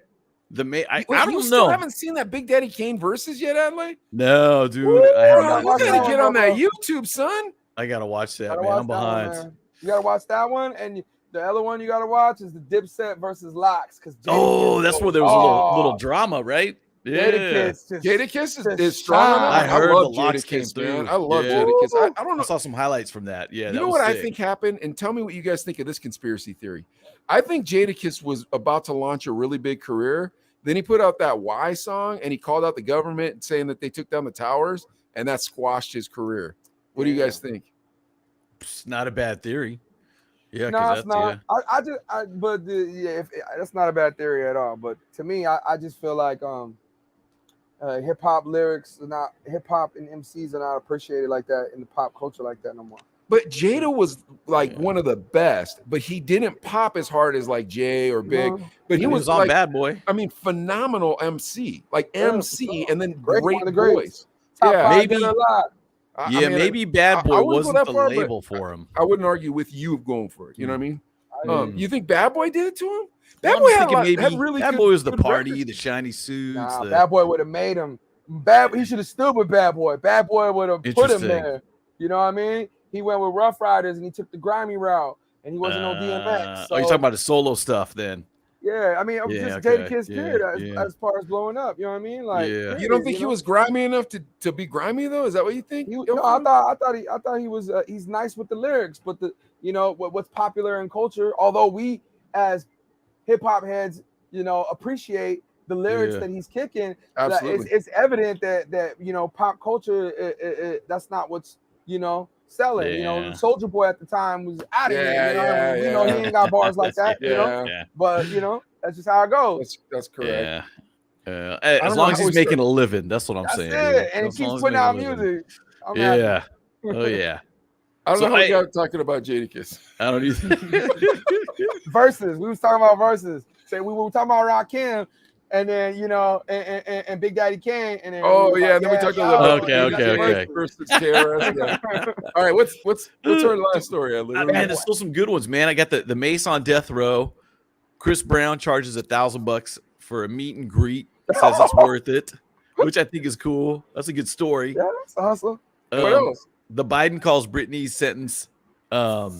S7: I don't know.
S6: Still haven't seen that Big Daddy Kane versus yet, Adley?
S7: No, dude.
S6: You gotta get on that YouTube, son.
S7: I gotta watch that, man. I'm behind.
S4: You gotta watch that one, and the other one you gotta watch is the Dipset versus Locks.
S7: That's where there was a little drama, right? Yeah,
S6: Jadakiss is strong.
S7: I heard the Locks came through.
S6: Man. I love Jadakiss. I don't know.
S7: I saw some highlights from that. Yeah,
S6: you know what I think happened, and tell me what you guys think of this conspiracy theory. I think Jadakiss was about to launch a really big career. Then he put out that "Why" song, and he called out the government saying that they took down the towers, and that squashed his career. What do you guys think?
S7: It's not a bad theory. Yeah,
S4: no, it's not. That's not a bad theory at all. But to me, I just feel like hip hop lyrics are not hip hop and MCs are not appreciated like that in the pop culture like that no more.
S6: But Jada was like one of the best, but he didn't pop as hard as like Jay or Big. But he was
S7: on
S6: like,
S7: Bad Boy.
S6: I mean, phenomenal MC, and then great voice.
S7: Maybe. Maybe Bad Boy wasn't the label for him.
S6: I wouldn't argue with you going for it. You know what I mean? You think Bad Boy did it to him? Bad Boy had really
S7: Bad Boy was the party, records. The shiny suits.
S4: Bad Boy would have made him. He should have stood with Bad Boy. Bad Boy would have put him there. You know what I mean? He went with Rough Riders and he took the grimy route, and he wasn't on DMX. So.
S7: You're talking about the solo stuff then?
S4: Yeah, I mean, Jadakiss did as far as blowing up. You know what I mean? Like,
S6: you don't think he was grimy enough to be grimy though? Is that what you think?
S4: I thought he was. He's nice with the lyrics, but what's popular in culture. Although we as hip hop heads, appreciate the lyrics
S7: Yeah.
S4: that he's kicking,
S6: Absolutely.
S4: it's evident that pop culture that's not what's selling.
S7: Yeah.
S4: Soldier Boy at the time was out of here.
S6: Yeah,
S4: We know he
S6: yeah.
S4: ain't got bars like that.
S6: Yeah.
S7: Yeah.
S4: But that's just how it goes.
S6: That's correct.
S7: Yeah.
S6: I
S7: As
S6: don't
S7: long
S6: know
S7: as
S6: how
S7: he's
S6: we
S7: making a living, that's what I'm
S4: That's
S7: saying.
S4: it.
S7: Dude.
S4: And he
S7: As long
S4: keeps
S7: as
S4: putting
S7: making a
S4: out
S7: living.
S4: music. I'm
S7: Yeah.
S4: happy.
S7: Oh yeah.
S6: I don't
S7: So
S6: know how we
S7: I-
S6: got talking about Jadakiss.
S7: I don't either.
S4: Verses. We was talking about verses. Say we were talking about Rakim, and then and Big Daddy Kane, and then
S6: Oh
S4: we
S6: yeah,
S4: was
S6: then we
S4: like,
S6: talked a
S4: yeah,
S6: little
S4: yo,
S6: bit
S7: Okay,
S6: about
S7: okay,
S6: Jada
S7: okay.
S6: versus KRS. Yeah. All right, what's our last story? Adley? What do we
S7: Man,
S6: got?
S7: there's still some good ones, man. I got the Mace on death row. Chris Brown charges $1,000 for a meet and greet. Says it's worth it, which I think is cool. That's a good story.
S4: Yeah, that's a hustler.
S6: What else?
S7: The Biden calls Britney's sentence, what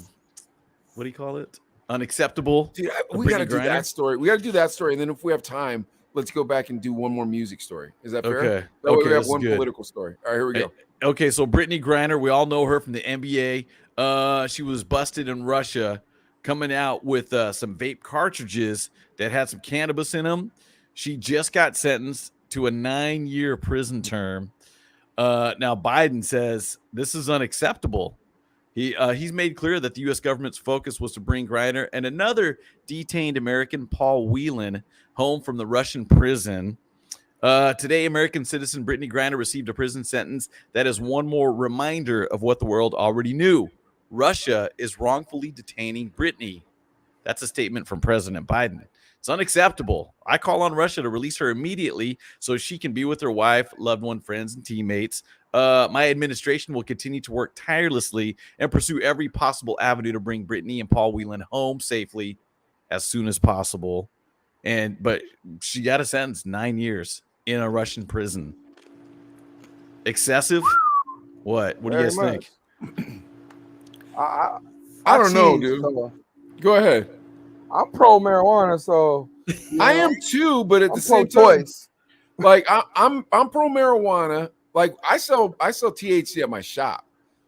S7: do you call it? Unacceptable.
S6: Dude,
S7: The
S6: we got to
S7: Brittany
S6: do
S7: Griner?
S6: that story. We got to do that story, and then if we have time, let's go back and do one more music story. Is that fair?
S7: Okay.
S6: That way
S7: Okay,
S6: we have
S7: this is
S6: one
S7: good.
S6: political story. All right, here we go.
S7: Okay, so Brittany Griner, we all know her from the NBA. She was busted in Russia, coming out with some vape cartridges that had some cannabis in them. She just got sentenced to a 9-year prison term. Now Biden says this is unacceptable. He's made clear that the U.S. government's focus was to bring Griner and another detained American, Paul Whelan, home from the Russian prison. Today, American citizen Brittany Griner received a prison sentence that is one more reminder of what the world already knew. Russia is wrongfully detaining Brittany. That's a statement from President Biden. It's unacceptable. I call on Russia to release her immediately so she can be with her wife, loved one, friends, and teammates. My administration will continue to work tirelessly and pursue every possible avenue to bring Brittany and Paul Whelan home safely as soon as possible. But she got a sentence 9 years in a Russian prison. Excessive? What do you guys think?
S4: I
S6: don't know,
S4: cheese,
S6: dude.
S4: so
S6: Go ahead.
S4: I'm pro marijuana, so
S6: I am too, but at
S4: I'm
S6: the same
S4: pro
S6: time,
S4: choice.
S6: like I'm pro marijuana. Like I sell THC at my shop,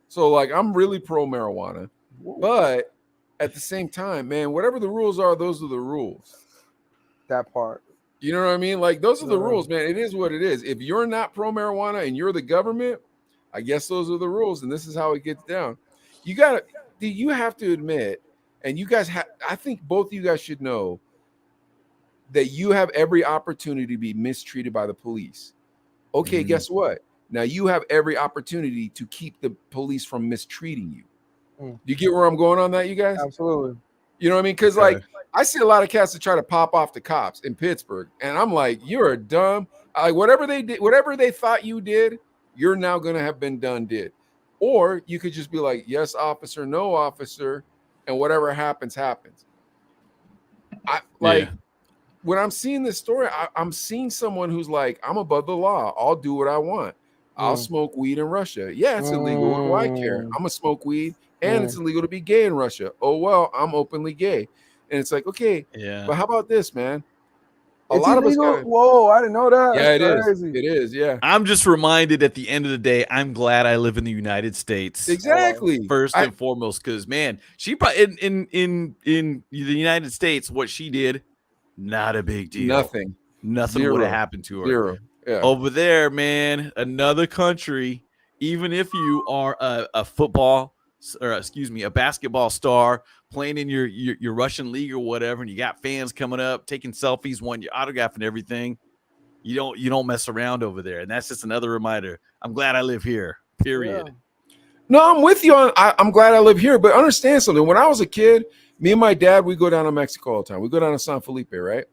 S6: so like I'm really pro marijuana. But at the same time, man, whatever the rules are, those are the rules.
S4: That part.
S6: You know what I mean? Like those are the rules, man. It is what it is. If you're not pro marijuana and you're the government, I guess those are the rules, and this is how it gets down. You have to admit, and you guys I think both of you guys should know that you have every opportunity to be mistreated by the police. Okay, guess what? Now you have every opportunity to keep the police from mistreating you. You get where I'm going on that, you guys?
S4: Absolutely.
S6: You know what I mean? Because like I see a lot of cats that try to pop off the cops in Pittsburgh, and I'm like, you're dumb. Like whatever they did, whatever they thought you did, you're now gonna have been did. Or you could just be like, yes, officer, no officer, and whatever happens, happens. When I'm seeing this story, I'm seeing someone who's like, I'm above the law. I'll do what I want. I'll smoke weed in Russia. Yeah, it's illegal. What do I care? I'm gonna smoke weed, and it's illegal to be gay in Russia. Oh well, I'm openly gay. And it's like, okay, but how about this, man?
S4: It's illegal? Whoa, I didn't know that.
S6: Yeah,
S4: That's crazy.
S6: It is. Yeah.
S7: I'm just reminded at the end of the day, I'm glad I live in the United States.
S6: Exactly.
S7: First and foremost, because man, she probably in the United States, what she did, not a big deal.
S6: Nothing
S7: would have happened to her.
S6: Zero. Yeah.
S7: Over there, man, another country. Even if you are a football or a basketball star playing in your Russian league or whatever, and you got fans coming up, taking selfies, wanting your autograph and everything, you don't mess around over there. And that's just another reminder. I'm glad I live here. Period.
S6: Yeah. No, I'm with you on. I'm glad I live here, but understand something. When I was a kid, me and my dad, we go down to Mexico all the time. We go down to San Felipe, right?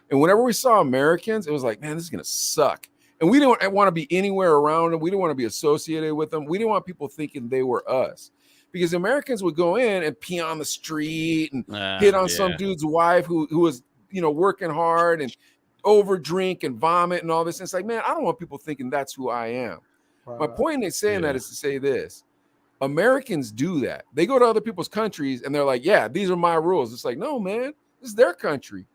S6: And whenever we saw Americans, it was like, man, this is gonna suck. And we didn't want to be anywhere around them. We didn't want to be associated with them. We didn't want people thinking they were us. Because Americans would go in and pee on the street and hit on some dude's wife who was, working hard and over drink and vomit and all this. And it's like, man, I don't want people thinking that's who I am. Right. My point in saying that is to say this. Americans do that. They go to other people's countries and they're like, yeah, these are my rules. It's like, no, man, this is their country.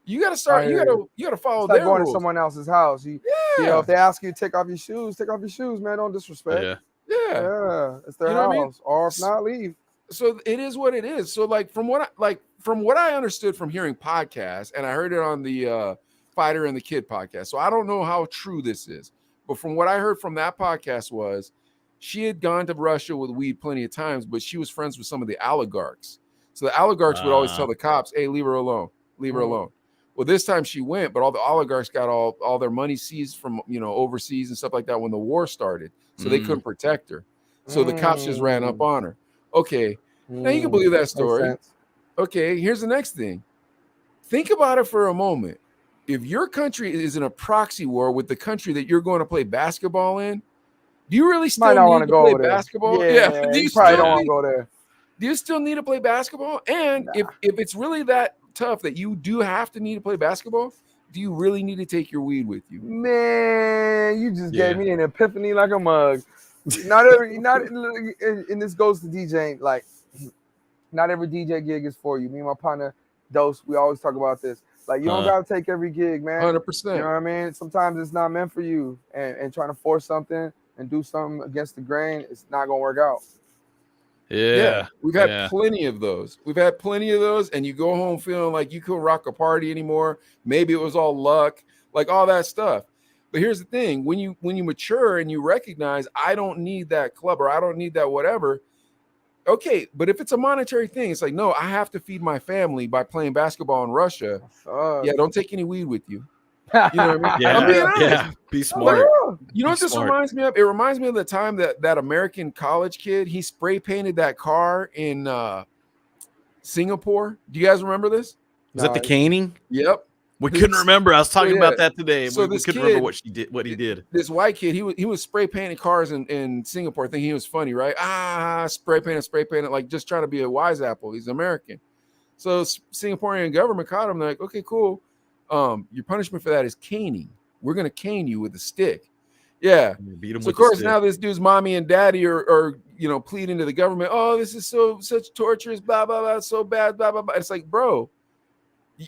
S6: You got to start. You got to follow their
S4: going
S6: rules.
S4: to someone else's house. If they ask you to take off your shoes, man. Don't disrespect. Yeah, it's their house. Or if not, leave.
S6: So it is what it is. So like from what I understood from hearing podcasts, and I heard it on the Fighter and the Kid podcast. So I don't know how true this is, but from what I heard from that podcast was she had gone to Russia with weed plenty of times, but she was friends with some of the oligarchs. So the oligarchs would always tell the cops, hey, leave her alone, leave her alone. Well, this time she went, but all the oligarchs got all their money seized from, overseas and stuff like that when the war started. So they couldn't protect her. So the cops just ran up on her. Okay. Now you can believe that story. Okay. Here's the next thing. Think about it for a moment. If your country is in a proxy war with the country that you're going to play basketball in, do you really still need to play basketball?
S4: Yeah.
S6: Do you
S4: probably don't want to go there.
S6: Do you still need to play basketball? And if it's really that tough that you do have to need to play basketball, do you really need to take your weed with you?
S4: Man, you just gave me an epiphany like a mug. And this goes to DJing. Like, not every DJ gig is for you. Me and my partner Dose, we always talk about this. Like, you don't gotta take every gig, man.
S6: 100%.
S4: You know what I mean? Sometimes it's not meant for you, and trying to force something and do something against the grain, it's not gonna work out.
S6: Yeah, we've had plenty of those. And you go home feeling like you couldn't rock a party anymore. Maybe it was all luck, like all that stuff. But here's the thing: when you mature and you recognize I don't need that club or I don't need that whatever. Okay, but if it's a monetary thing, it's like, no, I have to feed my family by playing basketball in Russia. Yeah, don't take any weed with you. You know what I mean? I'm being honest.
S7: Yeah, be smart.
S6: You know what this reminds me of? It reminds me of the time that American college kid, he spray painted that car in Singapore. Do you guys remember this?
S7: Was that the caning?
S6: Yep.
S7: We couldn't remember. I was talking about that today.
S6: So
S7: we couldn't remember what he did.
S6: This white kid, he was spray painting cars in Singapore, thinking he was funny, right? Spray painted, like just trying to be a wise apple. He's American. So Singaporean government caught him. They're like, okay, cool. Your punishment for that is caning. We're gonna cane you with a stick. Yeah.
S7: Beat him
S6: so
S7: with
S6: of course
S7: stick.
S6: now this dude's mommy and daddy are pleading to the government. Oh, this is such torturous, blah blah blah, so bad, blah blah blah. It's like, bro,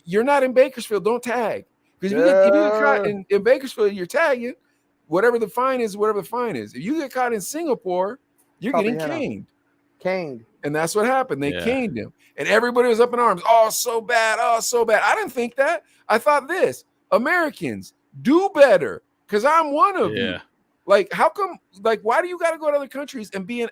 S6: you're not in Bakersfield. Don't tag, because if you get caught in Bakersfield, you're tagging. Whatever the fine is, whatever the fine is. If you get caught in Singapore, you're getting caned. And that's what happened. They caned him, and everybody was up in arms. Oh, so bad. Oh, so bad. I didn't think that. I thought this: Americans, do better, because I'm one of you. Like, how come? Like, why do you got to go to other countries and be an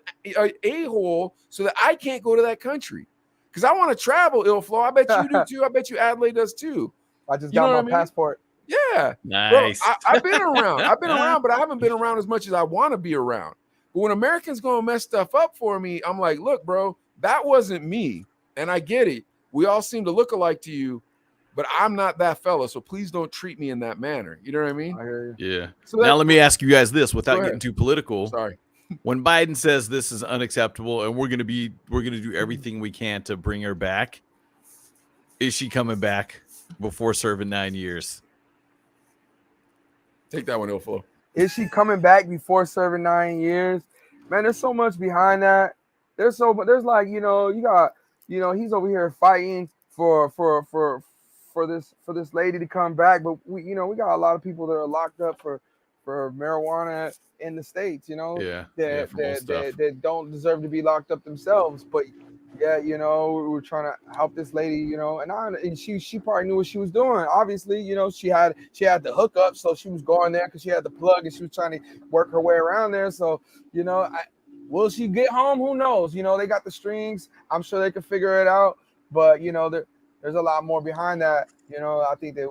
S6: a-hole so that I can't go to that country? Because I want to travel, Illflow. I bet you do too. I bet you Adelaide does too.
S4: I just got my passport.
S6: Yeah,
S7: nice.
S6: Bro, I've been around. But I haven't been around as much as I want to be around. But when Americans go and mess stuff up for me, I'm like, look, bro, that wasn't me. And I get it. We all seem to look alike to you, but I'm not that fella. So please don't treat me in that manner. You know what I mean?
S4: I hear you.
S7: Yeah. So now let me ask you guys this without getting too political.
S6: Sorry.
S7: When Biden says this is unacceptable and we're going to do everything we can to bring her back, is she coming back before serving 9 years?
S6: Take that one, Illflow.
S4: Is she coming back before serving 9 years? Man, there's so much behind that. There's like, you got, he's over here fighting for this lady to come back, but we got a lot of people that are locked up for marijuana in the States, that don't deserve to be locked up themselves. But yeah, we're trying to help this lady, and she probably knew what she was doing. Obviously, she had the hookup, so she was going there because she had the plug and she was trying to work her way around there. So, will she get home? Who knows? They got the strings. I'm sure they can figure it out. But there's a lot more behind that. I think that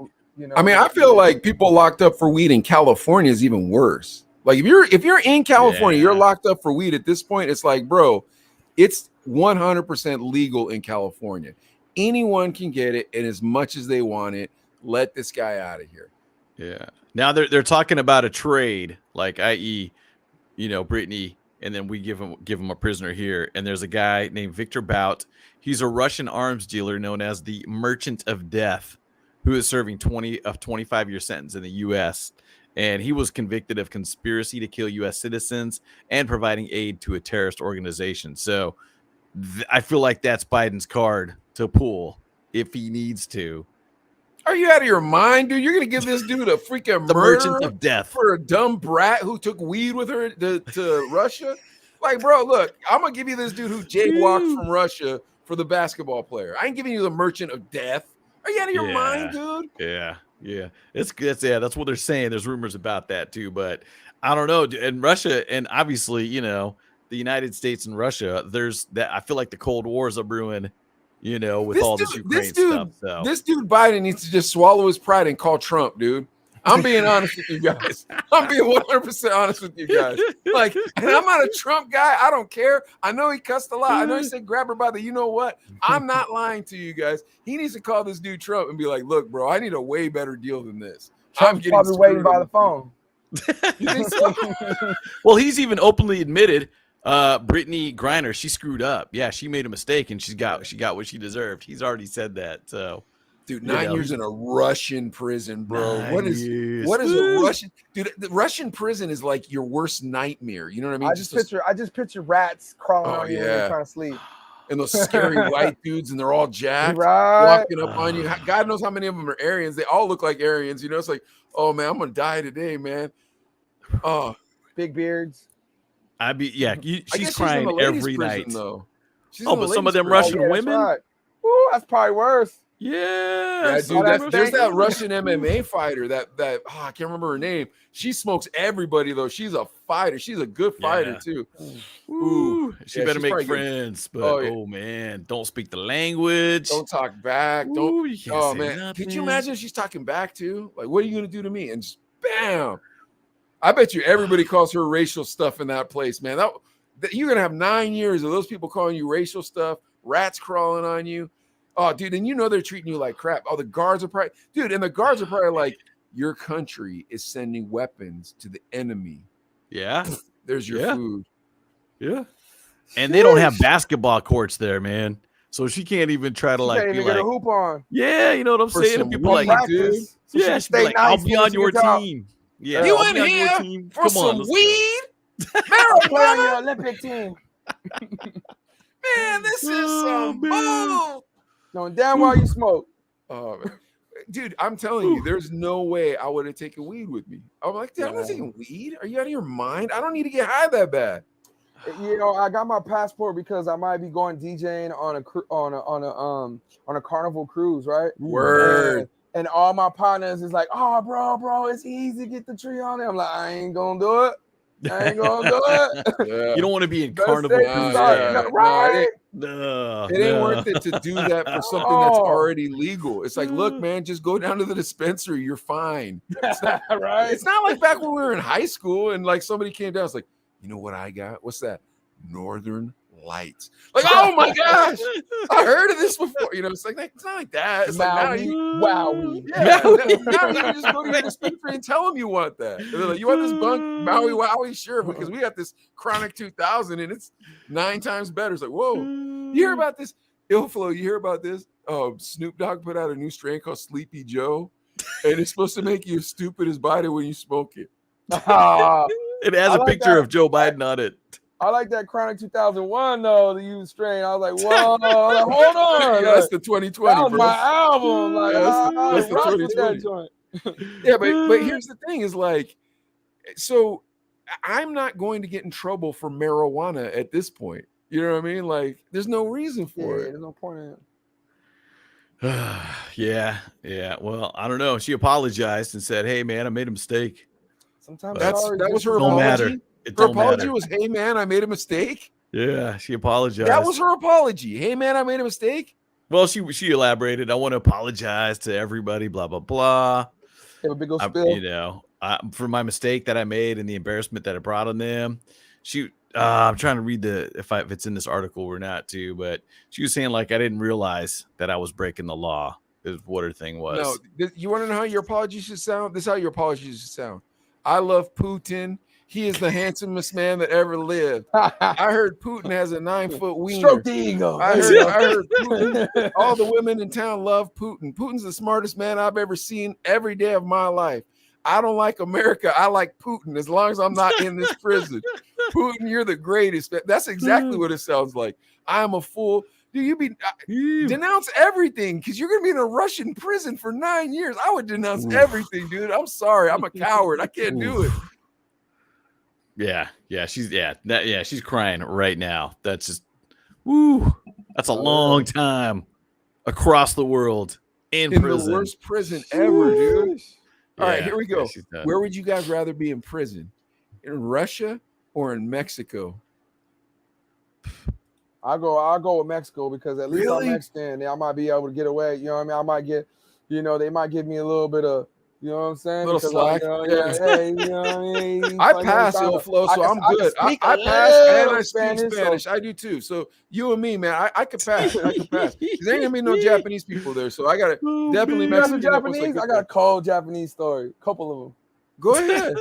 S6: I mean, I feel like people locked up for weed in California is even worse. Like if you're in California, you're locked up for weed at this point. It's like, bro, it's 100% legal in California. Anyone can get it, and as much as they want it, let this guy out of here.
S7: Yeah. Now they're talking about a trade, like i.e., Brittany, and then we give him a prisoner here. And there's a guy named Victor Bout. He's a Russian arms dealer known as the Merchant of Death, who is serving 25-year sentence in the U.S. And he was convicted of conspiracy to kill U.S. citizens and providing aid to a terrorist organization. So I feel like that's Biden's card to pull if he needs to.
S6: Are you out of your mind, dude? You're going to give this dude a freaking
S7: the
S6: murder
S7: Merchant of Death
S6: for a dumb brat who took weed with her to Russia? Like, bro, look, I'm going to give you this dude who jaywalked from Russia for the basketball player. I ain't giving you the Merchant of Death. Are you out of your mind, dude?
S7: Yeah. Yeah, that's what they're saying. There's rumors about that too, but I don't know. And Russia, and obviously, the United States and Russia. There's that. I feel like the Cold War is a brewing, with all this Ukraine stuff. So
S6: this dude Biden needs to just swallow his pride and call Trump, dude. I'm being honest with you guys. I'm being 100% honest with you guys. Like, and I'm not a Trump guy. I don't care. I know he cussed a lot. I know he said grab her by the, you know what? I'm not lying to you guys. He needs to call this dude Trump and be like, look, bro, I need a way better deal than this.
S4: Trump's probably waiting by the phone.
S6: You think so?
S7: Well, he's even openly admitted Brittany Griner, she screwed up. Yeah, she made a mistake and she got what she deserved. He's already said that. So
S6: dude, 9 years in a Russian prison, bro. What is a Russian dude? The Russian prison is like your worst nightmare. You know what I mean?
S4: I just picture rats crawling on you when you're trying to sleep.
S6: And those scary white dudes, and they're all jacked,
S4: right,
S6: walking up on you. God knows how many of them are Aryans. They all look like Aryans. It's like, oh man, I'm gonna die today, man. Oh,
S4: big beards.
S6: She's
S7: crying every night.
S6: Though.
S7: But some of them Russian women.
S4: Right. Ooh, that's probably worse.
S7: Yeah,
S6: dude. There's that Russian MMA fighter that I can't remember her name. She smokes everybody though. She's a fighter. She's a good fighter too.
S7: Ooh, she better make friends. But oh man, don't speak the language.
S6: Don't talk back. Oh man,
S7: nothing.
S6: could you imagine if she's talking back too? Like, what are you gonna do to me? And just bam. I bet you everybody calls her racial stuff in that place, man. That you're gonna have 9 years of those people calling you racial stuff, rats crawling on you. Oh, dude, and they're treating you like crap. Oh, the guards are probably, dude, and the guards are probably like, your country is sending weapons to the enemy.
S7: Yeah.
S6: There's your food.
S7: Yeah. And they don't have basketball courts there, man. So she can't even try to
S4: can't even get a hoop on.
S7: Yeah, you know what I'm saying? And people like,
S4: dude. So
S7: yeah, she'd be like, I'll be on your team. Yeah,
S6: you in here for some weed?
S4: Play on your Olympic team.
S6: Man, this is some bull.
S4: Knowing damn well you smoke.
S6: Dude, I'm telling you, there's no way I would have taken weed with me. I'm like, dude, I'm not taking weed. Are you out of your mind? I don't need to get high that bad.
S4: I got my passport because I might be going DJing on a Carnival cruise, right?
S6: Word.
S4: And all my partners is like, oh, bro, it's easy to get the tree on it. I'm like, I ain't gonna do it.
S7: You don't want to be in Carnival cruise,
S4: right?
S6: It ain't worth it to do that for something that's already legal. It's like, look, man, just go down to the dispensary. You're fine. It's not,
S4: right?
S6: It's not like back when we were in high school and like somebody came down. It's like, you know what I got? What's that? Northern Lights. Like, oh my gosh, I heard of this before. It's like it's not like that. It's like now you just go to your dispensary and tell them you want that. And they're like, you want this bunk Maui Wowie? Sure, because we got this Chronic 2000 and it's 9 times better. It's like, whoa, you hear about this? Illflow, you hear about this? Snoop Dogg put out a new strain called Sleepy Joe, and it's supposed to make you as stupid as Biden when you smoke it.
S7: It has a picture of Joe Biden on it.
S4: I like that Chronic 2001 though, the used strain. I was like, whoa, hold on.
S6: That's the 2020.
S4: That was my album. Like,
S6: that's the 2020. Yeah, but here's the thing: is like, so I'm not going to get in trouble for marijuana at this point. You know what I mean? Like, there's no reason for it.
S4: There's no point in
S7: it. Yeah. Well, I don't know. She apologized and said, "Hey, man, I made a mistake."
S4: Sometimes
S6: that was her
S7: apology.
S6: Matter. Her apology was, "Hey man, I made a mistake."
S7: Yeah, she apologized.
S6: That was her apology. "Hey man, I made a mistake."
S7: Well, she elaborated. I want to apologize to everybody. Blah blah blah.
S4: Have a big old spill.
S7: For my mistake that I made and the embarrassment that I brought on them. I'm trying to read if it's in this article or not too, but she was saying like I didn't realize that I was breaking the law. Is what her thing was.
S6: No, you want to know how your apology should sound? This is how your apology should sound. I love Putin. He is the handsomest man that ever lived. I heard Putin has a 9-foot wiener.
S4: Stroke the ego.
S6: I heard Putin. All the women in town love Putin. Putin's the smartest man I've ever seen every day of my life. I don't like America. I like Putin as long as I'm not in this prison. Putin, you're the greatest. That's exactly what it sounds like. I'm a fool. Dude, denounce everything because you're going to be in a Russian prison for 9 years. I would denounce everything, dude. I'm sorry. I'm a coward. I can't do it.
S7: Yeah, she's crying right now. That's just, that's a long time across the world. In
S6: in
S7: prison.
S6: the worst prison ever, dude. All right,
S7: Yeah,
S6: here we
S7: yeah,
S6: go.
S7: she's done.
S6: Where would you guys rather be in prison? In Russia or in Mexico?
S4: I'll go with Mexico because at least
S6: Really?
S4: I'm Mexican and I might be able to get away. You know what I mean? I might get, they might give me a little bit of, you know what I'm saying?
S6: Little
S4: Because
S6: slack.
S4: yeah, hey, you know what I mean?
S6: I
S4: Like,
S6: pass
S4: trying to-
S6: Ilflo, so I'm
S4: I can
S6: good.
S4: speak
S6: I
S4: a
S6: pass and
S4: little
S6: I speak Spanish.
S4: so-
S6: I do too. So you and me, man, I could pass. I could pass. There ain't gonna be no Japanese people there, so I gotta
S7: Oh,
S6: definitely
S7: man.
S4: You got some
S6: Mexican. Once
S4: Japanese?
S6: get
S4: I got
S6: there.
S4: a cold Japanese story. Couple of them.
S6: Go ahead.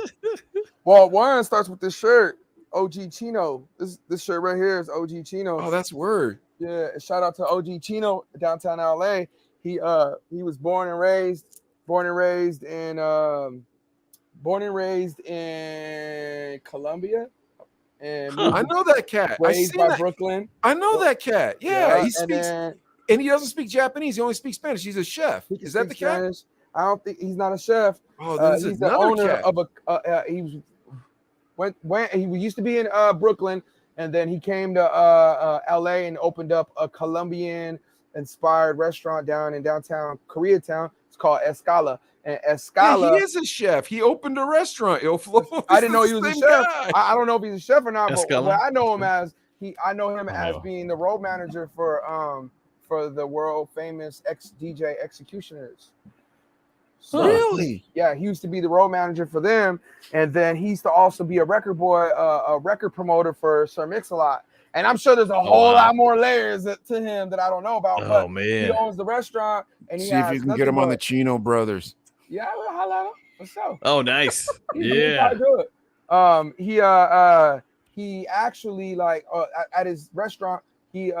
S4: Well, one starts with this shirt, OG Chino. This shirt right here is OG Chino.
S6: Oh, that's word.
S4: Yeah, shout out to OG Chino, downtown LA. He was born and raised in Colombia, and
S7: Huh.
S6: I know that cat. I
S4: raised
S6: seen
S4: by
S6: that.
S4: Brooklyn.
S6: I know that cat. Yeah, he
S4: and
S6: speaks,
S4: then
S6: and he doesn't speak Japanese. He only speaks Spanish. He's a chef.
S4: he can
S6: Is that the
S4: speak
S6: cat?
S4: Spanish. I don't think he's not a chef.
S6: Oh, this
S4: He's
S6: is
S4: the
S6: another
S4: owner
S6: cat.
S4: of a. He used to be in Brooklyn, and then he came to LA and opened up a Colombian-inspired restaurant down in downtown Koreatown. It's called Escala. And
S6: Yeah,
S4: Escala,
S6: he is a chef. He opened a restaurant. Ilflo.
S4: I didn't know he was a
S6: Same
S4: chef.
S6: guy.
S4: I don't know if he's a chef or not, but
S7: Escala?
S4: I know him as as
S7: Oh.
S4: being the road manager for the world famous DJ Executioners. So,
S6: Really?
S4: yeah, he used to be the road manager for them, and then he used to also be a record boy, a record promoter for Sir Mix-a-Lot. And I'm sure there's a whole lot more layers to him that I don't know about.
S7: Oh,
S4: but
S7: man.
S4: he owns the restaurant, and he
S6: See if
S4: has
S6: you can get him on the Chino brothers.
S4: Yeah, I will holla at him for sure.
S7: Oh, nice.
S4: He's
S7: Yeah.
S4: probably good. He actually at his restaurant he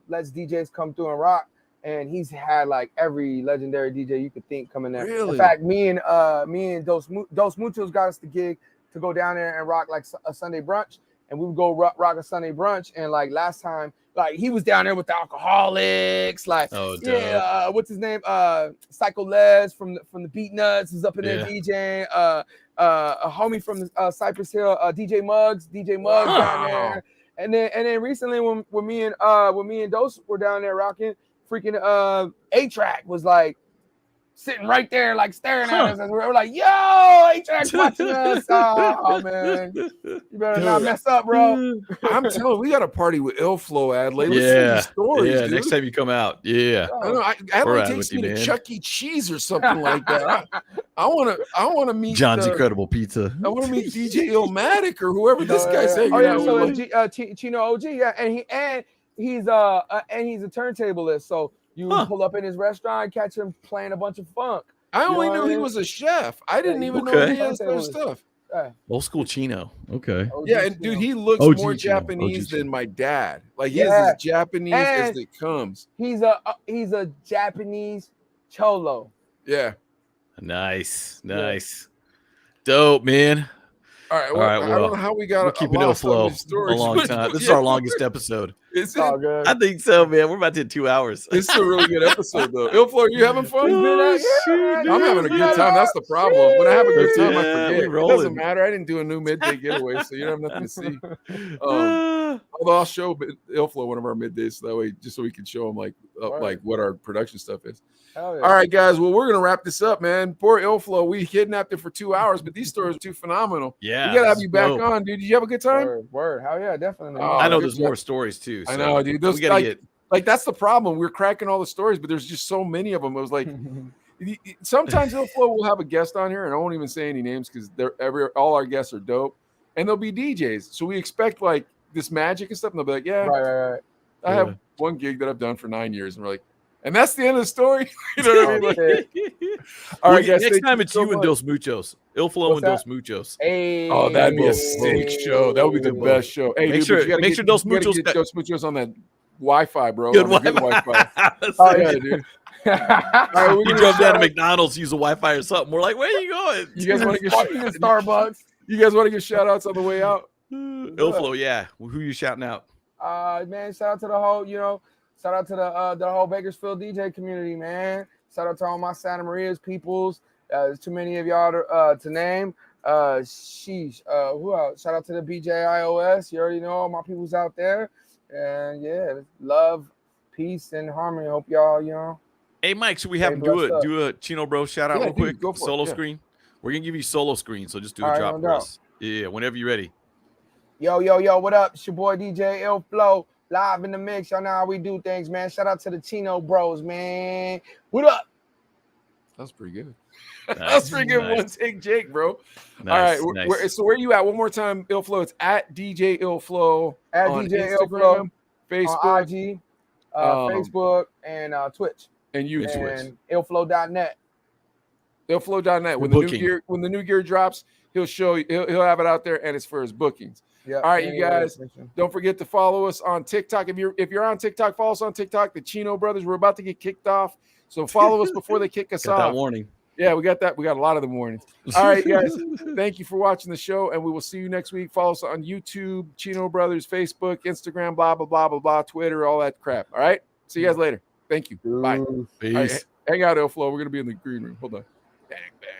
S4: lets DJs come through and rock, and he's had like every legendary DJ you could think coming there.
S6: Really?
S4: In fact, me and Dos Muchos got us the gig to go down there and rock like a Sunday brunch, and we would go rock a Sunday brunch. And like last time, like he was down there with the alcoholics, like
S7: Oh,
S4: yeah, what's his name? Psycho Les from the Beat Nuts is up in there DJing. A homie from Cypress Hill, DJ Muggs down there. And then recently when me and Dos were down there rocking, freaking A-Track was like sitting right there, like staring at us, and we were like, "Yo, A-Track's watching us." Oh man, you better not mess up, bro.
S6: I'm telling you, we got a party with Ilflo, Adley. Let's hear these stories, dude.
S7: Next time you come out. Yeah.
S6: I don't know. Adley takes me to Chuck E. Cheese or something like that. I want to meet
S7: John's Incredible Pizza.
S6: I want to meet DJ Illmatic or whoever this guy's hanging out with.
S4: So Chino OG, yeah, and he's a turntablist, so you pull up in his restaurant, catch him playing a bunch of funk.
S6: I only knew he was a chef. I didn't even know he had other stuff.
S7: Old school Chino. Okay.
S6: Yeah, and dude, he looks more Japanese than my dad. Like he is as Japanese as it comes.
S4: He's a Japanese cholo.
S6: Yeah.
S7: Nice. Dope, man.
S6: All right. Well, I don't know how we got
S7: keeping it flow a long time. This is our longest episode.
S6: Is
S4: all
S6: it?
S4: good.
S7: I think so, man. We're about to hit 2 hours.
S6: This is a really good episode, though. Ilflo, are you having fun? I'm having a good time. That's the problem. When I have a good time, I forget. It doesn't matter. I didn't do a new midday getaway, so you don't have nothing to see. Although I'll show Ilflo one of our middays, so that way, just so we can show him like what our production stuff is. All right, guys. Well, we're gonna wrap this up, man. Poor Ilflo. We kidnapped him for 2 hours, but these stories are too phenomenal.
S7: Yeah,
S6: we gotta have you back on, dude. Did you have a good time?
S4: Word. Hell yeah, definitely.
S7: I know there's more stories too.
S6: I know, dude. Those like that's the problem. We're cracking all the stories, but there's just so many of them. It was like sometimes Ilflo will have a guest on here, and I won't even say any names because all our guests are dope, and they'll be DJs. So we expect like this magic and stuff, and they'll be like, "Yeah,
S4: right.
S6: I have one gig that I've done for 9 years," and we're like, "And that's the end of the story." You know what I mean? All right, guys.
S7: Next time it's you and Dos Muchos, Ilflo and Dos Muchos.
S4: Hey,
S6: oh, that'd be a sick show. That would be the best show. Hey,
S7: make sure Dos
S6: Muchos on that Wi-Fi, bro.
S7: Good Wi-Fi.
S6: Oh yeah, dude.
S7: All right, we drove down to McDonald's to use a Wi-Fi or something. We're like, where are you going?
S4: You guys want to get Starbucks?
S6: You guys want to get shout outs on the way out?
S7: Ilflo, yeah. Who you shouting out?
S4: Man, shout out to the whole, shout out to the whole Bakersfield DJ community, man. Shout out to all my Santa Maria's peoples. There's too many of y'all to name. Sheesh. Who else? Shout out to the BJIOS. You already know all my peoples out there. And yeah, love, peace, and harmony. Hope y'all,
S7: Hey, Mike, should we have
S4: Stay
S7: him
S4: blessed up.
S7: do a Chino Bro shout out
S6: Yeah,
S7: real
S6: dude,
S7: quick?
S6: go for it,
S7: Solo
S6: yeah.
S7: screen. We're gonna give you solo screen, so just do
S4: All
S7: a
S4: right,
S7: drop
S4: no
S7: for
S4: doubt.
S7: us. Yeah, whenever you're ready.
S4: Yo, what up? It's your boy DJ Ill Flow, live in the mix. Y'all know how we do things, man. Shout out to the Chino Bros, man. What up?
S6: That's pretty good.
S7: Nice,
S6: That's pretty good.
S7: nice.
S6: One take, Jake, bro.
S7: Nice,
S6: All right,
S7: nice.
S6: so where you at? One more time, Illflow. It's at DJ Illflow
S4: At
S6: on
S4: DJ Ill
S6: Instagram,
S4: Flow
S6: Facebook,
S4: on IG, Facebook, and Twitch,
S6: and YouTube.
S4: and illflow.net.
S6: Illflow.net. When the new gear drops, he'll show you. He'll have it out there, and it's for his bookings.
S4: Yeah.
S6: All right, you guys. Don't forget to follow us on TikTok. If you're on TikTok, follow us on TikTok. The Chino Brothers. We're about to get kicked off, so follow us before they kick us
S7: Got
S6: off.
S7: that warning.
S6: Yeah, we got that. We got a lot of the warnings. All right, guys. Thank you for watching the show, and we will see you next week. Follow us on YouTube, Chino Brothers, Facebook, Instagram, blah, blah, blah, blah, blah, Twitter, all that crap. All right? See you guys later. Thank you. Bye.
S7: Peace.
S6: All right, hang out, Illflow. We're going to be in the green room. Hold on. Bang, bang.